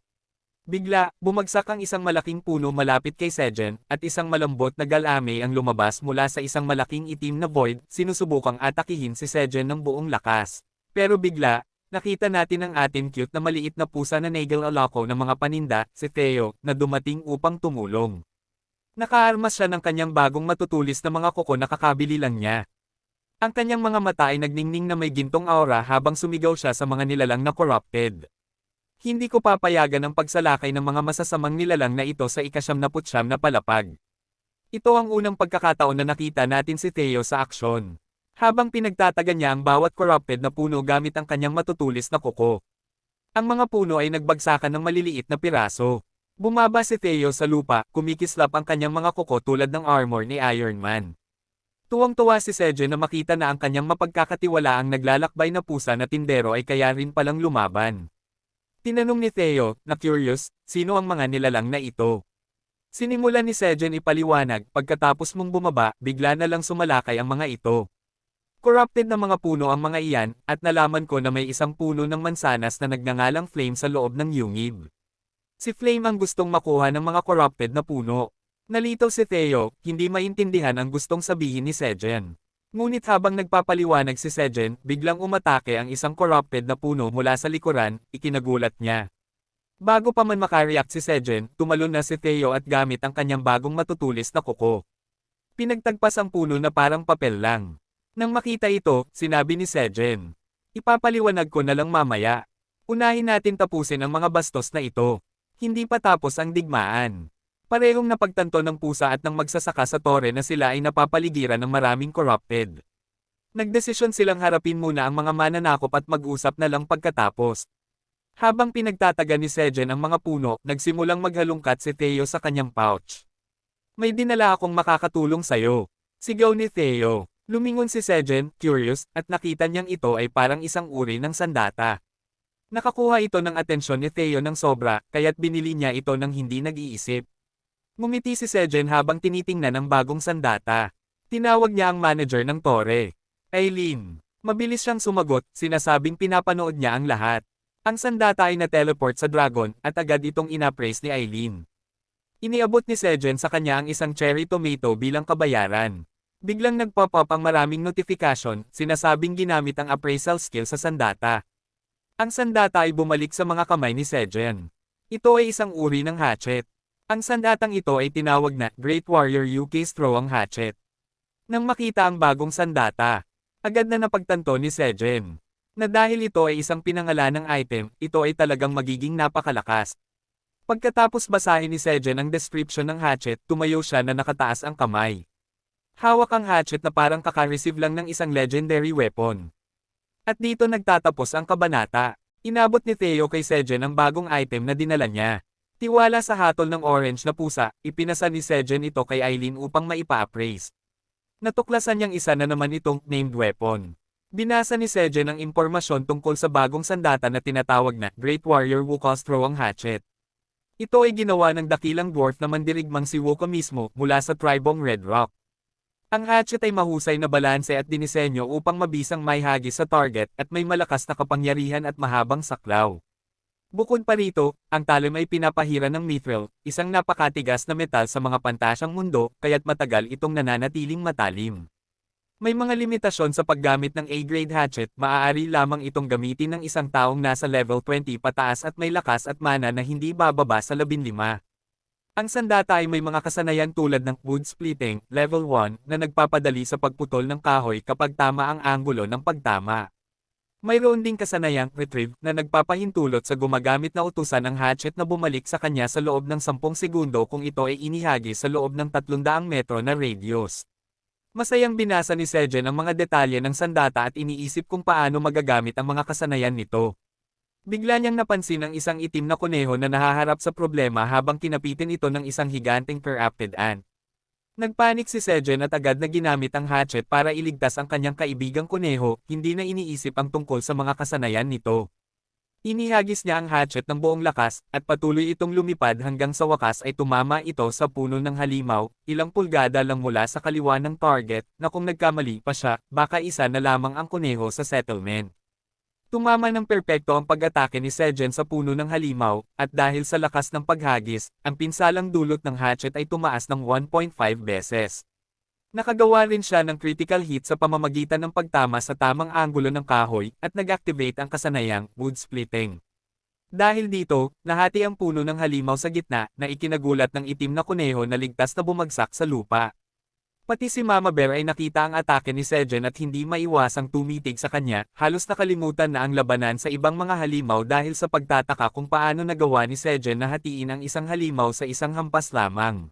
Bigla, bumagsak ang isang malaking puno malapit kay Sejen, at isang malambot na galame ang lumabas mula sa isang malaking itim na void, sinusubukang atakihin si Sejen ng buong lakas. Pero bigla, nakita natin ang ating cute na maliit na pusa na nagal-alako ng mga paninda, si Theo, na dumating upang tumulong. Nakaarmas siya ng kanyang bagong matutulis na mga kuko na kakabili lang niya. Ang kanyang mga mata ay nagningning na may gintong aura habang sumigaw siya sa mga nilalang na corrupted. Hindi ko papayagan ang pagsalakay ng mga masasamang nilalang na ito sa ika-79 na palapag. Ito ang unang pagkakataon na nakita natin si Theo sa aksyon. Habang pinagtataga niya ang bawat corrupted na puno gamit ang kanyang matutulis na kuko. Ang mga puno ay nagbagsakan ng maliliit na piraso. Bumaba si Theo sa lupa, kumikislap ang kanyang mga kuko tulad ng armor ni Iron Man. Tuwang-tuwa si Sejen na makita na ang kanyang mapagkakatiwalaang naglalakbay na pusa na tindero ay kaya rin palang lumaban. Tinanong ni Theo, na curious, sino ang mga nilalang na ito? Sinimulan ni Sejen ipaliwanag, pagkatapos mong bumaba, bigla na lang sumalakay ang mga ito. Corrupted na mga puno ang mga iyan, at nalaman ko na may isang puno ng mansanas na nagngangalang Flame sa loob ng yungib. Si Flame ang gustong makuha ng mga corrupted na puno. Nalitaw si Theo, hindi maintindihan ang gustong sabihin ni Sejen. Ngunit habang nagpapaliwanag si Sejen, biglang umatake ang isang corrupted na puno mula sa likuran, ikinagulat niya. Bago pa man makareact si Sejen, tumalon na si Theo at gamit ang kanyang bagong matutulis na kuko. Pinagtagpas ang puno na parang papel lang. Nang makita ito, sinabi ni Sejen, ipapaliwanag ko na lang mamaya. Unahin natin tapusin ang mga bastos na ito. Hindi pa tapos ang digmaan. Parehong napagtanto ng pusa at ng magsasaka sa tore na sila ay napapaligiran ng maraming corrupted. Nagdesisyon silang harapin muna ang mga mananakop at mag-usap na lang pagkatapos. Habang pinagtataga ni Sejen ang mga puno, nagsimulang maghalungkat si Theo sa kanyang pouch. May dinala akong makakatulong sayo. Sigaw ni Theo. Lumingon si Sejen, curious, at nakita niyang ito ay parang isang uri ng sandata. Nakakuha ito ng atensyon ni Theo ng sobra, kaya't binili niya ito ng hindi nag-iisip. Ngumiti si Sejen habang tinitingnan ang bagong sandata. Tinawag niya ang manager ng tore. Aileen. Mabilis siyang sumagot, sinasabing pinapanood niya ang lahat. Ang sandata ay na-teleport sa dragon, at agad itong inapraise ni Aileen. Iniabot ni Sejen sa kanya ang isang cherry tomato bilang kabayaran. Biglang nagpop-up ang maraming notification, sinasabing ginamit ang appraisal skill sa sandata. Ang sandata ay bumalik sa mga kamay ni Sejen. Ito ay isang uri ng hatchet. Ang sandatang ito ay tinawag na Great Warrior UK Strong Hatchet. Nang makita ang bagong sandata, agad na napagtanto ni Sejen na dahil ito ay isang pinangalanang item, ito ay talagang magiging napakalakas. Pagkatapos basahin ni Sejen ang description ng hatchet, tumayo siya na nakataas ang kamay. Hawak ang hatchet na parang kaka-receive lang ng isang legendary weapon. At dito nagtatapos ang kabanata. Inabot ni Theo kay Sejen ang bagong item na dinala niya. Tiwala sa hatol ng orange na pusa, ipinasa ni Sejen ito kay Aileen upang maipa-appraise. Natuklasan niyang isa na naman itong named weapon. Binasa ni Sejen ang impormasyon tungkol sa bagong sandata na tinatawag na Great Warrior Wukong Strong Hatchet. Ito ay ginawa ng dakilang dwarf na mandirigmang si Wukong mismo mula sa tribong Red Rock. Ang hatchet ay mahusay na balanse at dinisenyo upang mabisang maihagis sa target at may malakas na kapangyarihan at mahabang saklaw. Bukod pa rito, ang talim ay pinapahira ng mithril, isang napakatigas na metal sa mga pantasyang mundo, kaya't matagal itong nananatiling matalim. May mga limitasyon sa paggamit ng A-grade hatchet, maaari lamang itong gamitin ng isang taong nasa level 20 pataas at may lakas at mana na hindi bababa sa 15. Ang sandata ay may mga kasanayan tulad ng wood splitting, level 1, na nagpapadali sa pagputol ng kahoy kapag tama ang anggulo ng pagtama. Mayroon ding kasanayang retrieve na nagpapahintulot sa gumagamit na utusan ng hatchet na bumalik sa kanya sa loob ng 10 segundo kung ito ay inihagi sa loob ng 300 metro na radius. Masayang binasa ni Sejen ang mga detalye ng sandata at iniisip kung paano magagamit ang mga kasanayan nito. Bigla niyang napansin ang isang itim na kuneho na nahaharap sa problema habang kinapitin ito ng isang higanteng corrupted ant. Nagpanik si Sejen at agad na ginamit ang hatchet para iligtas ang kanyang kaibigang kuneho, hindi na iniisip ang tungkol sa mga kasanayan nito. Inihagis niya ang hatchet ng buong lakas, at patuloy itong lumipad hanggang sa wakas ay tumama ito sa puno ng halimaw, ilang pulgada lang mula sa kaliwa ng target, na kung nagkamali pa siya, baka isa na lamang ang kuneho sa settlement. Tumama ng perpekto ang pag-atake ni Sejen sa puno ng halimaw, at dahil sa lakas ng paghagis, ang pinsalang dulot ng hatchet ay tumaas ng 1.5 beses. Nakagawa rin siya ng critical hit sa pamamagitan ng pagtama sa tamang anggulo ng kahoy, at nag-activate ang kasanayang wood splitting. Dahil dito, nahati ang puno ng halimaw sa gitna, na ikinagulat ng itim na kuneho na ligtas na bumagsak sa lupa. Pati si Mama Bear ay nakita ang atake ni Sejen at hindi maiwasang tumitig sa kanya, halos nakalimutan na ang labanan sa ibang mga halimaw dahil sa pagtataka kung paano nagawa ni Sejen na hatiin ang isang halimaw sa isang hampas lamang.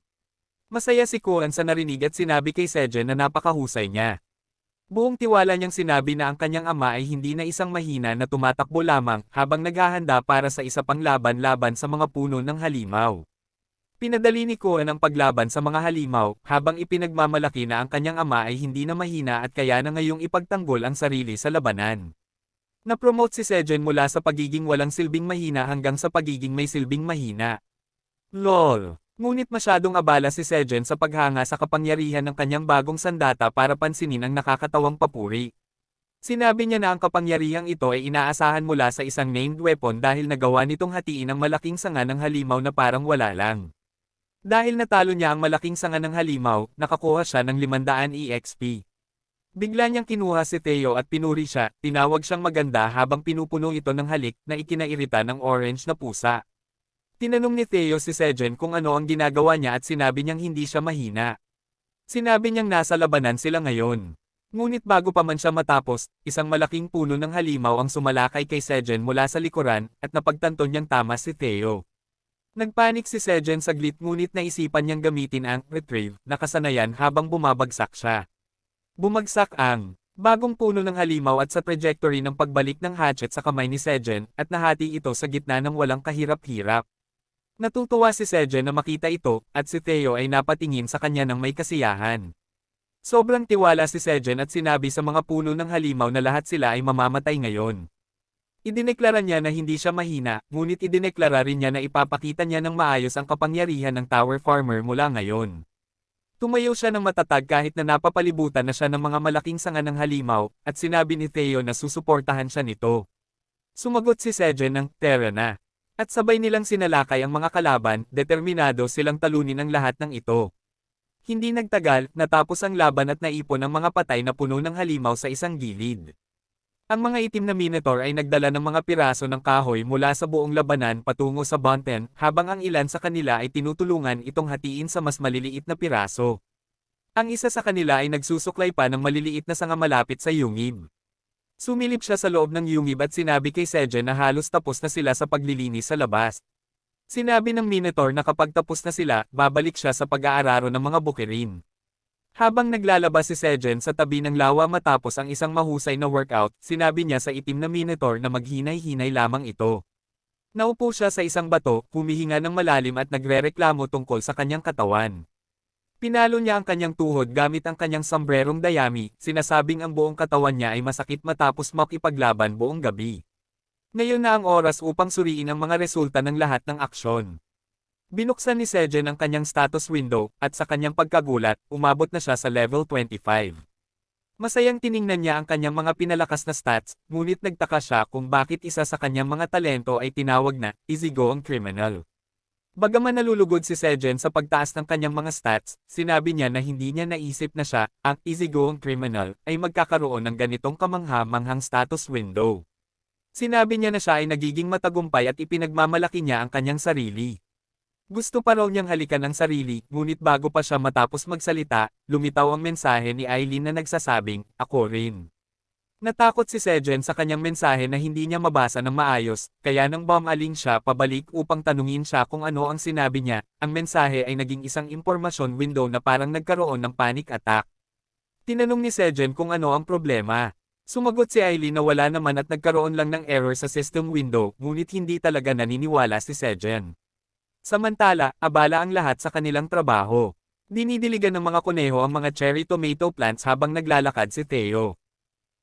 Masaya si Kuan sa narinig at sinabi kay Sejen na napakahusay niya. Buong tiwala niyang sinabi na ang kanyang ama ay hindi na isang mahina na tumatakbo lamang habang naghahanda para sa isa pang laban-laban sa mga puno ng halimaw. Pinadali ni Kuan ang paglaban sa mga halimaw, habang ipinagmamalaki na ang kanyang ama ay hindi na mahina at kaya na ngayong ipagtanggol ang sarili sa labanan. Na-promote si Sejen mula sa pagiging walang silbing mahina hanggang sa pagiging may silbing mahina. LOL! Ngunit masyadong abala si Sejen sa paghanga sa kapangyarihan ng kanyang bagong sandata para pansinin ang nakakatawang papuri. Sinabi niya na ang kapangyarihang ito ay inaasahan mula sa isang named weapon dahil nagawa nitong hatiin ang malaking sanga ng halimaw na parang wala lang. Dahil natalo niya ang malaking sanga ng halimaw, nakakuha siya ng 500 EXP. Bigla niyang kinuha si Theo at pinuri siya, tinawag siyang maganda habang pinupuno ito ng halik na ikinairita ng orange na pusa. Tinanong ni Theo si Sejen kung ano ang ginagawa niya at sinabi niyang hindi siya mahina. Sinabi niyang nasa labanan sila ngayon. Ngunit bago pa man siya matapos, isang malaking puno ng halimaw ang sumalakay kay Sejen mula sa likuran at napagtanto niyang tama si Theo. Nagpanik si Sejen saglit ngunit naisipan niyang gamitin ang retrieve na kasanayan habang bumabagsak siya. Bumagsak ang bagong puno ng halimaw at sa trajectory ng pagbalik ng hatchet sa kamay ni Sejen at nahati ito sa gitna ng walang kahirap-hirap. Natutuwa si Sejen na makita ito at si Theo ay napatingin sa kanya ng may kasiyahan. Sobrang tiwala si Sejen at sinabi sa mga puno ng halimaw na lahat sila ay mamamatay ngayon. Idineklara niya na hindi siya mahina, ngunit idineklara rin niya na ipapakita niya ng maayos ang kapangyarihan ng Tower Farmer mula ngayon. Tumayo siya ng matatag kahit na napapalibutan na siya ng mga malaking sanga ng halimaw, at sinabi ni Theo na susuportahan siya nito. Sumagot si Sejen ng, "Tara na." At sabay nilang sinalakay ang mga kalaban, determinado silang talunin ang lahat ng ito. Hindi nagtagal, natapos ang laban at naipon ang mga patay na puno ng halimaw sa isang gilid. Ang mga itim na Minotaur ay nagdala ng mga piraso ng kahoy mula sa buong labanan patungo sa Bonten, habang ang ilan sa kanila ay tinutulungan itong hatiin sa mas maliliit na piraso. Ang isa sa kanila ay nagsusuklay pa ng maliliit na sanga malapit sa yungib. Sumilip siya sa loob ng yungib at sinabi kay Sejen na halos tapos na sila sa paglilinis sa labas. Sinabi ng Minotaur na kapag tapos na sila, babalik siya sa pag-aararo ng mga bukirin. Habang naglalabas si Sejen sa tabi ng lawa matapos ang isang mahusay na workout, sinabi niya sa itim na Minotaur na maghinay-hinay lamang ito. Naupo siya sa isang bato, humihinga ng malalim at nagrereklamo tungkol sa kanyang katawan. Pinalo niya ang kanyang tuhod gamit ang kanyang sombrerong dayami, sinasabing ang buong katawan niya ay masakit matapos makipaglaban buong gabi. Ngayon na ang oras upang suriin ang mga resulta ng lahat ng aksyon. Binuksan ni Sejen ang kanyang status window, at sa kanyang pagkagulat, umabot na siya sa level 25. Masayang tiningnan niya ang kanyang mga pinalakas na stats, ngunit nagtaka siya kung bakit isa sa kanyang mga talento ay tinawag na easygoing criminal. Bagaman nalulugod si Sejen sa pagtaas ng kanyang mga stats, sinabi niya na hindi niya naisip na siya, ang easygoing criminal, ay magkakaroon ng ganitong kamangha-manghang status window. Sinabi niya na siya ay nagiging matagumpay at ipinagmamalaki niya ang kanyang sarili. Gusto pa raw niyang halikan ang sarili, ngunit bago pa siya matapos magsalita, lumitaw ang mensahe ni Eileen na nagsasabing, "Ako rin." Natakot si Sejen sa kanyang mensahe na hindi niya mabasa ng maayos, kaya nang bumaling siya pabalik upang tanungin siya kung ano ang sinabi niya, ang mensahe ay naging isang impormasyon window na parang nagkaroon ng panic attack. Tinanong ni Sejen kung ano ang problema. Sumagot si Eileen na wala naman at nagkaroon lang ng error sa system window, ngunit hindi talaga naniniwala si Sejen. Samantala, abala ang lahat sa kanilang trabaho. Dinidiligan ng mga kuneho ang mga cherry tomato plants habang naglalakad si Theo.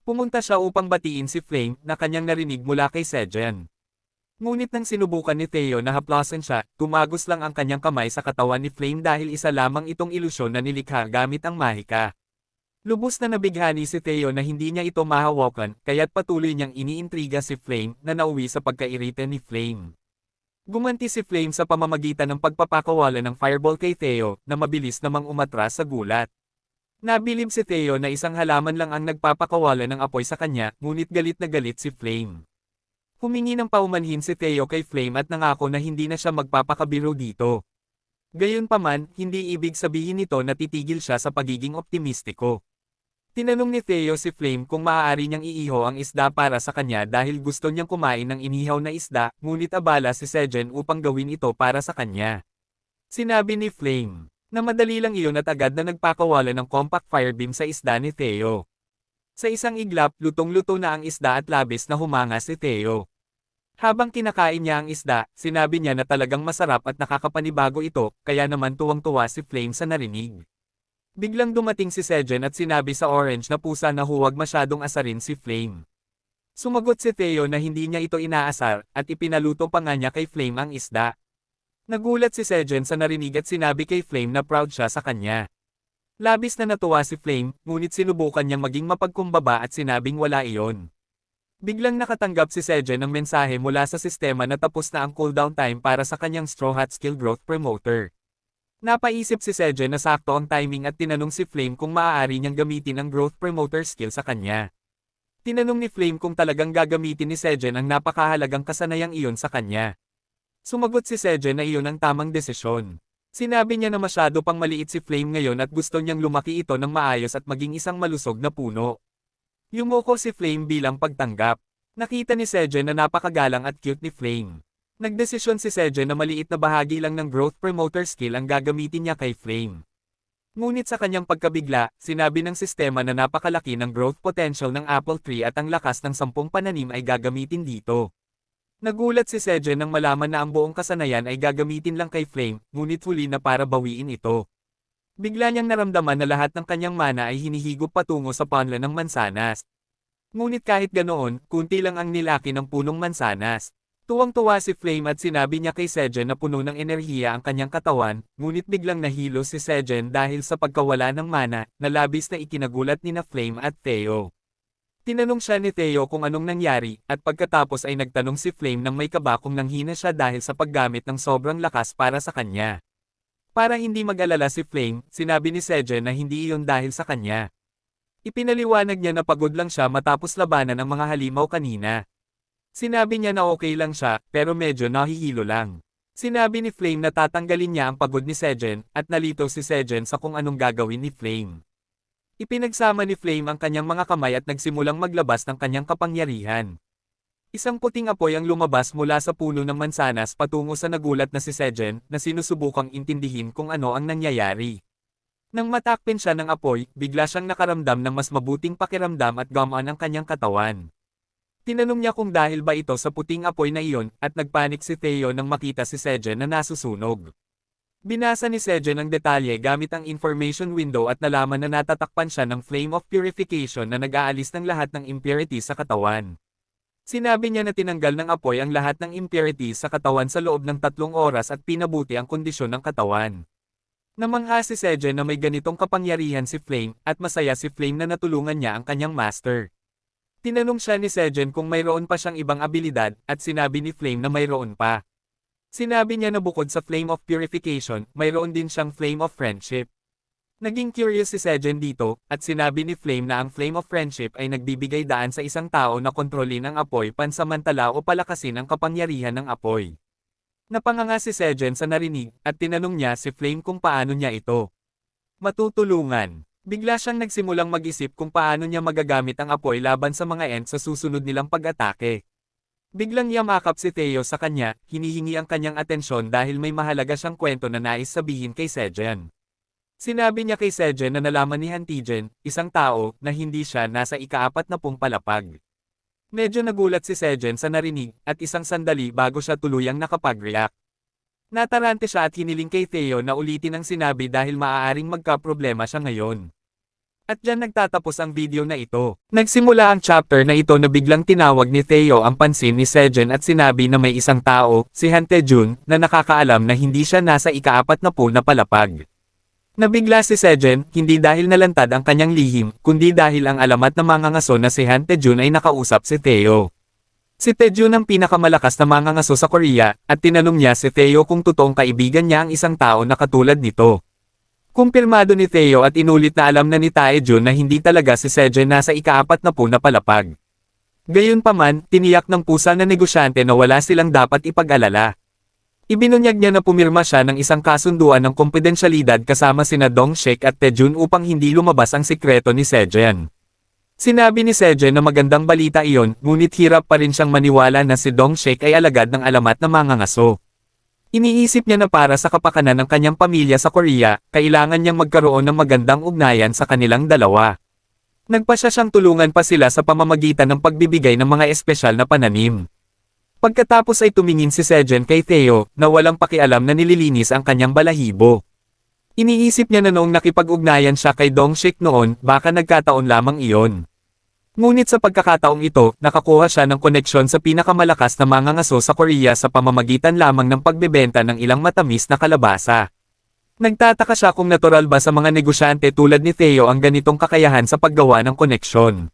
Pumunta siya upang batiin si Flame na kanyang narinig mula kay Sejen. Ngunit nang sinubukan ni Theo na haplasan siya, tumagos lang ang kanyang kamay sa katawan ni Flame dahil isa lamang itong ilusyon na nilikha gamit ang mahika. Lubos na nabighani si Theo na hindi niya ito mahawakan, kaya't patuloy niyang iniintriga si Flame na nauwi sa pagkairita ni Flame. Gumanti si Flame sa pamamagitan ng pagpapakawala ng fireball kay Theo, na mabilis namang umatras sa gulat. Nabilib si Theo na isang halaman lang ang nagpapakawala ng apoy sa kanya, ngunit galit na galit si Flame. Humingi ng paumanhin si Theo kay Flame at nangako na hindi na siya magpapakabiro dito. Gayunpaman, hindi ibig sabihin nito na titigil siya sa pagiging optimistiko. Tinanong ni Theo si Flame kung maaari niyang iiho ang isda para sa kanya dahil gusto niyang kumain ng inihaw na isda, ngunit abala si Sejen upang gawin ito para sa kanya. Sinabi ni Flame na madali lang iyon at agad na nagpakawala ng compact firebeam sa isda ni Theo. Sa isang iglap, lutong-luto na ang isda at labis na humanga si Theo. Habang kinakain niya ang isda, sinabi niya na talagang masarap at nakakapanibago ito, kaya naman tuwang-tuwa si Flame sa narinig. Biglang dumating si Sejen at sinabi sa orange na pusa na huwag masyadong asarin si Flame. Sumagot si Theo na hindi niya ito inaasar, at ipinaluto pa nga niya kay Flame ang isda. Nagulat si Sejen sa narinig at sinabi kay Flame na proud siya sa kanya. Labis na natuwa si Flame, ngunit sinubukan niyang maging mapagkumbaba at sinabing wala iyon. Biglang nakatanggap si Sejen ng mensahe mula sa sistema na tapos na ang cooldown time para sa kanyang Straw Hat Skill Growth Promoter. Napaisip si Sejen na sakto ang timing at tinanong si Flame kung maaari niyang gamitin ang Growth Promoter skill sa kanya. Tinanong ni Flame kung talagang gagamitin ni Sejen ang napakahalagang kasanayang iyon sa kanya. Sumagot si Sejen na iyon ang tamang desisyon. Sinabi niya na masyado pang maliit si Flame ngayon at gusto niyang lumaki ito ng maayos at maging isang malusog na puno. Yumuko si Flame bilang pagtanggap. Nakita ni Sejen na napakagalang at cute ni Flame. Nagdesisyon si Sejen na maliit na bahagi lang ng Growth Promoter skill ang gagamitin niya kay Flame. Ngunit sa kanyang pagkabigla, sinabi ng sistema na napakalaki ng growth potential ng apple tree at ang lakas ng 10 pananim ay gagamitin dito. Nagulat si Sejen nang malaman na ang buong kasanayan ay gagamitin lang kay Flame, ngunit huli na para bawiin ito. Bigla niyang naramdaman na lahat ng kanyang mana ay hinihigop patungo sa punla ng mansanas. Ngunit kahit ganoon, kunti lang ang nilaki ng punong mansanas. Tuwang-tuwa si Flame at sinabi niya kay Sejen na puno ng enerhiya ang kanyang katawan, ngunit biglang nahilo si Sejen dahil sa pagkawala ng mana, na labis na ikinagulat nina Flame at Theo. Tinanong siya ni Theo kung anong nangyari, at pagkatapos ay nagtanong si Flame nang may kaba kung nanghina siya dahil sa paggamit ng sobrang lakas para sa kanya. Para hindi mag-alala si Flame, sinabi ni Sejen na hindi iyon dahil sa kanya. Ipinaliwanag niya na pagod lang siya matapos labanan ang mga halimaw kanina. Sinabi niya na okay lang siya, pero medyo nahihilo lang. Sinabi ni Flame na tatanggalin niya ang pagod ni Sejen, at nalito si Sejen sa kung anong gagawin ni Flame. Ipinagsama ni Flame ang kanyang mga kamay at nagsimulang maglabas ng kanyang kapangyarihan. Isang puting apoy ang lumabas mula sa puno ng mansanas patungo sa nagulat na si Sejen, na sinusubukang intindihin kung ano ang nangyayari. Nang matakpin siya ng apoy, bigla siyang nakaramdam ng mas mabuting pakiramdam at gamaan ang kanyang katawan. Tinanong niya kung dahil ba ito sa puting apoy na iyon, at nagpanik si Theo nang makita si Sejen na nasusunog. Binasa ni Sejen ang detalye gamit ang information window at nalaman na natatakpan siya ng Flame of Purification na nag-aalis ng lahat ng impurities sa katawan. Sinabi niya na tinanggal ng apoy ang lahat ng impurities sa katawan sa loob ng 3 oras at pinabuti ang kondisyon ng katawan. Namangha si Sejen na may ganitong kapangyarihan si Flame, at masaya si Flame na natulungan niya ang kanyang master. Tinanong siya ni Sejen kung mayroon pa siyang ibang abilidad, at sinabi ni Flame na mayroon pa. Sinabi niya na bukod sa Flame of Purification, mayroon din siyang Flame of Friendship. Naging curious si Sejen dito, at sinabi ni Flame na ang Flame of Friendship ay nagbibigay daan sa isang tao na kontrolin ang apoy pansamantala o palakasin ang kapangyarihan ng apoy. Napanganga si Sejen sa narinig, at tinanong niya si Flame kung paano niya ito matutulungan. Bigla siyang nagsimulang mag-isip kung paano niya magagamit ang apoy laban sa mga Ents sa susunod nilang pag-atake. Biglang yamakap si Theo sa kanya, hinihingi ang kanyang atensyon dahil may mahalaga siyang kwento na nais sabihin kay Sejen. Sinabi niya kay Sejen na nalaman ni Hantigen, isang tao, na hindi siya nasa ika-40 palapag. Medyo nagulat si Sejen sa narinig, at isang sandali bago siya tuluyang nakapag-react. Natarante siya at hiniling kay Theo na ulitin ang sinabi dahil maaaring magka-problema siya ngayon. At dyan nagtatapos ang video na ito. Nagsimula ang chapter na ito na biglang tinawag ni Theo ang pansin ni Sejen at sinabi na may isang tao, si Hantejun, na nakakaalam na hindi siya nasa ika-40 na palapag. Nabigla si Sejen, hindi dahil nalantad ang kanyang lihim, kundi dahil ang alamat na mangangaso na si Han Taejun ay nakausap si Theo. Si Taejun ang pinakamalakas na mangangaso sa Korea, at tinanong niya si Theo kung totoong kaibigan niya ang isang tao na katulad nito. Kumpirmado ni Theo at inulit na alam na ni Taejun na hindi talaga si Sejen nasa ika-40 na palapag. Gayunpaman, tiniyak ng pusa na negosyante na wala silang dapat ipag-alala. Ibinunyag niya na pumirma siya ng isang kasunduan ng kompidensyalidad kasama sina Dongshik at Taejun upang hindi lumabas ang sikreto ni Sejen. Sinabi ni Sejen na magandang balita iyon, ngunit hirap pa rin siyang maniwala na si Dongshik ay alagad ng alamat na mangangaso. Iniisip niya na para sa kapakanan ng kanyang pamilya sa Korea, kailangan niyang magkaroon ng magandang ugnayan sa kanilang dalawa. Nagpasya siyang tulungan pa sila sa pamamagitan ng pagbibigay ng mga espesyal na pananim. Pagkatapos ay tumingin si Sejen kay Theo, na walang pakialam na nililinis ang kanyang balahibo. Iniisip niya na noong nakipag-ugnayan siya kay Dongshik noon, baka nagkataon lamang iyon. Ngunit sa pagkakataong ito, nakakuha siya ng koneksyon sa pinakamalakas na mangangaso sa Korea sa pamamagitan lamang ng pagbebenta ng ilang matamis na kalabasa. Nagtataka siya kung natural ba sa mga negosyante tulad ni Theo ang ganitong kakayahan sa paggawa ng koneksyon.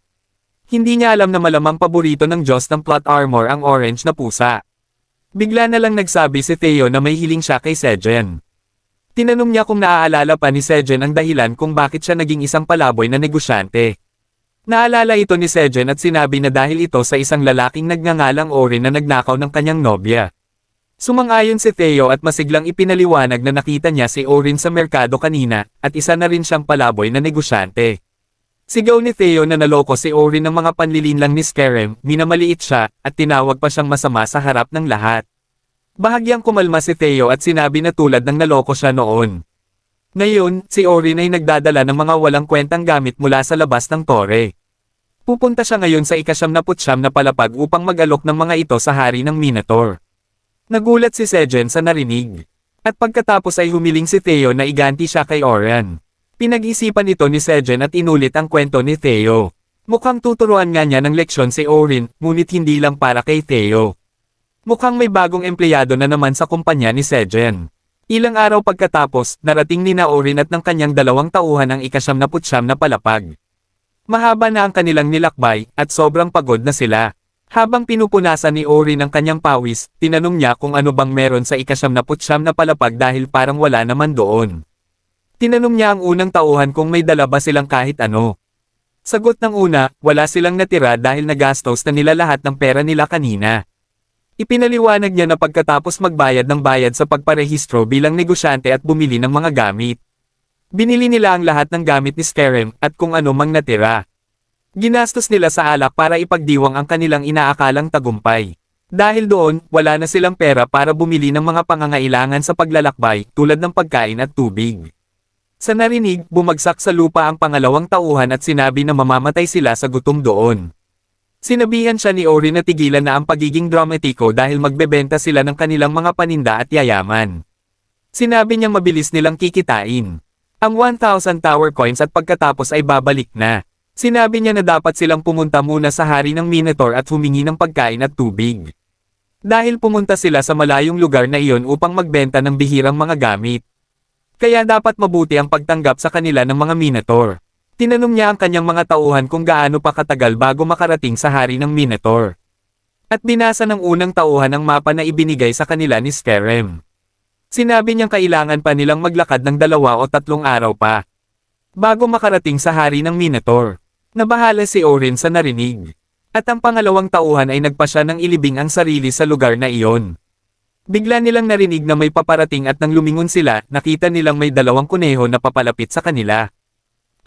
Hindi niya alam na malamang paborito ng Diyos ng plot armor ang orange na pusa. Bigla na lang nagsabi si Theo na may hiling siya kay Sejen. Tinanong niya kung naaalala pa ni Sejen ang dahilan kung bakit siya naging isang palaboy na negosyante. Naalala ito ni Sejen at sinabi na dahil ito sa isang lalaking nagngangalang Orin na nagnakaw ng kanyang nobya. Sumang-ayon si Theo at masiglang ipinaliwanag na nakita niya si Orin sa merkado kanina, at isa na rin siyang palaboy na negosyante. Sigaw ni Theo na naloko si Orin ng mga panlilinlang ni Skerem, minamaliit siya, at tinawag pa siyang masama sa harap ng lahat. Bahagyang kumalma si Theo at sinabi na tulad ng naloko siya noon. Ngayon, si Orin ay nagdadala ng mga walang kwentang gamit mula sa labas ng tore. Pupunta siya ngayon sa ika-79 na palapag upang mag-alok ng mga ito sa hari ng Minotaur. Nagulat si Sejen sa narinig. At pagkatapos ay humiling si Theo na iganti siya kay Oren. Pinag-isipan ito ni Sejen at inulit ang kwento ni Theo. Mukhang tuturuan nga niya ng leksyon si Orin, ngunit hindi lang para kay Theo. Mukhang may bagong empleyado na naman sa kumpanya ni Sejen. Ilang araw pagkatapos, narating ni Orin at ng kanyang 2 tauhan ang ika-79 na palapag. Mahaba na ang kanilang nilakbay, at sobrang pagod na sila. Habang pinupunasan ni Orin ang kanyang pawis, tinanong niya kung ano bang meron sa ika-79 na palapag dahil parang wala naman doon. Tinanong niya ang unang tauhan kung may dala ba silang kahit ano. Sagot ng una, wala silang natira dahil nagastos na nila lahat ng pera nila kanina. Ipinaliwanag niya na pagkatapos magbayad ng bayad sa pagparehistro bilang negosyante at bumili ng mga gamit. Binili nila ang lahat ng gamit ni Skerem at kung ano mang natira. Ginastos nila sa alak para ipagdiwang ang kanilang inaakalang tagumpay. Dahil doon, wala na silang pera para bumili ng mga pangangailangan sa paglalakbay tulad ng pagkain at tubig. Sa narinig, bumagsak sa lupa ang pangalawang tauhan at sinabi na mamamatay sila sa gutom doon. Sinabihan siya ni Orin na tigilan na ang pagiging dramatiko dahil magbebenta sila ng kanilang mga paninda at yayaman. Sinabi niyang mabilis nilang kikitain ang 1,000 tower coins at pagkatapos ay babalik na. Sinabi niya na dapat silang pumunta muna sa hari ng Minotaur at humingi ng pagkain at tubig. Dahil pumunta sila sa malayong lugar na iyon upang magbenta ng bihirang mga gamit. Kaya dapat mabuti ang pagtanggap sa kanila ng mga Minotaur. Tinanong niya ang kanyang mga tauhan kung gaano pa katagal bago makarating sa hari ng Minotaur. At binasa ng unang tauhan ang mapa na ibinigay sa kanila ni Skerem. Sinabi niyang kailangan pa nilang maglakad ng 2 o 3 araw pa bago makarating sa hari ng Minotaur. Nabahala si Orin sa narinig. At ang pangalawang tauhan ay nagpasya ng ilibing ang sarili sa lugar na iyon. Bigla nilang narinig na may paparating at nang lumingon sila, nakita nilang may 2 kuneho na papalapit sa kanila.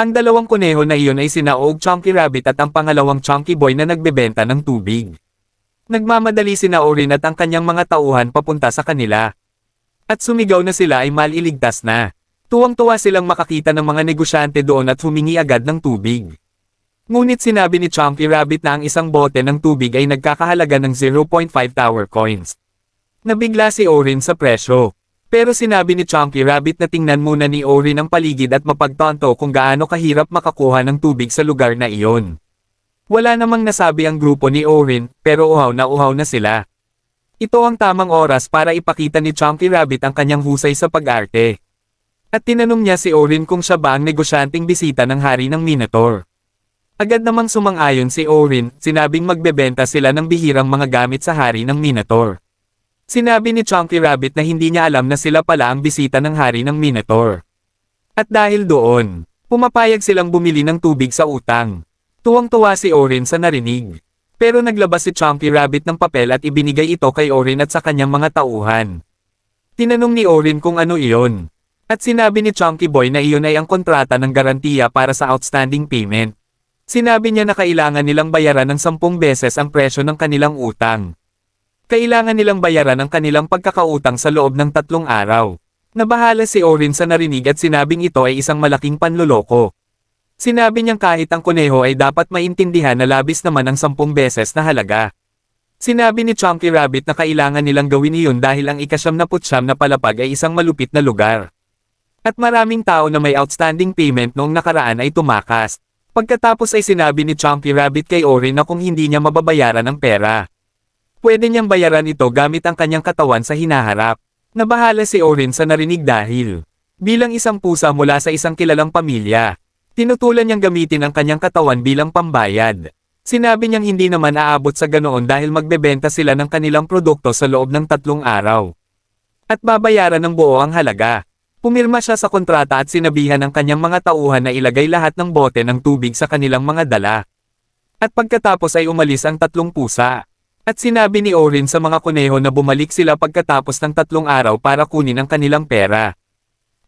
Ang 2 kuneho na iyon ay sina Og Chunky Rabbit at ang pangalawang Chunky Boy na nagbebenta ng tubig. Nagmamadali sina Orin at ang kanyang mga tauhan papunta sa kanila. At sumigaw na sila ay maliligtas na. Tuwang-tuwa silang makakita ng mga negosyante doon at humingi agad ng tubig. Ngunit sinabi ni Chunky Rabbit na ang isang bote ng tubig ay nagkakahalaga ng 0.5 tower coins. Nabigla si Orin sa presyo. Pero sinabi ni Chunky Rabbit na tingnan muna ni Orin ang paligid at mapagtanto kung gaano kahirap makakuha ng tubig sa lugar na iyon. Wala namang nasabi ang grupo ni Orin, pero uhaw na sila. Ito ang tamang oras para ipakita ni Chunky Rabbit ang kanyang husay sa pag-arte. At tinanong niya si Orin kung siya ba ang negosyanteng bisita ng hari ng Minotaur. Agad namang sumang-ayon si Orin, sinabing magbebenta sila ng bihirang mga gamit sa hari ng Minotaur. Sinabi ni Chunky Rabbit na hindi niya alam na sila pala ang bisita ng hari ng Minotaur. At dahil doon, pumapayag silang bumili ng tubig sa utang. Tuwang-tuwa si Orin sa narinig. Pero naglabas si Chunky Rabbit ng papel at ibinigay ito kay Orin at sa kanyang mga tauhan. Tinanong ni Orin kung ano iyon. At sinabi ni Chunky Boy na iyon ay ang kontrata ng garantiya para sa outstanding payment. Sinabi niya na kailangan nilang bayaran ng 10 beses ang presyo ng kanilang utang. Kailangan nilang bayaran ang kanilang pagkakautang sa loob ng 3 araw. Nabahala si Orin sa narinig at sinabing ito ay isang malaking panloloko. Sinabi niyang kahit ang kuneho ay dapat maintindihan na labis naman ang 10 beses na halaga. Sinabi ni Chunky Rabbit na kailangan nilang gawin iyon dahil ang ika-9 na palapag ay isang malupit na lugar. At maraming tao na may outstanding payment noong nakaraan ay tumakas. Pagkatapos ay sinabi ni Chunky Rabbit kay Orin na kung hindi niya mababayaran ang pera, pwede niyang bayaran ito gamit ang kanyang katawan sa hinaharap. Nabahala si Orin sa narinig dahil, bilang isang pusa mula sa isang kilalang pamilya, tinutulan niyang gamitin ang kanyang katawan bilang pambayad. Sinabi niyang hindi naman aabot sa ganoon dahil magbebenta sila ng kanilang produkto sa loob ng 3 araw. At babayaran ng buo ang halaga. Pumirma siya sa kontrata at sinabihan ang kanyang mga tauhan na ilagay lahat ng bote ng tubig sa kanilang mga dala. At pagkatapos ay umalis ang 3 pusa. At sinabi ni Orin sa mga kuneho na bumalik sila pagkatapos ng 3 araw para kunin ang kanilang pera.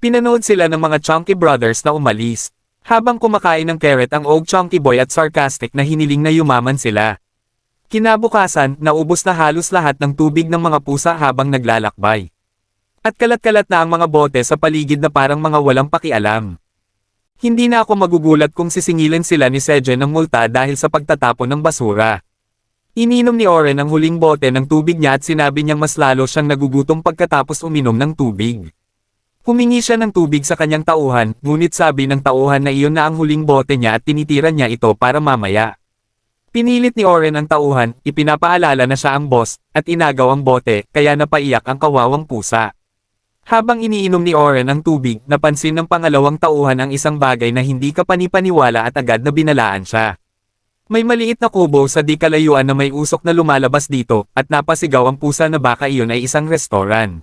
Pinanood sila ng mga Chunky Brothers na umalis. Habang kumakain ng carrot ang Og Chunky Boy at sarcastic na hiniling na yumaman sila. Kinabukasan, naubos na halos lahat ng tubig ng mga pusa habang naglalakbay. At kalat-kalat na ang mga bote sa paligid na parang mga walang pakialam. Hindi na ako magugulat kung sisingilin sila ni Sejen ng multa dahil sa pagtatapon ng basura. Ininom ni Oren ang huling bote ng tubig niya at sinabi niyang mas lalo siyang nagugutom pagkatapos uminom ng tubig. Humingi siya ng tubig sa kanyang tauhan, ngunit sabi ng tauhan na iyon na ang huling bote niya at tinitiran niya ito para mamaya. Pinilit ni Oren ang tauhan, ipinapaalala na siya ang boss, at inagaw ang bote, kaya napaiyak ang kawawang pusa. Habang iniinom ni Oren ang tubig, napansin ng pangalawang tauhan ang isang bagay na hindi kapani-paniwala at agad na binalaan siya. May maliit na kubo sa di kalayuan na may usok na lumalabas dito, at napasigaw ang pusa na baka iyon ay isang restoran.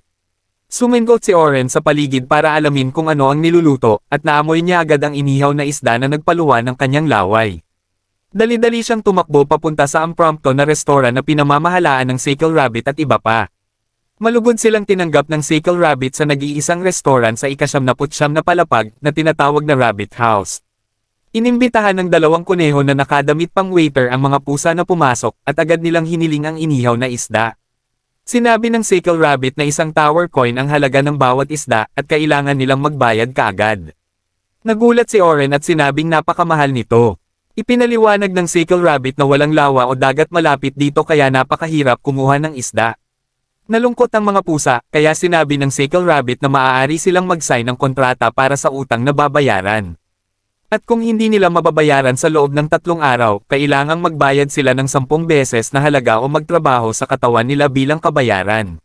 Sumingot si Oren sa paligid para alamin kung ano ang niluluto, at naamoy niya agad ang inihaw na isda na nagpaluwa ng kanyang laway. Dali-dali siyang tumakbo papunta sa impromptu na restoran na pinamamahalaan ng Sickle Rabbit at iba pa. Malugod silang tinanggap ng Sickle Rabbit sa nag-iisang restoran sa ika-9 na palapag na tinatawag na Rabbit House. Inimbitahan ng 2 kuneho na nakadamit pang waiter ang mga pusa na pumasok at agad nilang hiniling ang inihaw na isda. Sinabi ng Sickle Rabbit na isang tower coin ang halaga ng bawat isda at kailangan nilang magbayad kaagad. Nagulat si Oren at sinabing napakamahal nito. Ipinaliwanag ng Sickle Rabbit na walang lawa o dagat malapit dito kaya napakahirap kumuha ng isda. Nalungkot ang mga pusa, kaya sinabi ng Sickle Rabbit na maaari silang mag-sign ng kontrata para sa utang na babayaran. At kung hindi nila mababayaran sa loob ng 3 araw, kailangang magbayad sila ng 10 beses na halaga o magtrabaho sa katawan nila bilang kabayaran.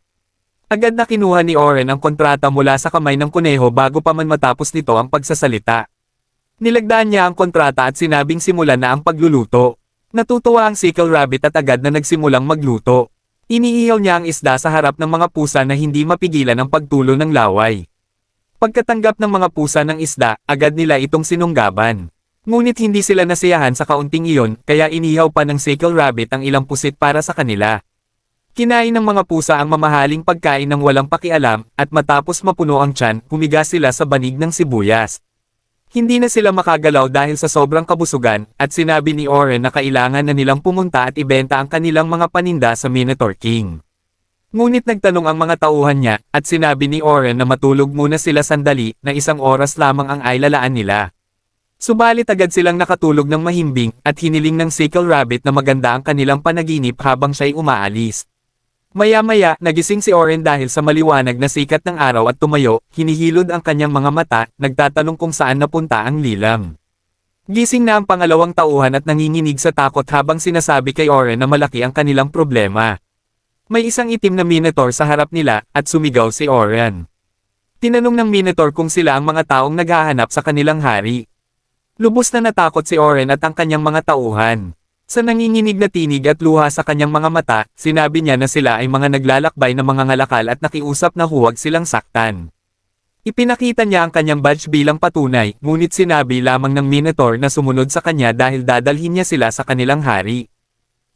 Agad na kinuha ni Oren ang kontrata mula sa kamay ng kuneho bago pa man matapos nito ang pagsasalita. Nilagdaan niya ang kontrata at sinabing simulan na ang pagluluto. Natutuwa ang Sickle Rabbit at agad na nagsimulang magluto. Iniihaw niya ang isda sa harap ng mga pusa na hindi mapigilan ang pagtulo ng laway. Pagkatanggap ng mga pusa ng isda, agad nila itong sinunggaban. Ngunit hindi sila nasiyahan sa kaunting iyon, kaya inihaw pa ng Sickle Rabbit ang ilang pusit para sa kanila. Kinain ng mga pusa ang mamahaling pagkain ng walang pakialam, at matapos mapuno ang tiyan, humiga sila sa banig ng sibuyas. Hindi na sila makagalaw dahil sa sobrang kabusugan, at sinabi ni Oren na kailangan na nilang pumunta at ibenta ang kanilang mga paninda sa Minotaur King. Ngunit nagtanong ang mga tauhan niya, at sinabi ni Oren na matulog muna sila sandali, na 1 oras lamang ang ailalaan nila. Subalit agad silang nakatulog ng mahimbing, at hiniling ng Sickle Rabbit na maganda ang kanilang panaginip habang siya'y umaalis. Maya-maya, nagising si Oren dahil sa maliwanag na sikat ng araw at tumayo, hinihilod ang kanyang mga mata, nagtatanong kung saan napunta ang lilam. Gising na ang pangalawang tauhan at nanginginig sa takot habang sinasabi kay Oren na malaki ang kanilang problema. May isang itim na Minotaur sa harap nila, at sumigaw si Oren. Tinanong ng Minotaur kung sila ang mga taong naghahanap sa kanilang hari. Lubos na natakot si Oren at ang kanyang mga tauhan. Sa nanginginig na tinig at luha sa kanyang mga mata, sinabi niya na sila ay mga naglalakbay na mga ngalakal at nakiusap na huwag silang saktan. Ipinakita niya ang kanyang badge bilang patunay, ngunit sinabi lamang ng Minotaur na sumunod sa kanya dahil dadalhin niya sila sa kanilang hari.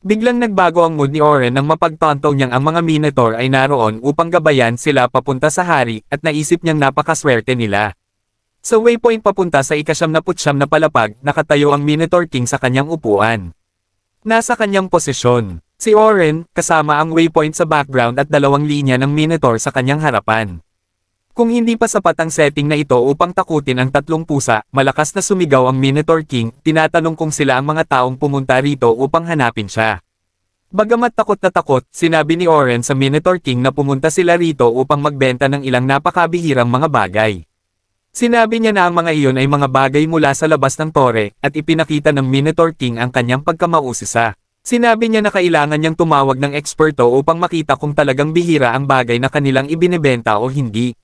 Biglang nagbago ang mood ni Oren nang mapagtanto niyang ang mga Minotaur ay naroon upang gabayan sila papunta sa hari, at naisip niyang napakaswerte nila. Sa waypoint papunta sa ika-79 na palapag, nakatayo ang Minotaur King sa kanyang upuan. Nasa kanyang posisyon, si Oren, kasama ang waypoint sa background at 2 linya ng Minotaur sa kanyang harapan. Kung hindi pa sapat ang setting na ito upang takutin ang 3 pusa, malakas na sumigaw ang Minotaur King, tinatanong kung sila ang mga taong pumunta rito upang hanapin siya. Bagamat takot na takot, sinabi ni Oren sa Minotaur King na pumunta sila rito upang magbenta ng ilang napakabihirang mga bagay. Sinabi niya na ang mga iyon ay mga bagay mula sa labas ng tore, at ipinakita ng Minotaur King ang kanyang pagkamausisa. Sinabi niya na kailangan niyang tumawag ng eksperto upang makita kung talagang bihira ang bagay na kanilang ibinebenta o hindi.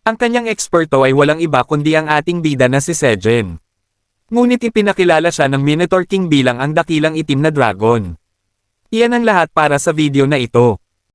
Ang kanyang eksperto ay walang iba kundi ang ating bida na si Sejen. Ngunit ipinakilala siya ng Minotaur King bilang ang dakilang itim na dragon. Iyan ang lahat para sa video na ito.